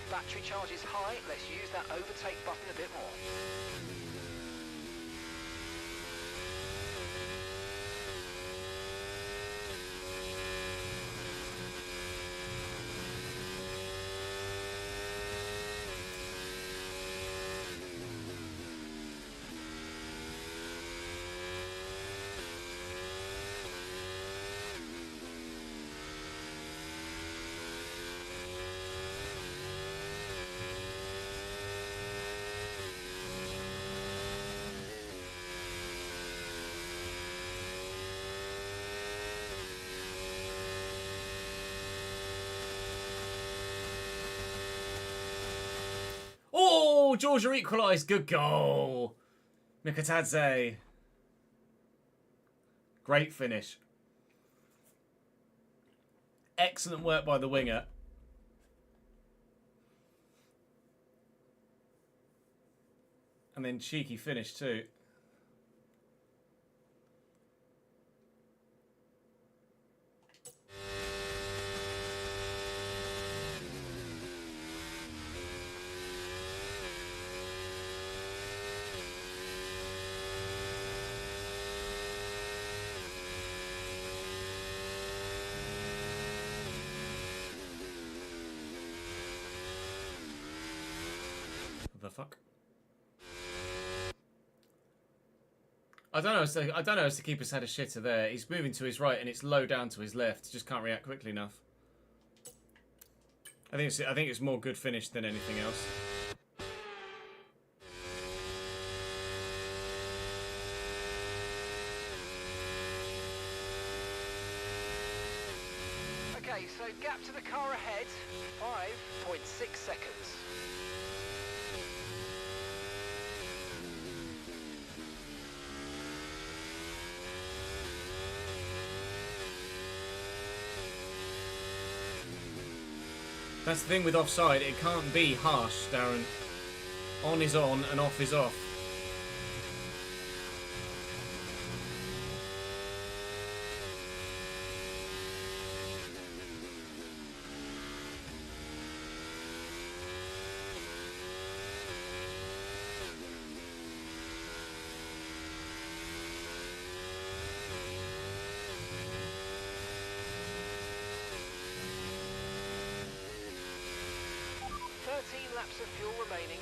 Battery charge is high. Let's use that overtake button a bit more. Oh, Georgia equalised. Good goal. Mikatadze. Great finish. Excellent work by the winger. And then cheeky finish too. The fuck? I don't know as the keeper's had a shitter there. He's moving to his right and it's low down to his left. Just can't react quickly enough. I think it's more good finish than anything else. Okay, so gap to the car ahead, 5.6 seconds. That's the thing with offside, it can't be harsh, Darren. On is on and off is off. Laps of fuel remaining.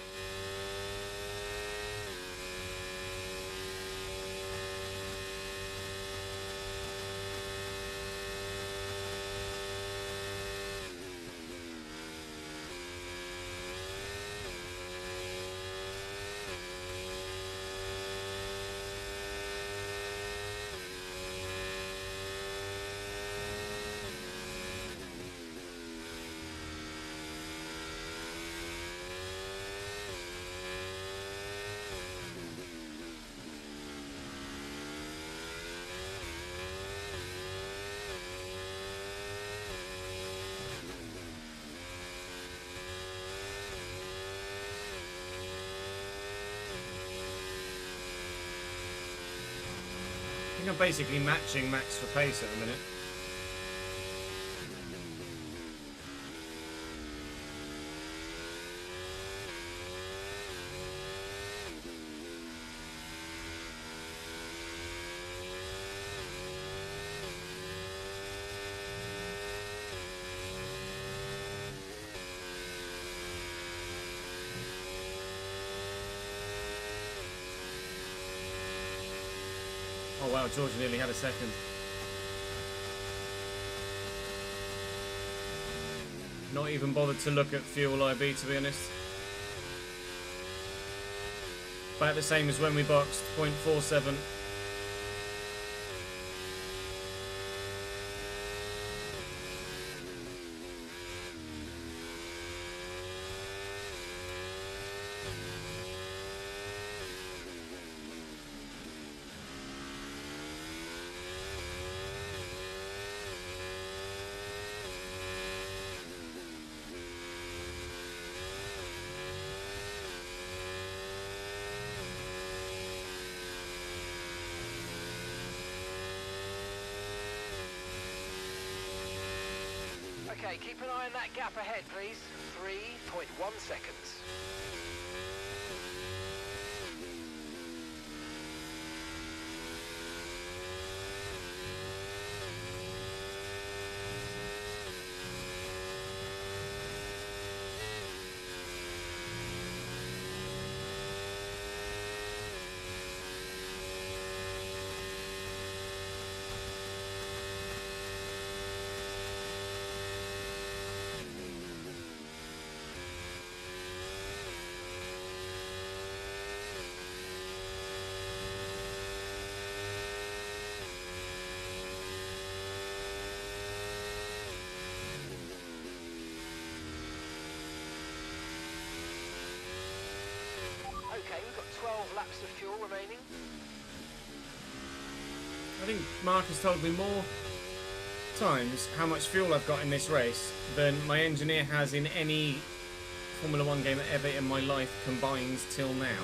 think I'm basically matching Max for pace at the minute. Oh wow, George nearly had a second. Not even bothered to look at fuel IB, to be honest. About the same as when we boxed, 0.47. Okay, keep an eye on that gap ahead, please. 3.1 seconds. Okay, we've got 12 laps of fuel remaining. I think Mark has told me more times how much fuel I've got in this race than my engineer has in any Formula 1 game ever in my life combined till now.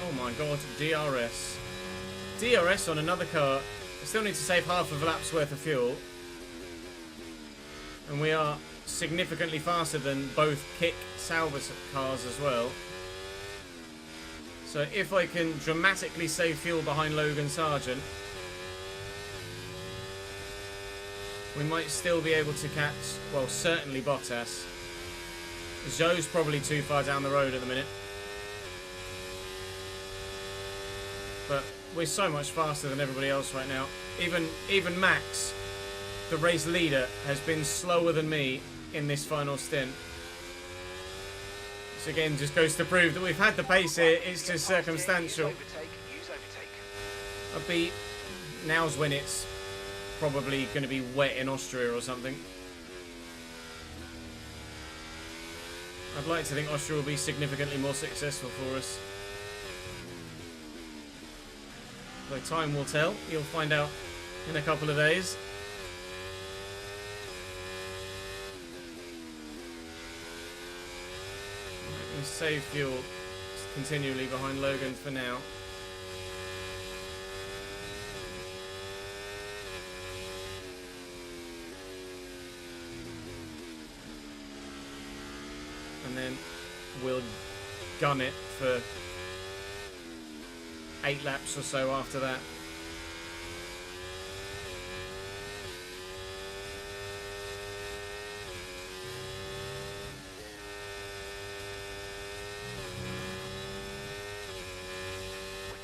Oh my god, DRS. DRS on another car. I still need to save half of a lap's worth of fuel. And we are significantly faster than both Kick Sauber cars as well. So if I can dramatically save fuel behind Logan Sargent, we might still be able to catch, well, certainly Bottas. Zhou's probably too far down the road at the minute. But we're so much faster than everybody else right now. Even Max, the race leader, has been slower than me in this final stint. This again just goes to prove that we've had the pace here, it's just circumstantial. Use overtake. I'd be, now's when it's probably going to be wet in Austria or something. I'd like to think Austria will be significantly more successful for us. Though time will tell, you'll find out in a couple of days. We save fuel continually behind Logan for now. and then we'll gun it for 8 laps or so after that.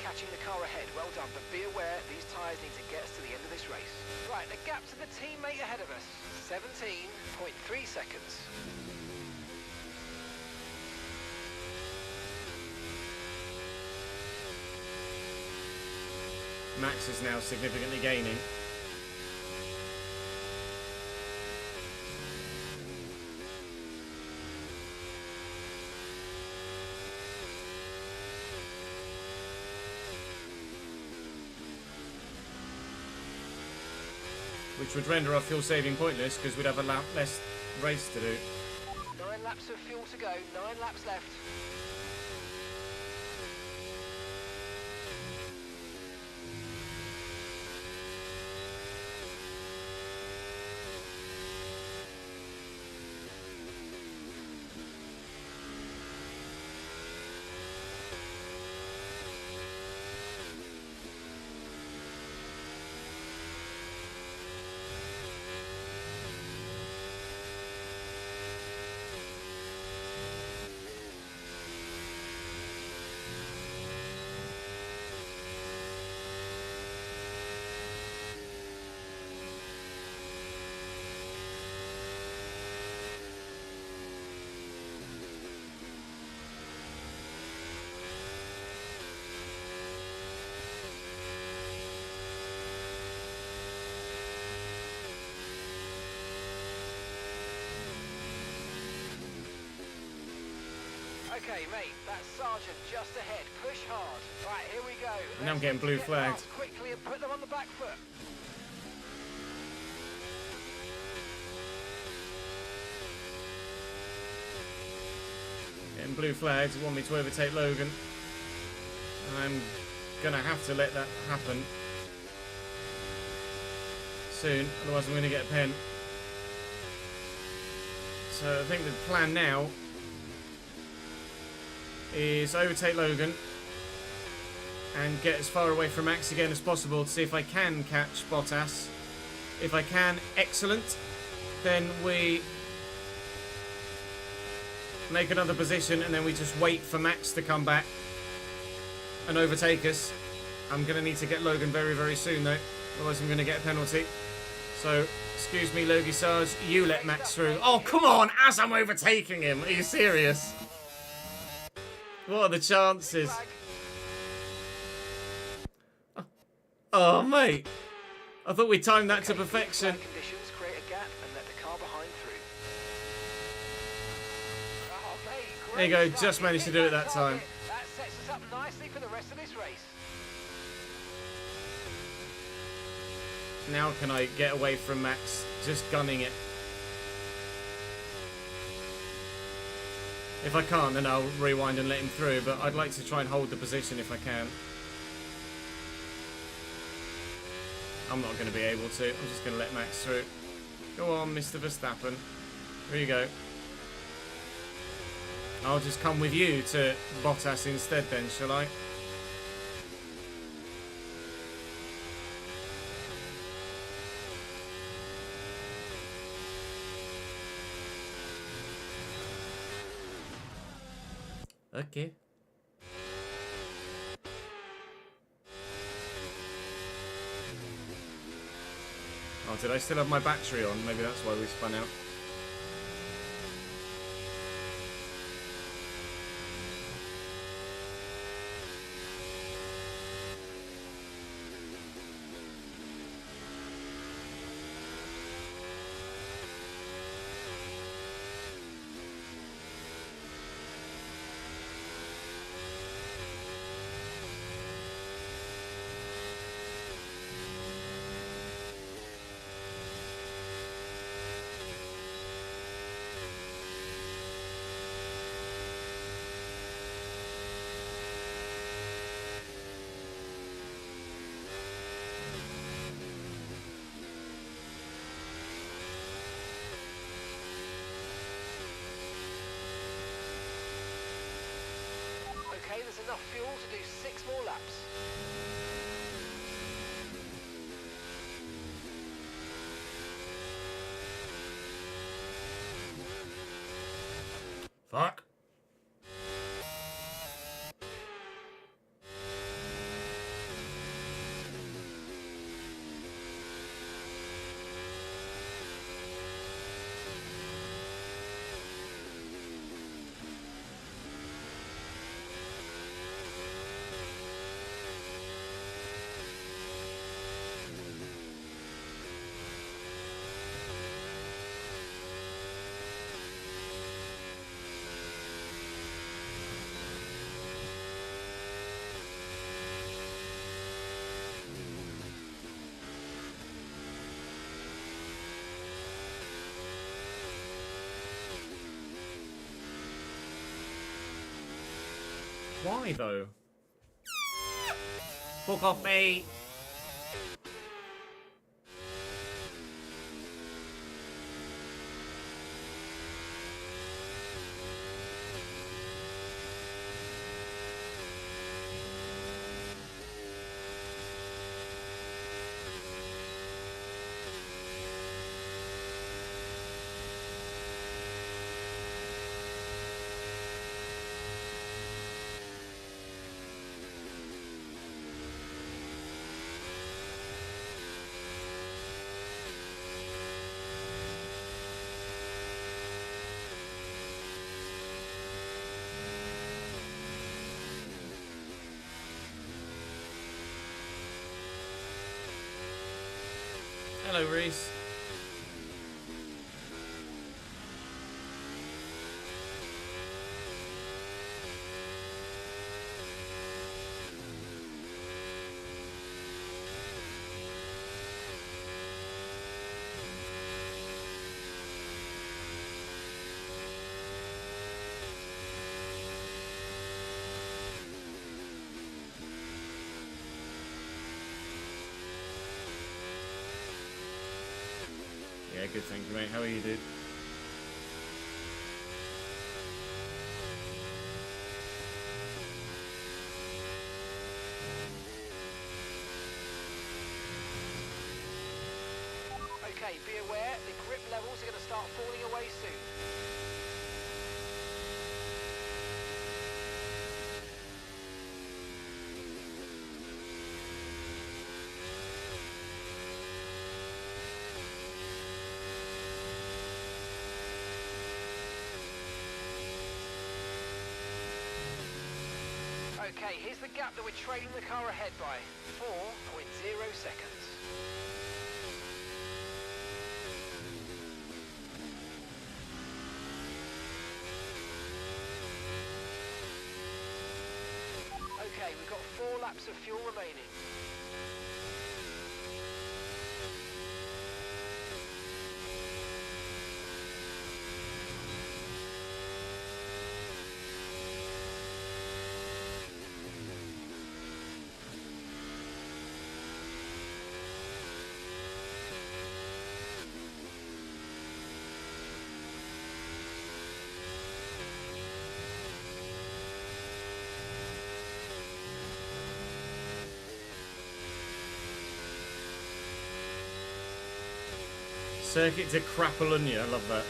Catching the car ahead, well done, but be aware these tyres need to get us to the end of this race. Right, the gap to the teammate ahead of us, 17.3 seconds. Max is now significantly gaining. Which would render our fuel saving pointless because we'd have a lap less race to do. 9 laps of fuel to go, 9 laps left. Okay, mate, that's Sergeant just ahead. Push hard. Right, here we go. And I'm Let's getting blue get flagged. past quickly and put them on the back foot. Getting blue flags, want me to overtake Logan. I'm gonna have to let that happen soon, otherwise I'm gonna get a pen. So I think the plan now is overtake Logan and get as far away from Max again as possible to see if I can catch Bottas. If I can, excellent. Then we make another position and then we just wait for Max to come back and overtake us. I'm going to need to get Logan very, very soon though, otherwise I'm going to get a penalty. So, excuse me, Logie Sarge, you let Max through. Oh, come on, as I'm overtaking him. Are you serious? What are the chances? Oh, mate. I thought we timed that to perfection. Conditions create a gap and let the car behind through. Oh, mate, There you go, great just stuff. managed to do it that time. That sets us up nicely for the rest of this race. Now can I get away from Max just gunning it? If I can't, then I'll rewind and let him through, but I'd like to try and hold the position if I can. I'm not going to be able to. I'm just going to let Max through. Go on, Mr. Verstappen. Here you go. I'll just come with you to Bottas instead then, shall I? Okay. Oh, did I still have my battery on? Maybe that's why we spun out. enough fuel to do 6 more laps. Fuck. Why though? Fuck off me! Hello, Reese. Yeah, good, thank you, mate. How are you, dude? Okay, be aware, the grip levels are going to start falling away soon. Okay, here's the gap that we're trailing the car ahead by. 4.0 seconds. Okay, we've got 4 laps of fuel remaining. Circuit to Crapaloonia, I love that.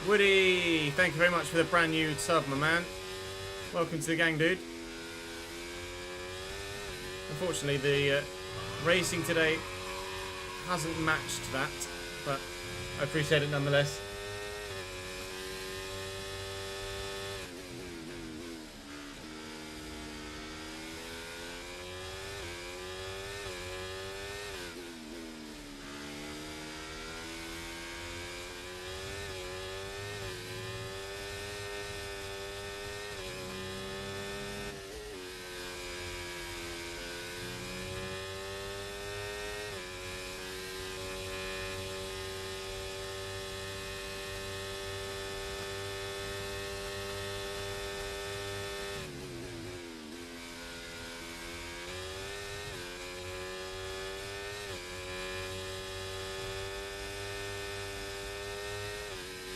Woody, thank you very much for the brand new sub, my man. Welcome to the gang, dude. Unfortunately, the racing today hasn't matched that, but I appreciate it nonetheless.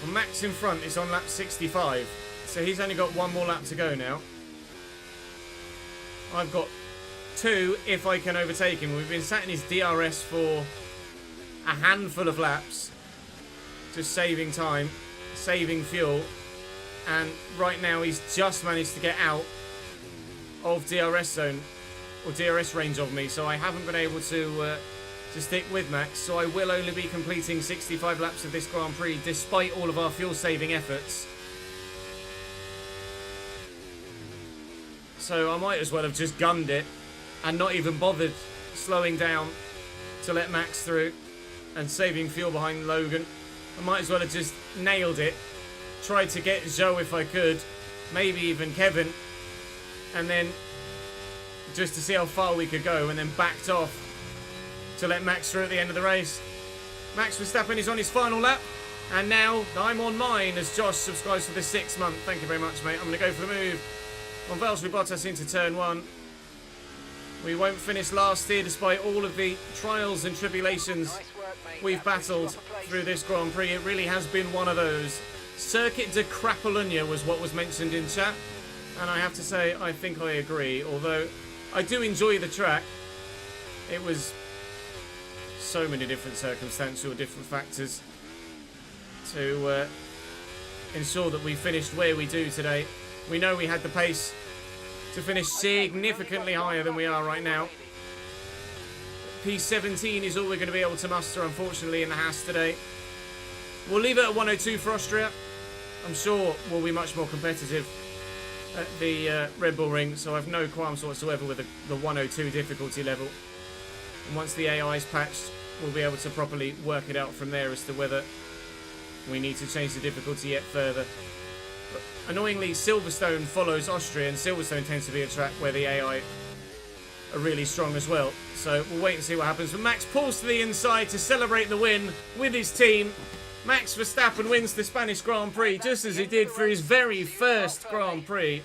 Max in front is on lap 65. So he's only got one more lap to go now. I've got 2 if I can overtake him. We've been sat in his DRS for a handful of laps. Just saving time, saving fuel. And right now he's just managed to get out of DRS zone, or DRS range of me. So I haven't been able to stick with Max. So I will only be completing 65 laps of this Grand Prix, despite all of our fuel saving efforts. So I might as well have just gunned it and not even bothered slowing down to let Max through and saving fuel behind Logan. I might as well have just nailed it, tried to get Joe if I could, maybe even Kevin, and then just to see how far we could go, and then backed off to let Max through at the end of the race. Max Verstappen is on his final lap, and now I'm on mine as Josh subscribes for the 6th month. Thank you very much, mate. I'm going to go for the move on Valtteri Bottas into turn 1. We won't finish last here despite all of the trials and tribulations we've battled through this Grand Prix. It really has been one of those. Circuit de Crapalunya was what was mentioned in chat, and I have to say I think I agree. Although I do enjoy the track, it was so many different circumstantial, different factors to ensure that we finished where we do today. We know we had the pace to finish significantly higher than we are right now. P17 is all we're going to be able to muster, unfortunately, in the Haas today. We'll leave it at 102 for Austria. I'm sure we'll be much more competitive at the Red Bull Ring, so I've no qualms whatsoever with the 102 difficulty level. And once the AI is patched, we'll be able to properly work it out from there as to whether we need to change the difficulty yet further. But annoyingly, Silverstone follows Austria, and Silverstone tends to be a track where the AI are really strong as well. So we'll wait and see what happens. But Max pulls to the inside to celebrate the win with his team. Max Verstappen wins the Spanish Grand Prix, just as he did for his very first Grand Prix.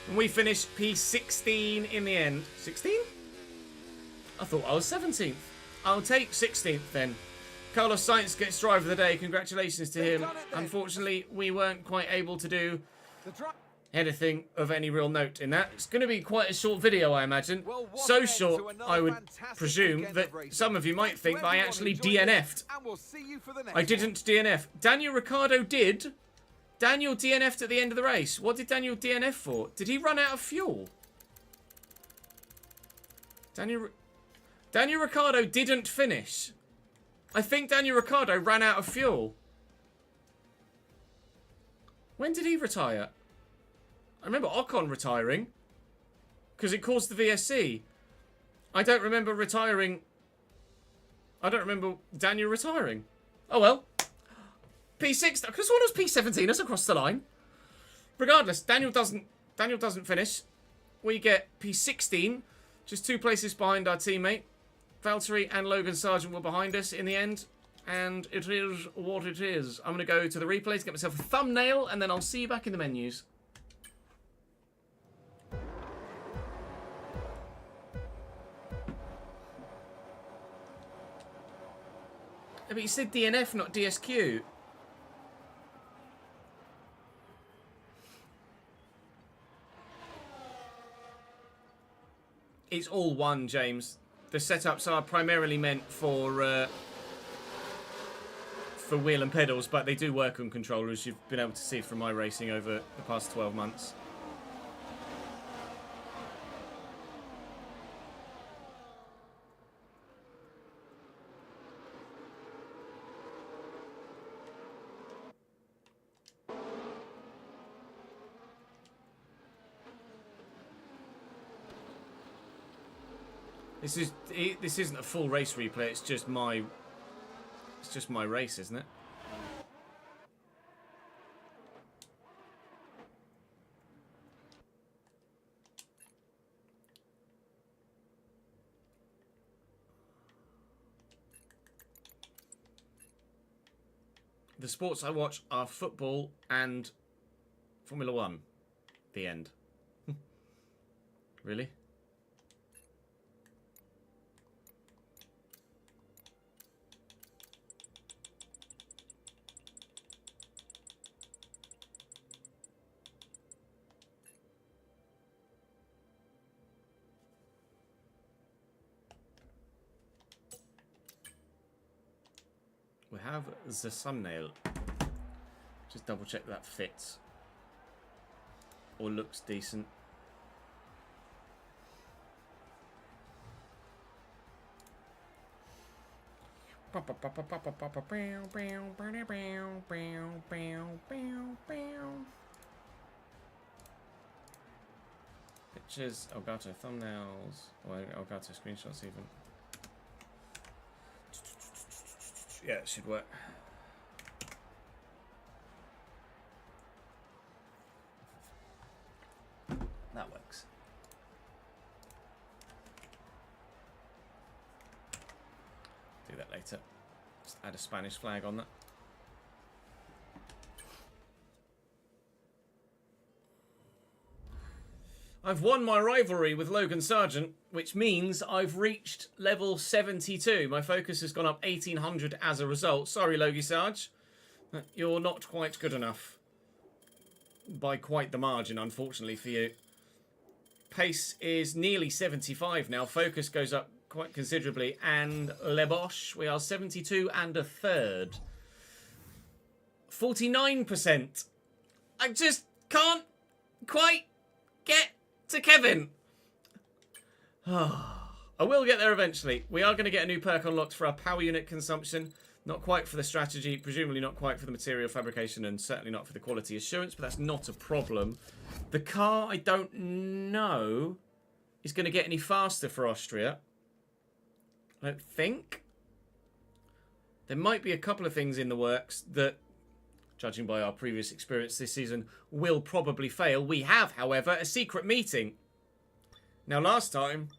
And we finished P16 in the end. 16? I thought I was 17th. I'll take 16th then. Carlos Sainz gets driver of the day. Congratulations to him. Unfortunately, we weren't quite able to do anything of any real note in that. It's going to be quite a short video, I imagine. So short, I would presume, that some of you might think that I actually DNF'd. I didn't DNF. Daniel Ricciardo did. Daniel DNF'd at the end of the race. What did Daniel DNF for? Did he run out of fuel? Daniel Ricciardo didn't finish. I think Daniel Ricciardo ran out of fuel. When did he retire? I remember Ocon retiring because it caused the VSC. I don't remember retiring. I don't remember Daniel retiring. Oh well. P6. Because one was P17. That's across the line. Regardless, Daniel doesn't finish. We get P16, just 2 places behind our teammate. Valtteri and Logan Sargent were behind us in the end, and it is what it is. I'm going to go to the replay to get myself a thumbnail, and then I'll see you back in the menus. But you said DNF, not DSQ. It's all one, James. The setups are primarily meant for wheel and pedals, but they do work on controllers. You've been able to see from my racing over the past 12 months. This isn't a full race replay. It's just my race, isn't it? The sports I watch are football and Formula 1. The end. Really? We have the thumbnail. Just double check that fits. Or looks decent. Pictures, Elgato thumbnails, or Elgato screenshots even. Yeah, it should work. That works. Do that later. Just add a Spanish flag on that. I've won my rivalry with Logan Sargent, which means I've reached level 72. My focus has gone up 1800 as a result. Sorry, Logie Sarge. You're not quite good enough. By quite the margin, unfortunately for you. Pace is nearly 75 now. Focus goes up quite considerably. And Lebosh, we are 72 and a third. 49%. I just can't quite get to Kevin. I will get there eventually. We are going to get a new perk unlocked for our power unit consumption. Not quite for the strategy, presumably not quite for the material fabrication, and certainly not for the quality assurance, but that's not a problem. The car, I don't know, is going to get any faster for Austria. I don't think. There might be a couple of things in the works that, judging by our previous experience this season, will probably fail. We have, however, a secret meeting. Now, last time,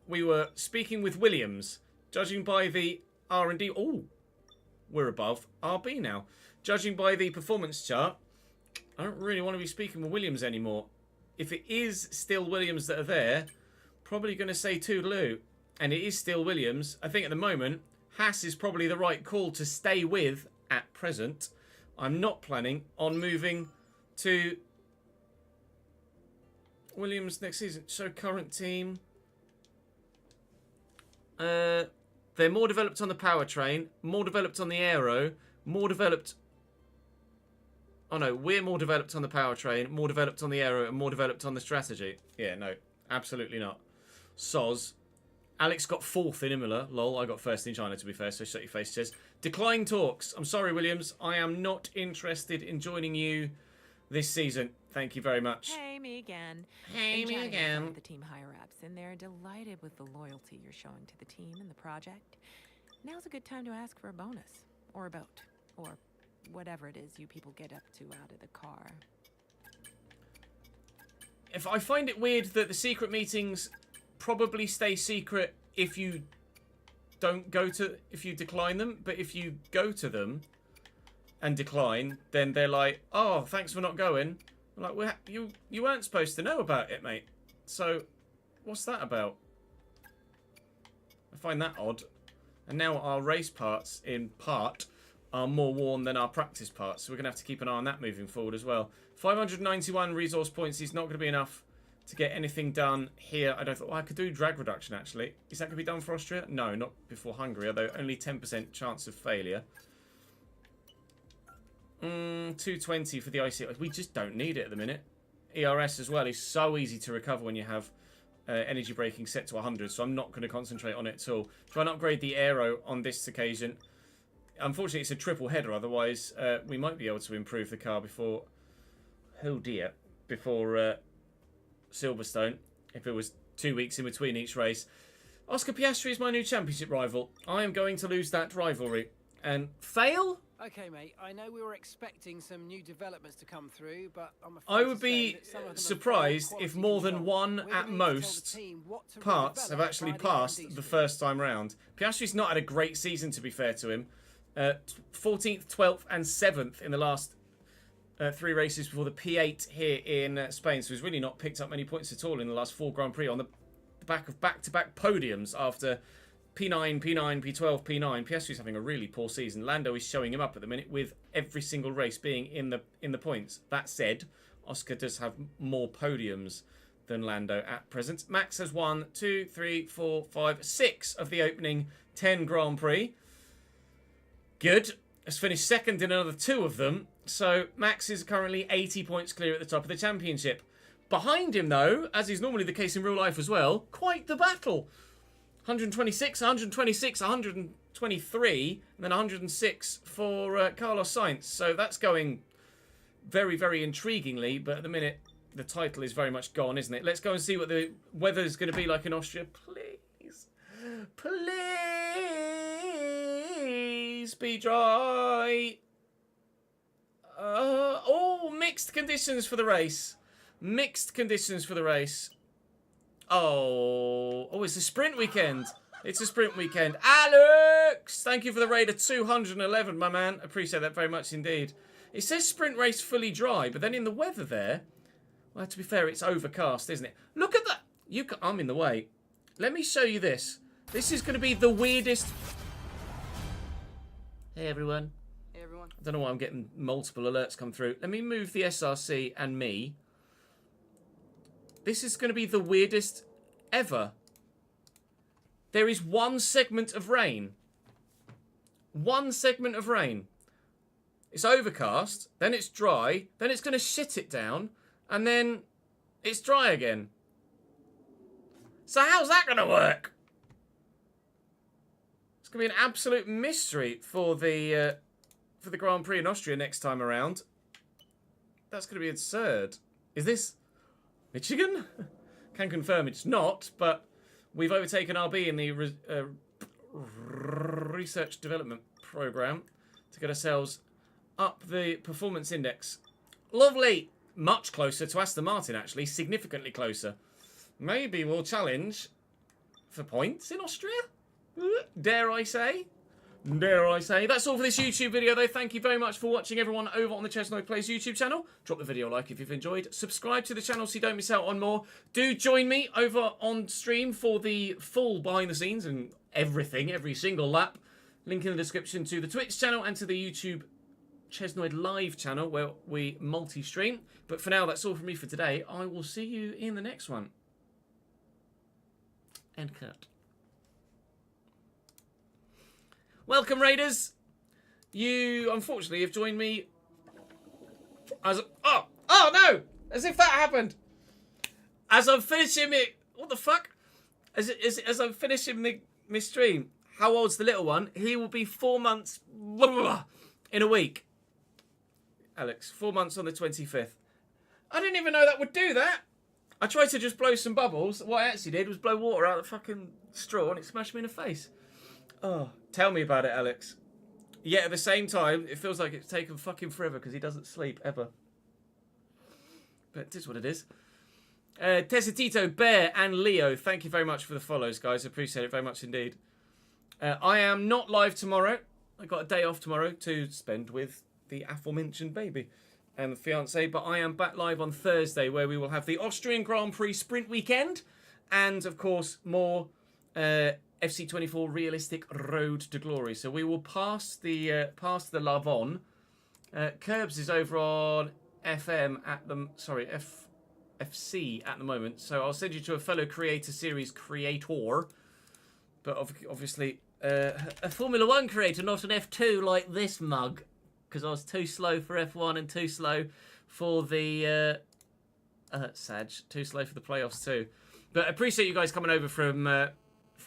we were speaking with Williams. Judging by the R&D... Oh, we're above RB now. Judging by the performance chart, I don't really want to be speaking with Williams anymore. If it is still Williams that are there, probably going to say toodaloo. And it is still Williams. I think at the moment, Haas is probably the right call to stay with at present. I'm not planning on moving to Williams next season. So current team. They're more developed on the powertrain, more developed on the aero, more developed... Oh no, we're more developed on the powertrain, more developed on the aero, and more developed on the strategy. Yeah, no, absolutely not. Soz. Alex got 4th in Imola. Lol, I got 1st in China, to be fair, so shut your face, says. Decline talks. I'm sorry, Williams. I am not interested in joining you this season. Thank you very much. Hey, me again. Hey, me again. With the team higher-ups, and they're delighted with the loyalty you're showing to the team and the project. Now's a good time to ask for a bonus, or a boat, or whatever it is you people get up to out of the car. If I find it weird that the secret meetings probably stay secret if you don't go to... If you decline them, but if you go to them and decline, then they're like, oh, thanks for not going. I'm like, you weren't supposed to know about it, mate. So, what's that about? I find that odd. And now our race parts, in part, are more worn than our practice parts. So we're going to have to keep an eye on that moving forward as well. 591 resource points is not going to be enough to get anything done here. I don't think... Well, I could do drag reduction, actually. Is that going to be done for Austria? No, not before Hungary, although only 10% chance of failure. 220 for the IC. We just don't need it at the minute. ERS as well is so easy to recover when you have energy braking set to 100, so I'm not going to concentrate on it at all. Try and upgrade the aero on this occasion. Unfortunately, it's a triple header, otherwise we might be able to improve the car before... Oh dear. Before Silverstone, if it was 2 weeks in between each race. Oscar Piastri is my new championship rival. I am going to lose that rivalry. And fail? Okay, mate, I know we were expecting some new developments to come through, but I'm afraid I would be surprised if more than one, at most, parts have actually passed the first time round. Piastri's not had a great season, to be fair to him. 14th, 12th and 7th in the last 3 races before the P8 here in Spain. So he's really not picked up many points at all in the last 4 Grand Prix on the back of back-to-back podiums after... P9, P9, P12, P9. Piastri's having a really poor season. Lando is showing him up at the minute with every single race being in the points. That said, Oscar does have more podiums than Lando at present. Max has won 2, 3, 4, 5, 6 of the opening 10 Grand Prix. Good. Has finished second in another 2 of them. So Max is currently 80 points clear at the top of the championship. Behind him, though, as is normally the case in real life as well, quite the battle. 126, 126, 123, and then 106 for Carlos Sainz. So that's going very, very intriguingly. But at the minute, the title is very much gone, isn't it? Let's go and see what the weather is going to be like in Austria. Please. Please be dry. Oh, mixed conditions for the race. Mixed conditions for the race. Oh, it's a sprint weekend. It's a sprint weekend. Alex, thank you for the raid of 211, my man. Appreciate that very much indeed. It says sprint race fully dry, but then in the weather there, well, to be fair, it's overcast, isn't it? Look at that. I'm in the way. Let me show you this. This is going to be the weirdest. Hey, everyone. Hey, everyone. I don't know why I'm getting multiple alerts come through. Let me move the SRC and me. This is going to be the weirdest ever. There is one segment of rain. One segment of rain. It's overcast, then it's dry, then it's going to shit it down, and then it's dry again. So how's that going to work? It's going to be an absolute mystery for the Grand Prix in Austria next time around. That's going to be absurd. Is this Michigan? Can confirm it's not, but we've overtaken RB in the research development program to get ourselves up the performance index. Lovely. Much closer to Aston Martin, actually. Significantly closer. Maybe we'll challenge for points in Austria? Dare I say? Dare I say? That's all for this YouTube video, though. Thank you very much for watching, everyone, over on the Chesnoid Plays YouTube channel. Drop the video a like if you've enjoyed. Subscribe to the channel so you don't miss out on more. Do join me over on stream for the full behind the scenes and everything, every single lap. Link in the description to the Twitch channel and to the YouTube Chesnoid Live channel where we multi-stream. But for now, that's all from me for today. I will see you in the next one. End cut. Welcome, Raiders. You, unfortunately, have joined me as... Oh no! As if that happened. As I'm finishing it... What the fuck? As I'm finishing my stream. How old's the little one? He will be 4 months in a week. Alex, 4 months on the 25th. I didn't even know that would do that. I tried to just blow some bubbles. What I actually did was blow water out of the fucking straw and it smashed me in the face. Oh, tell me about it, Alex. Yet at the same time, it feels like it's taken fucking forever because he doesn't sleep ever. But it is what it is. Tessitito, Bear, and Leo, thank you very much for the follows, guys. I appreciate it very much indeed. I am not live tomorrow. I got a day off tomorrow to spend with the aforementioned baby and the fiance, but I am back live on Thursday where we will have the Austrian Grand Prix sprint weekend and, of course, more FC24 Realistic Road to Glory. So we will pass the Lavon. Curbs is over on FM at the FC at the moment. So I'll send you to a fellow creator series creator, but obviously a Formula 1 creator, not an F2 like this mug, because I was too slow for F1 and too slow for the too slow for the playoffs too. But I appreciate you guys coming over from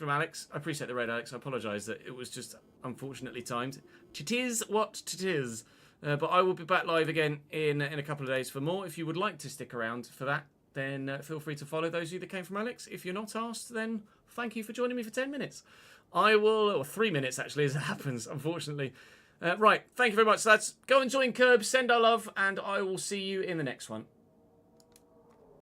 Alex. I appreciate the raid, Alex. I apologise that it was just unfortunately timed. It is what it is. But I will be back live again in a couple of days for more. If you would like to stick around for that, then feel free to follow those of you that came from Alex. If you're not asked, then thank you for joining me for 10 minutes. I will, or 3 minutes actually, as it happens, unfortunately. Right, thank you very much, lads. Go and join Curb, send our love, and I will see you in the next one.